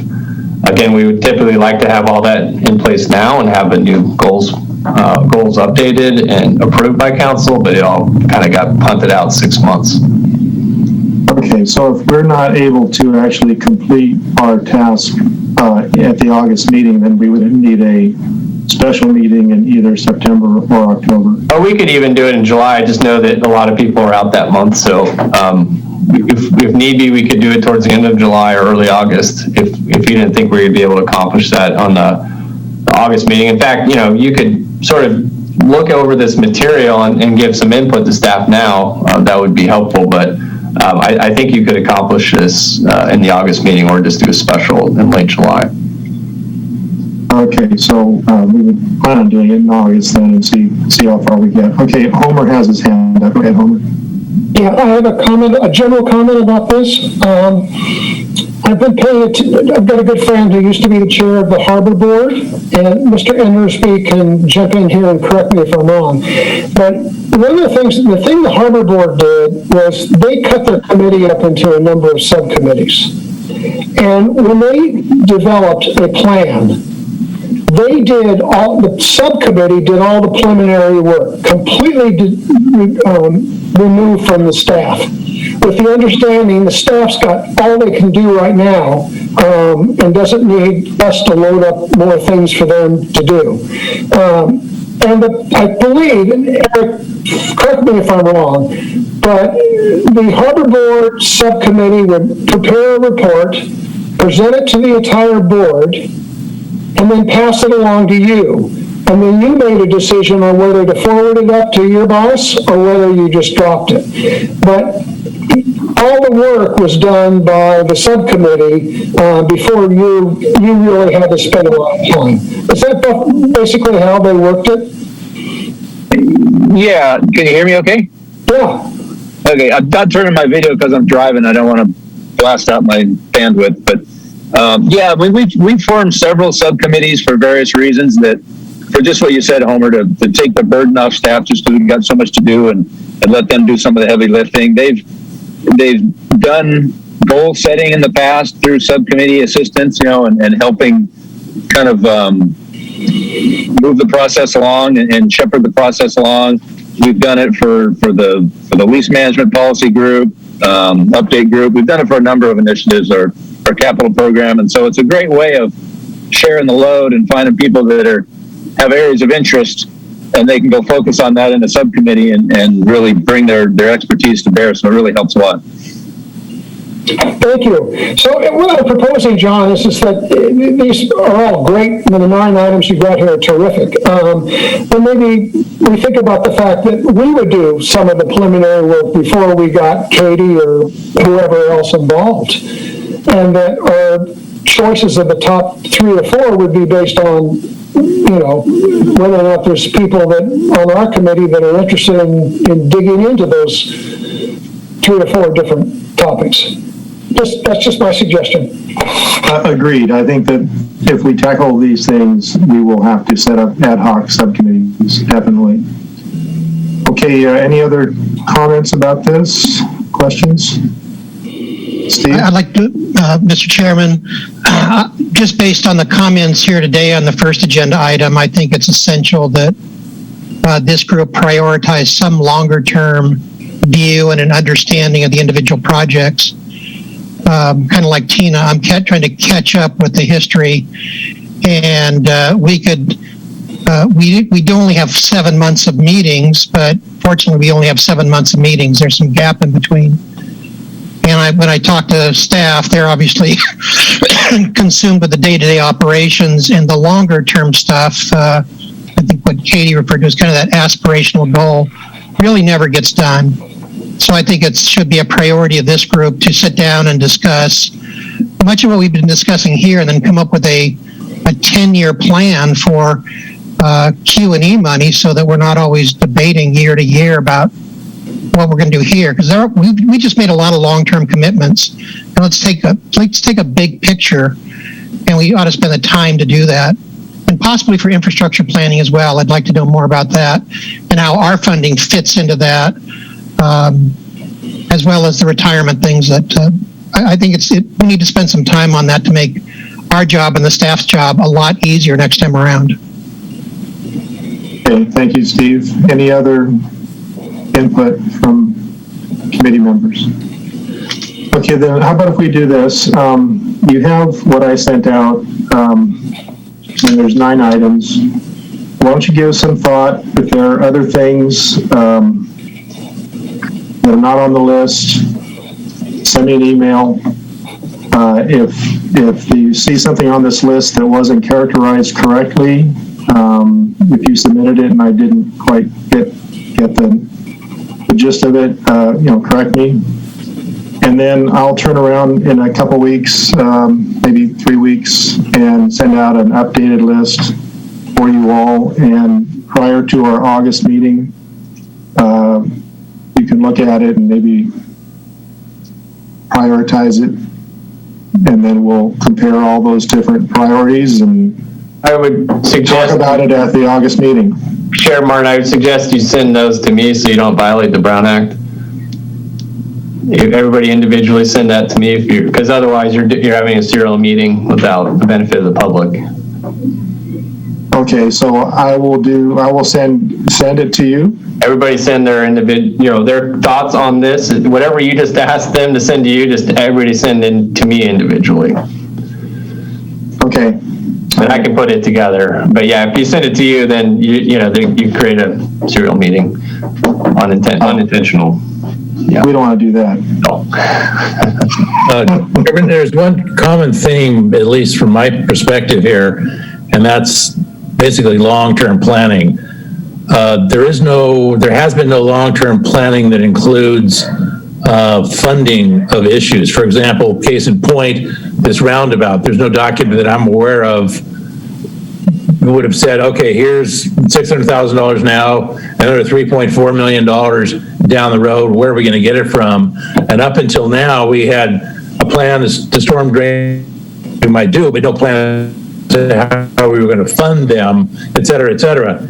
Again, we would typically like to have all that in place now and have the new goals updated and approved by council, but it all kind of got punted out 6 months. Okay, so if we're not able to actually complete our task at the August meeting, then we would need a special meeting in either September or October. Or we could even do it in July. I just know that a lot of people are out that month, so if need be, we could do it towards the end of July or early August if you didn't think we would be able to accomplish that on the August meeting. In fact, you could sort of look over this material and give some input to staff now. That would be helpful, but I think you could accomplish this in the August meeting, or just do a special in late July. Okay, so we would plan on doing it in August then and see how far we get. Okay, Homer has his hand up. Go ahead, Homer. Yeah, I have a general comment about this. I've got a good friend who used to be the chair of the Harbaugh Board, and Mr. Endersby can jump in here and correct me if I'm wrong. But one of the thing the Harbaugh Board did was they cut their committee up into a number of subcommittees. And when they developed a plan, the subcommittee did all the preliminary work, completely removed from the staff, with the understanding the staff's got all they can do right now, and doesn't need us to load up more things for them to do. I believe, and Eric, correct me if I'm wrong, but the Harbaugh Board subcommittee would prepare a report, present it to the entire board, and then pass it along to you. And then you made a decision on whether to forward it up to your boss or whether you just dropped it. But all the work was done by the subcommittee before you really had to spend a lot of time. Is that basically how they worked it? Yeah. Can you hear me okay? Yeah. Okay. I'm not turning my video because I'm driving. I don't want to blast out my bandwidth, but we formed several subcommittees for various reasons, that for just what you said, Homer, to take the burden off staff just because we've got so much to do and let them do some of the heavy lifting. They've done goal setting in the past through subcommittee assistance, and helping kind of move the process along and shepherd the process along. We've done it for the lease management policy group, update group. We've done it for a number of initiatives, our capital program, and so it's a great way of sharing the load and finding people that have areas of interest, and they can go focus on that in a subcommittee and really bring their expertise to bear. So it really helps a lot. Thank you. So what I'm proposing, John, is that these are all great. The 9 items you brought here are terrific. But maybe we think about the fact that we would do some of the preliminary work before we got Katie or whoever else involved. And that our choices of the top 3 or 4 would be based on, whether or not there's people that on our committee that are interested in digging into those 3 or 4 different topics. That's just my suggestion. Agreed. I think that if we tackle these things, we will have to set up ad hoc subcommittees, definitely. Okay, any other comments about this? Questions? Steve? I'd like to, Mr. Chairman, just based on the comments here today on the first agenda item, I think it's essential that this group prioritize some longer-term view and an understanding of the individual projects. Kind of like Tina, I'm trying to catch up with the history, and we could we do only have 7 months of meetings, but fortunately we only have 7 months of meetings. There's some gap in between. And when I talk to staff, they're obviously consumed with the day-to-day operations, and the longer-term stuff, I think what Katie referred to as kind of that aspirational goal, really never gets done. So I think it should be a priority of this group to sit down and discuss much of what we've been discussing here, and then come up with a 10-year plan for Q&E money, so that we're not always debating year to year about what we're going to do here, because we just made a lot of long-term commitments. And let's take a big picture, and we ought to spend the time to do that, and possibly for infrastructure planning as well. I'd like to know more about that and how our funding fits into that, as well as the retirement things that I think we need to spend some time on that to make our job and the staff's job a lot easier next time around. Okay, thank you, Steve. Any other input from committee members? Okay, then how about if we do this? You have what I sent out, and there's 9 items. Why don't you give some thought? If there are other things that are not on the list, send me an email. If you see something on this list that wasn't characterized correctly, if you submitted it and I didn't quite get the gist of it, correct me. And then I'll turn around in a couple weeks, maybe 3 weeks, and send out an updated list for you all. And prior to our August meeting, you can look at it and maybe prioritize it, and then we'll compare all those different priorities and I would suggest talk about it at the August meeting. Chair Martin, I would suggest you send those to me so you don't violate the Brown Act. Everybody individually send that to me, because otherwise you're having a serial meeting without the benefit of the public. Okay, so I will send it to you. Everybody send their their thoughts on this. Whatever you just asked them to send to you, just everybody send in to me individually. Okay. And I can put it together. But yeah, if you send it to you, then you create a serial meeting, unintentional. Yeah. We don't want to do that. No. There's one common theme, at least from my perspective here, and that's basically long-term planning. There has been no long-term planning that includes funding of issues. For example, case in point, this roundabout, there's no document that I'm aware of that would have said, okay, here's $600,000 now, another $3.4 million down the road, where are we going to get it from? And up until now, we had a plan to storm drain we might do, but no plan to how we were going to fund them, et cetera, et cetera.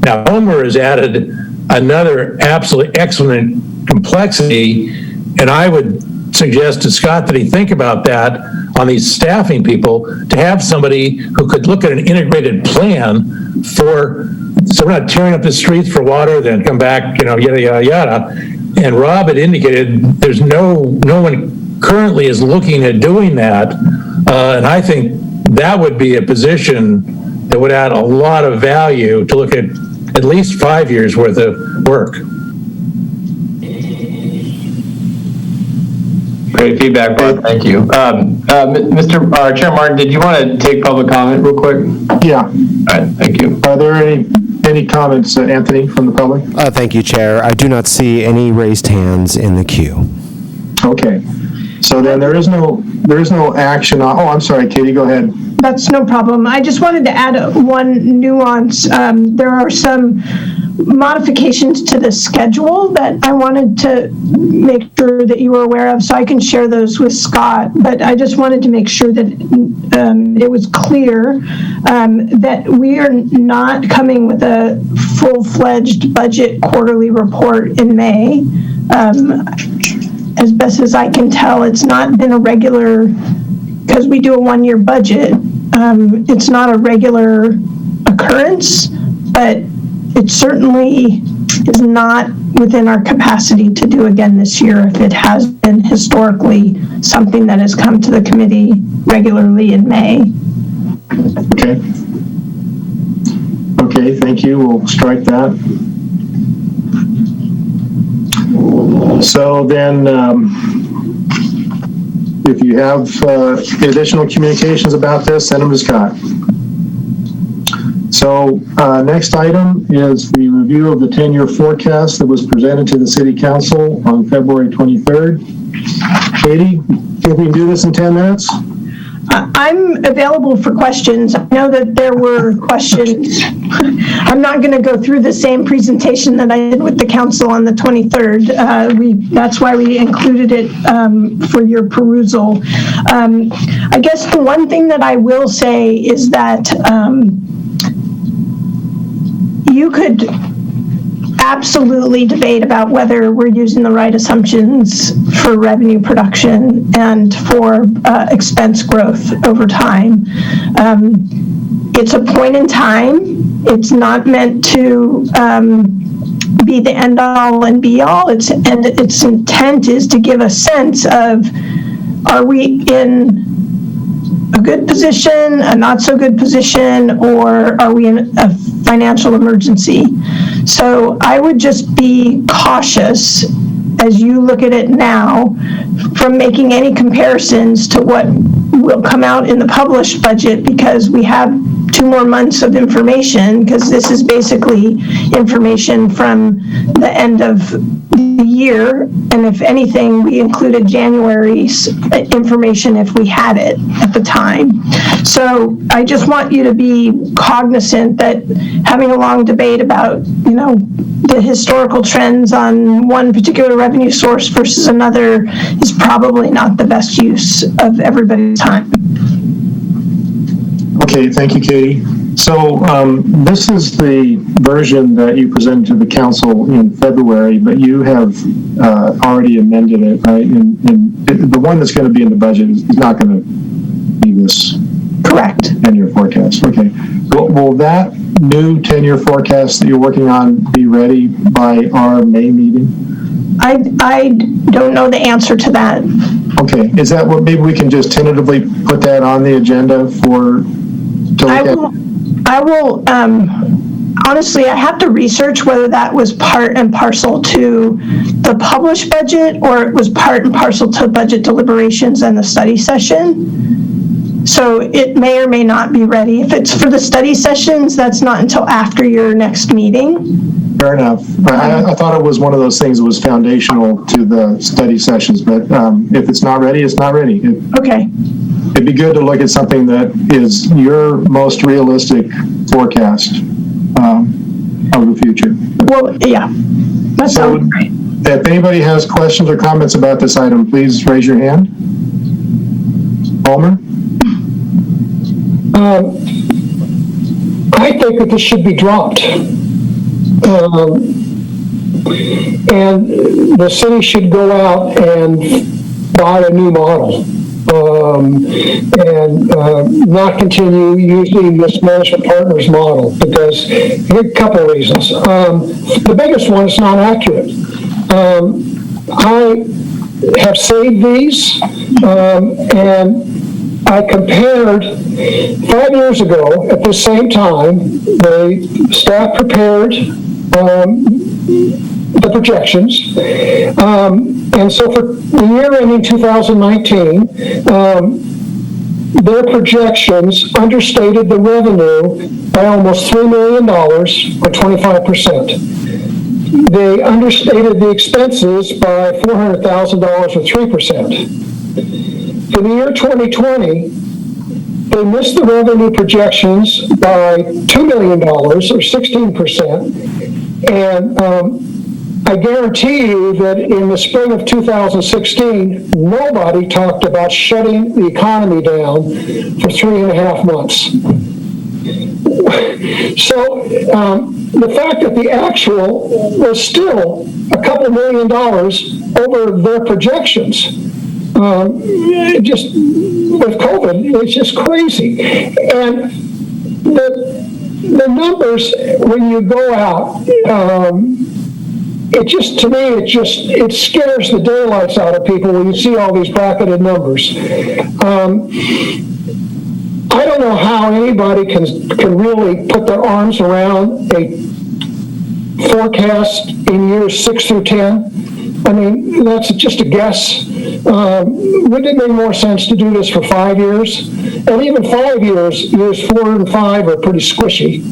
Now, Homer has added another absolutely excellent complexity, and I would suggest to Scott that he think about that on these staffing people, to have somebody who could look at an integrated plan so we're not tearing up the streets for water, then come back, yada, yada, yada. And Rob had indicated there's no one currently is looking at doing that. And I think that would be a position that would add a lot of value to look at least 5 years worth of work. Great feedback, Bob. Thank you. Mr. Chair Martin, did you want to take public comment real quick? Yeah. All right, thank you. Are there any comments, Anthony, from the public? Thank you, Chair. I do not see any raised hands in the queue. Okay. So then there is no action on, I'm sorry, Katie, go ahead. That's no problem. I just wanted to add one nuance. There are some modifications to the schedule that I wanted to make sure that you were aware of, so I can share those with Scott. But I just wanted to make sure that it was clear that we are not coming with a full-fledged budget quarterly report in May. As best as I can tell, it's not been a regular, because we do a one-year budget, it's not a regular occurrence, but it certainly is not within our capacity to do again this year if it has been historically something that has come to the committee regularly in May. Okay. Okay, thank you. We'll strike that. So then, if you have additional communications about this, send them to Scott. So next item is the review of the 10-year forecast that was presented to the City Council on February 23rd. Katie, think we can do this in 10 minutes? I'm available for questions. I know that there were questions. I'm not going to go through the same presentation that I did with the council on the 23rd. That's why we included it for your perusal. I guess the one thing that I will say is that you could absolutely debate about whether we're using the right assumptions for revenue production and for expense growth over time. It's a point in time. It's not meant to be the end all and be all. Its intent is to give a sense of, are we in a good position, a not so good position, or are we in a financial emergency? So I would just be cautious as you look at it now from making any comparisons to what will come out in the published budget, because we have 2 more months of information, because this is basically information from the end of the year, and if anything, we included January's information if we had it at the time. So I just want you to be cognizant that having a long debate about, the historical trends on one particular revenue source versus another is probably not the best use of everybody's time. Okay, thank you, Katie. So this is the version that you presented to the council in February, but you have already amended it, right? And the one that's going to be in the budget is not going to be this. Correct. 10-year forecast. Okay. Will that new 10-year forecast that you're working on be ready by our May meeting? I don't know the answer to that. Okay. Is that what, maybe we can just tentatively put that on the agenda for to look at? I will, honestly, I have to research whether that was part and parcel to the published budget or it was part and parcel to budget deliberations and the study session. So it may or may not be ready. If it's for the study sessions, that's not until after your next meeting. Fair enough. I thought it was one of those things that was foundational to the study sessions, but if it's not ready, it's not ready. Okay. It'd be good to look at something that is your most realistic forecast of the future. Well, yeah, that sounds great. If anybody has questions or comments about this item, please raise your hand. Palmer? I think that this should be dropped. And the city should go out and buy a new model. And not continue using this management partners model, because here are a couple of reasons. The biggest one is not accurate. I have saved these, and I compared 5 years ago at the same time. The staff prepared the projections. And so for the year ending 2019, their projections understated the revenue by almost $3 million, or 25%. They understated the expenses by $400,000, or 3%. For the year 2020, they missed the revenue projections by $2 million, or 16%. And I guarantee you that in the spring of 2016, nobody talked about shutting the economy down for 3.5 months. So the fact that the actual was still a couple $1 million over their projections, just with COVID, it's just crazy. And the numbers, when you go out, it scares the daylights out of people when you see all these bracketed numbers. I don't don't know how anybody can really put their arms around a forecast in years 6 through 10. I mean, that's just a guess. Wouldn't it make more sense to do this for 5 years? And even 5 years, years 4 and 5 are pretty squishy.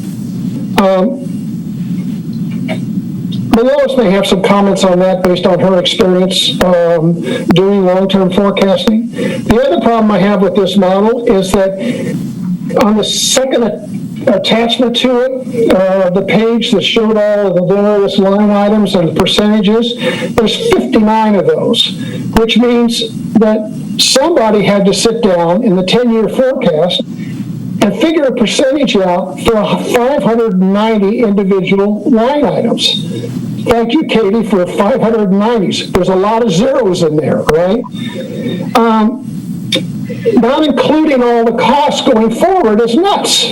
Lois may have some comments on that based on her experience doing long-term forecasting. The other problem I have with this model is that on the second attachment to it, the page that showed all of the various line items and percentages, there's 59 of those, which means that somebody had to sit down in the 10-year forecast and figure a percentage out for 590 individual line items. Thank you, Katie, for 590s. There's a lot of zeros in there, right? Not including all the costs going forward is nuts,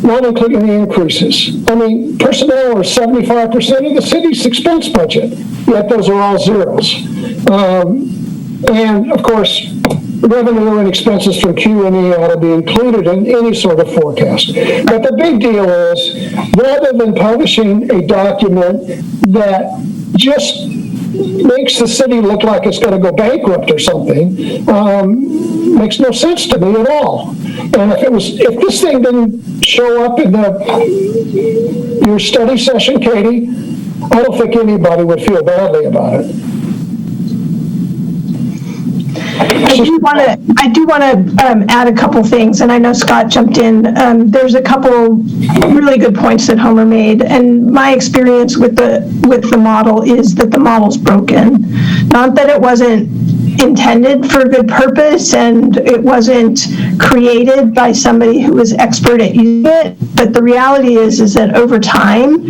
not including the increases. I mean, personnel are 75% of the city's expense budget, yet those are all zeros. And of course, revenue and expenses from Q&E ought to be included in any sort of forecast. But the big deal is, rather than publishing a document that just makes the city look like it's going to go bankrupt or something, makes no sense to me at all. And if this thing didn't show up in your study session, Katie, I don't think anybody would feel badly about it. I do want to add a couple things, and I know Scott jumped in. There's a couple really good points that Homer made, and my experience with the model is that the model's broken. Not that it wasn't intended for a good purpose and it wasn't created by somebody who was expert at using it, but the reality is that over time,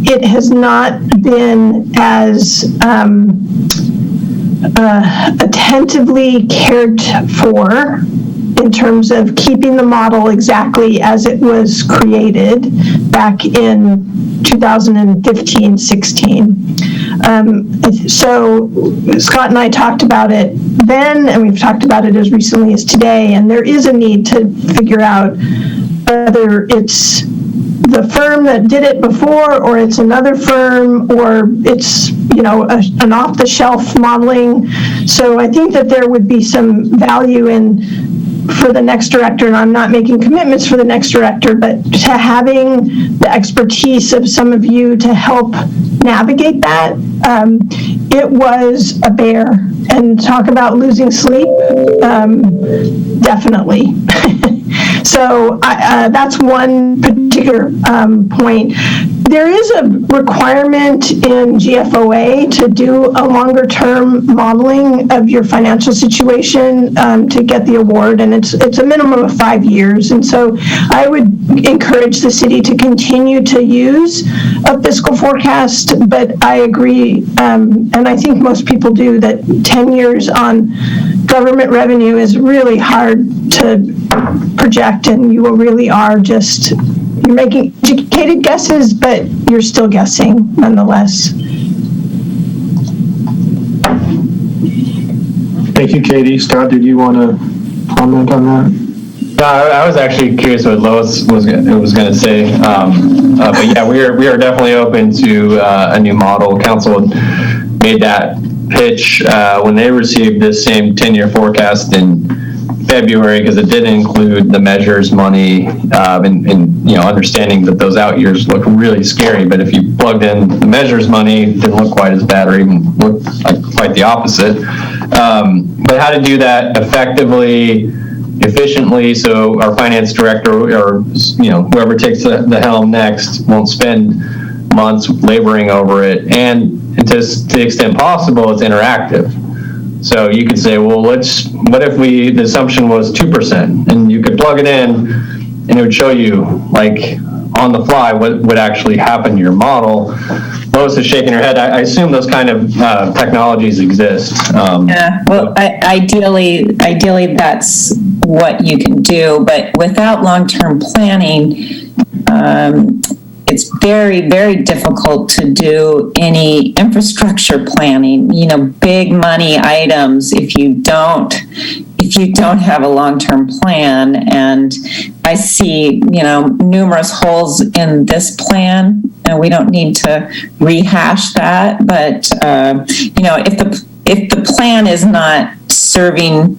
it has not been as attentively cared for in terms of keeping the model exactly as it was created back in 2015-16. So Scott and I talked about it then, and we've talked about it as recently as today, and there is a need to figure out whether it's the firm that did it before, or it's another firm, or it's an off-the-shelf modeling. So I think that there would be some value for the next director, and I'm not making commitments for the next director, but to having the expertise of some of you to help navigate that. It was a bear, and talk about losing sleep, definitely. So that's one particular point. There is a requirement in GFOA to do a longer-term modeling of your financial situation to get the award, and it's a minimum of 5 years. And so I would encourage the city to continue to use a fiscal forecast, but I agree, and I think most people do, that 10 years on government revenue is really hard to project, and you really are you're making educated guesses, but you're still guessing nonetheless. Thank you, Katie. Scott, did you want to comment on that? I was actually curious what Lois was going to say, but yeah, we are definitely open to a new model. Council made that pitch when they received this same 10-year forecast in February, because it didn't include the measures money, and understanding that those out years look really scary. But if you plugged in the measures money, it didn't look quite as bad, or even looked like quite the opposite. But how to do that effectively, efficiently, so our finance director or whoever takes the helm next won't spend months laboring over it, and to the extent possible, it's interactive. So you could say, well, what if the assumption was 2%, and you could plug it in, and it would show you, like, on the fly what would actually happen to your model. Lois is shaking her head. I assume those kind of technologies exist. Yeah, well, ideally that's what you can do, but without long-term planning, it's very, very difficult to do any infrastructure planning, big money items. If if you don't have a long-term plan. And I see, numerous holes in this plan, and we don't need to rehash that. But, if the plan is not serving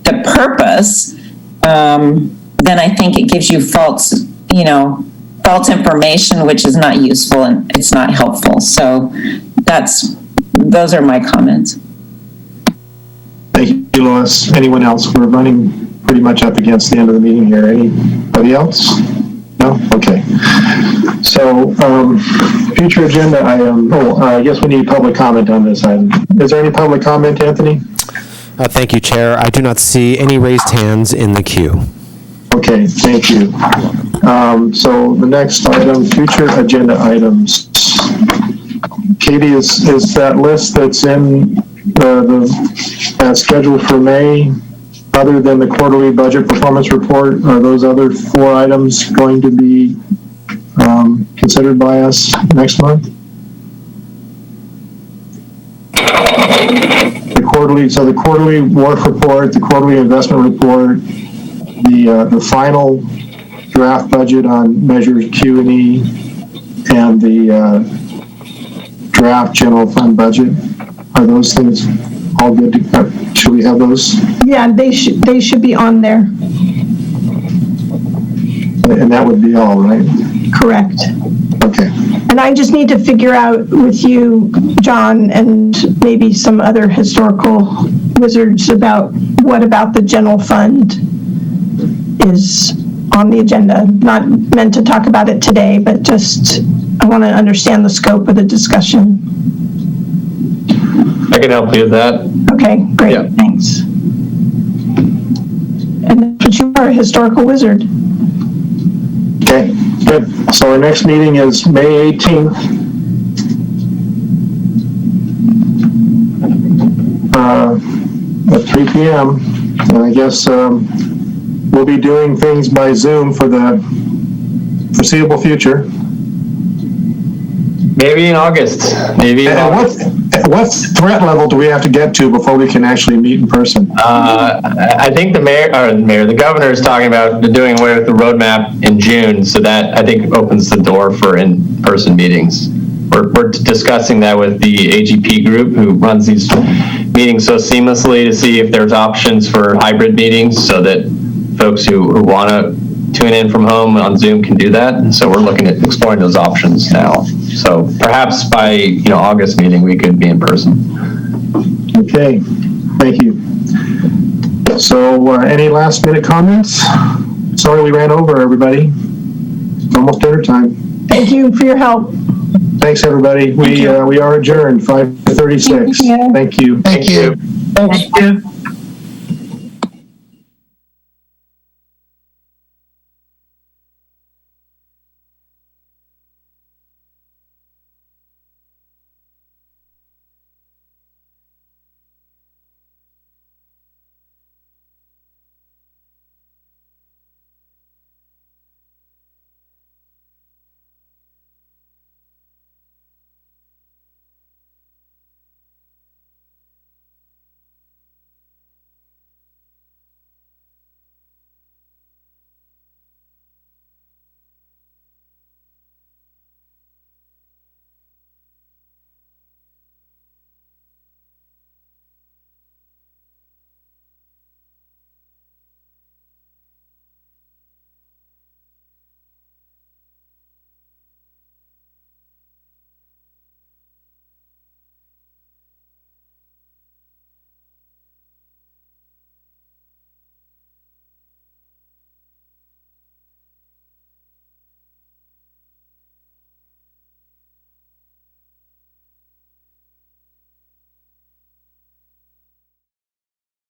the purpose, then I think it gives you false information, which is not useful and it's not helpful. So those are my comments. Thank you, Lois. Anyone else? We're running pretty much up against the end of the meeting here. Anybody else? No? Okay. So, future agenda item. I guess we need public comment on this item. Is there any public comment, Anthony? Thank you, Chair. I do not see any raised hands in the queue. Okay, thank you. So the next item, future agenda items. Katie, is that list that's in the schedule for May, other than the quarterly budget performance report, are those other 4 items going to be considered by us next month? The quarterly WARF report, the quarterly investment report, the final draft budget on measures Q&E, and the draft general fund budget. Are those things all good to go? Should we have those? Yeah, they should be on there. And that would be all, right? Correct. Okay. And I just need to figure out with you, John, and maybe some other historical wizards about what about the general fund is on the agenda. Not meant to talk about it today, but just I want to understand the scope of the discussion. I can help you with that. Okay, great, Yeah. Thanks. And but you are a historical wizard. Okay, good. So our next meeting is May 18th. At 3 p.m. And I guess we'll be doing things by Zoom for the foreseeable future. Maybe in August. What threat level do we have to get to before we can actually meet in person? I think the governor is talking about doing away with the roadmap in June, so that I think opens the door for in-person meetings. We're discussing that with the AGP group who runs these meetings so seamlessly to see if there's options for hybrid meetings so that folks who want to tune in from home on Zoom can do that. And so we're looking at exploring those options now. So perhaps by August meeting we could be in person. Okay, thank you. So any last minute comments? Sorry we ran over, everybody. It's almost dinner time. Thank you for your help. Thanks, everybody. We are adjourned, 5:36. Thank you. Thank you. Thank you. Thanks.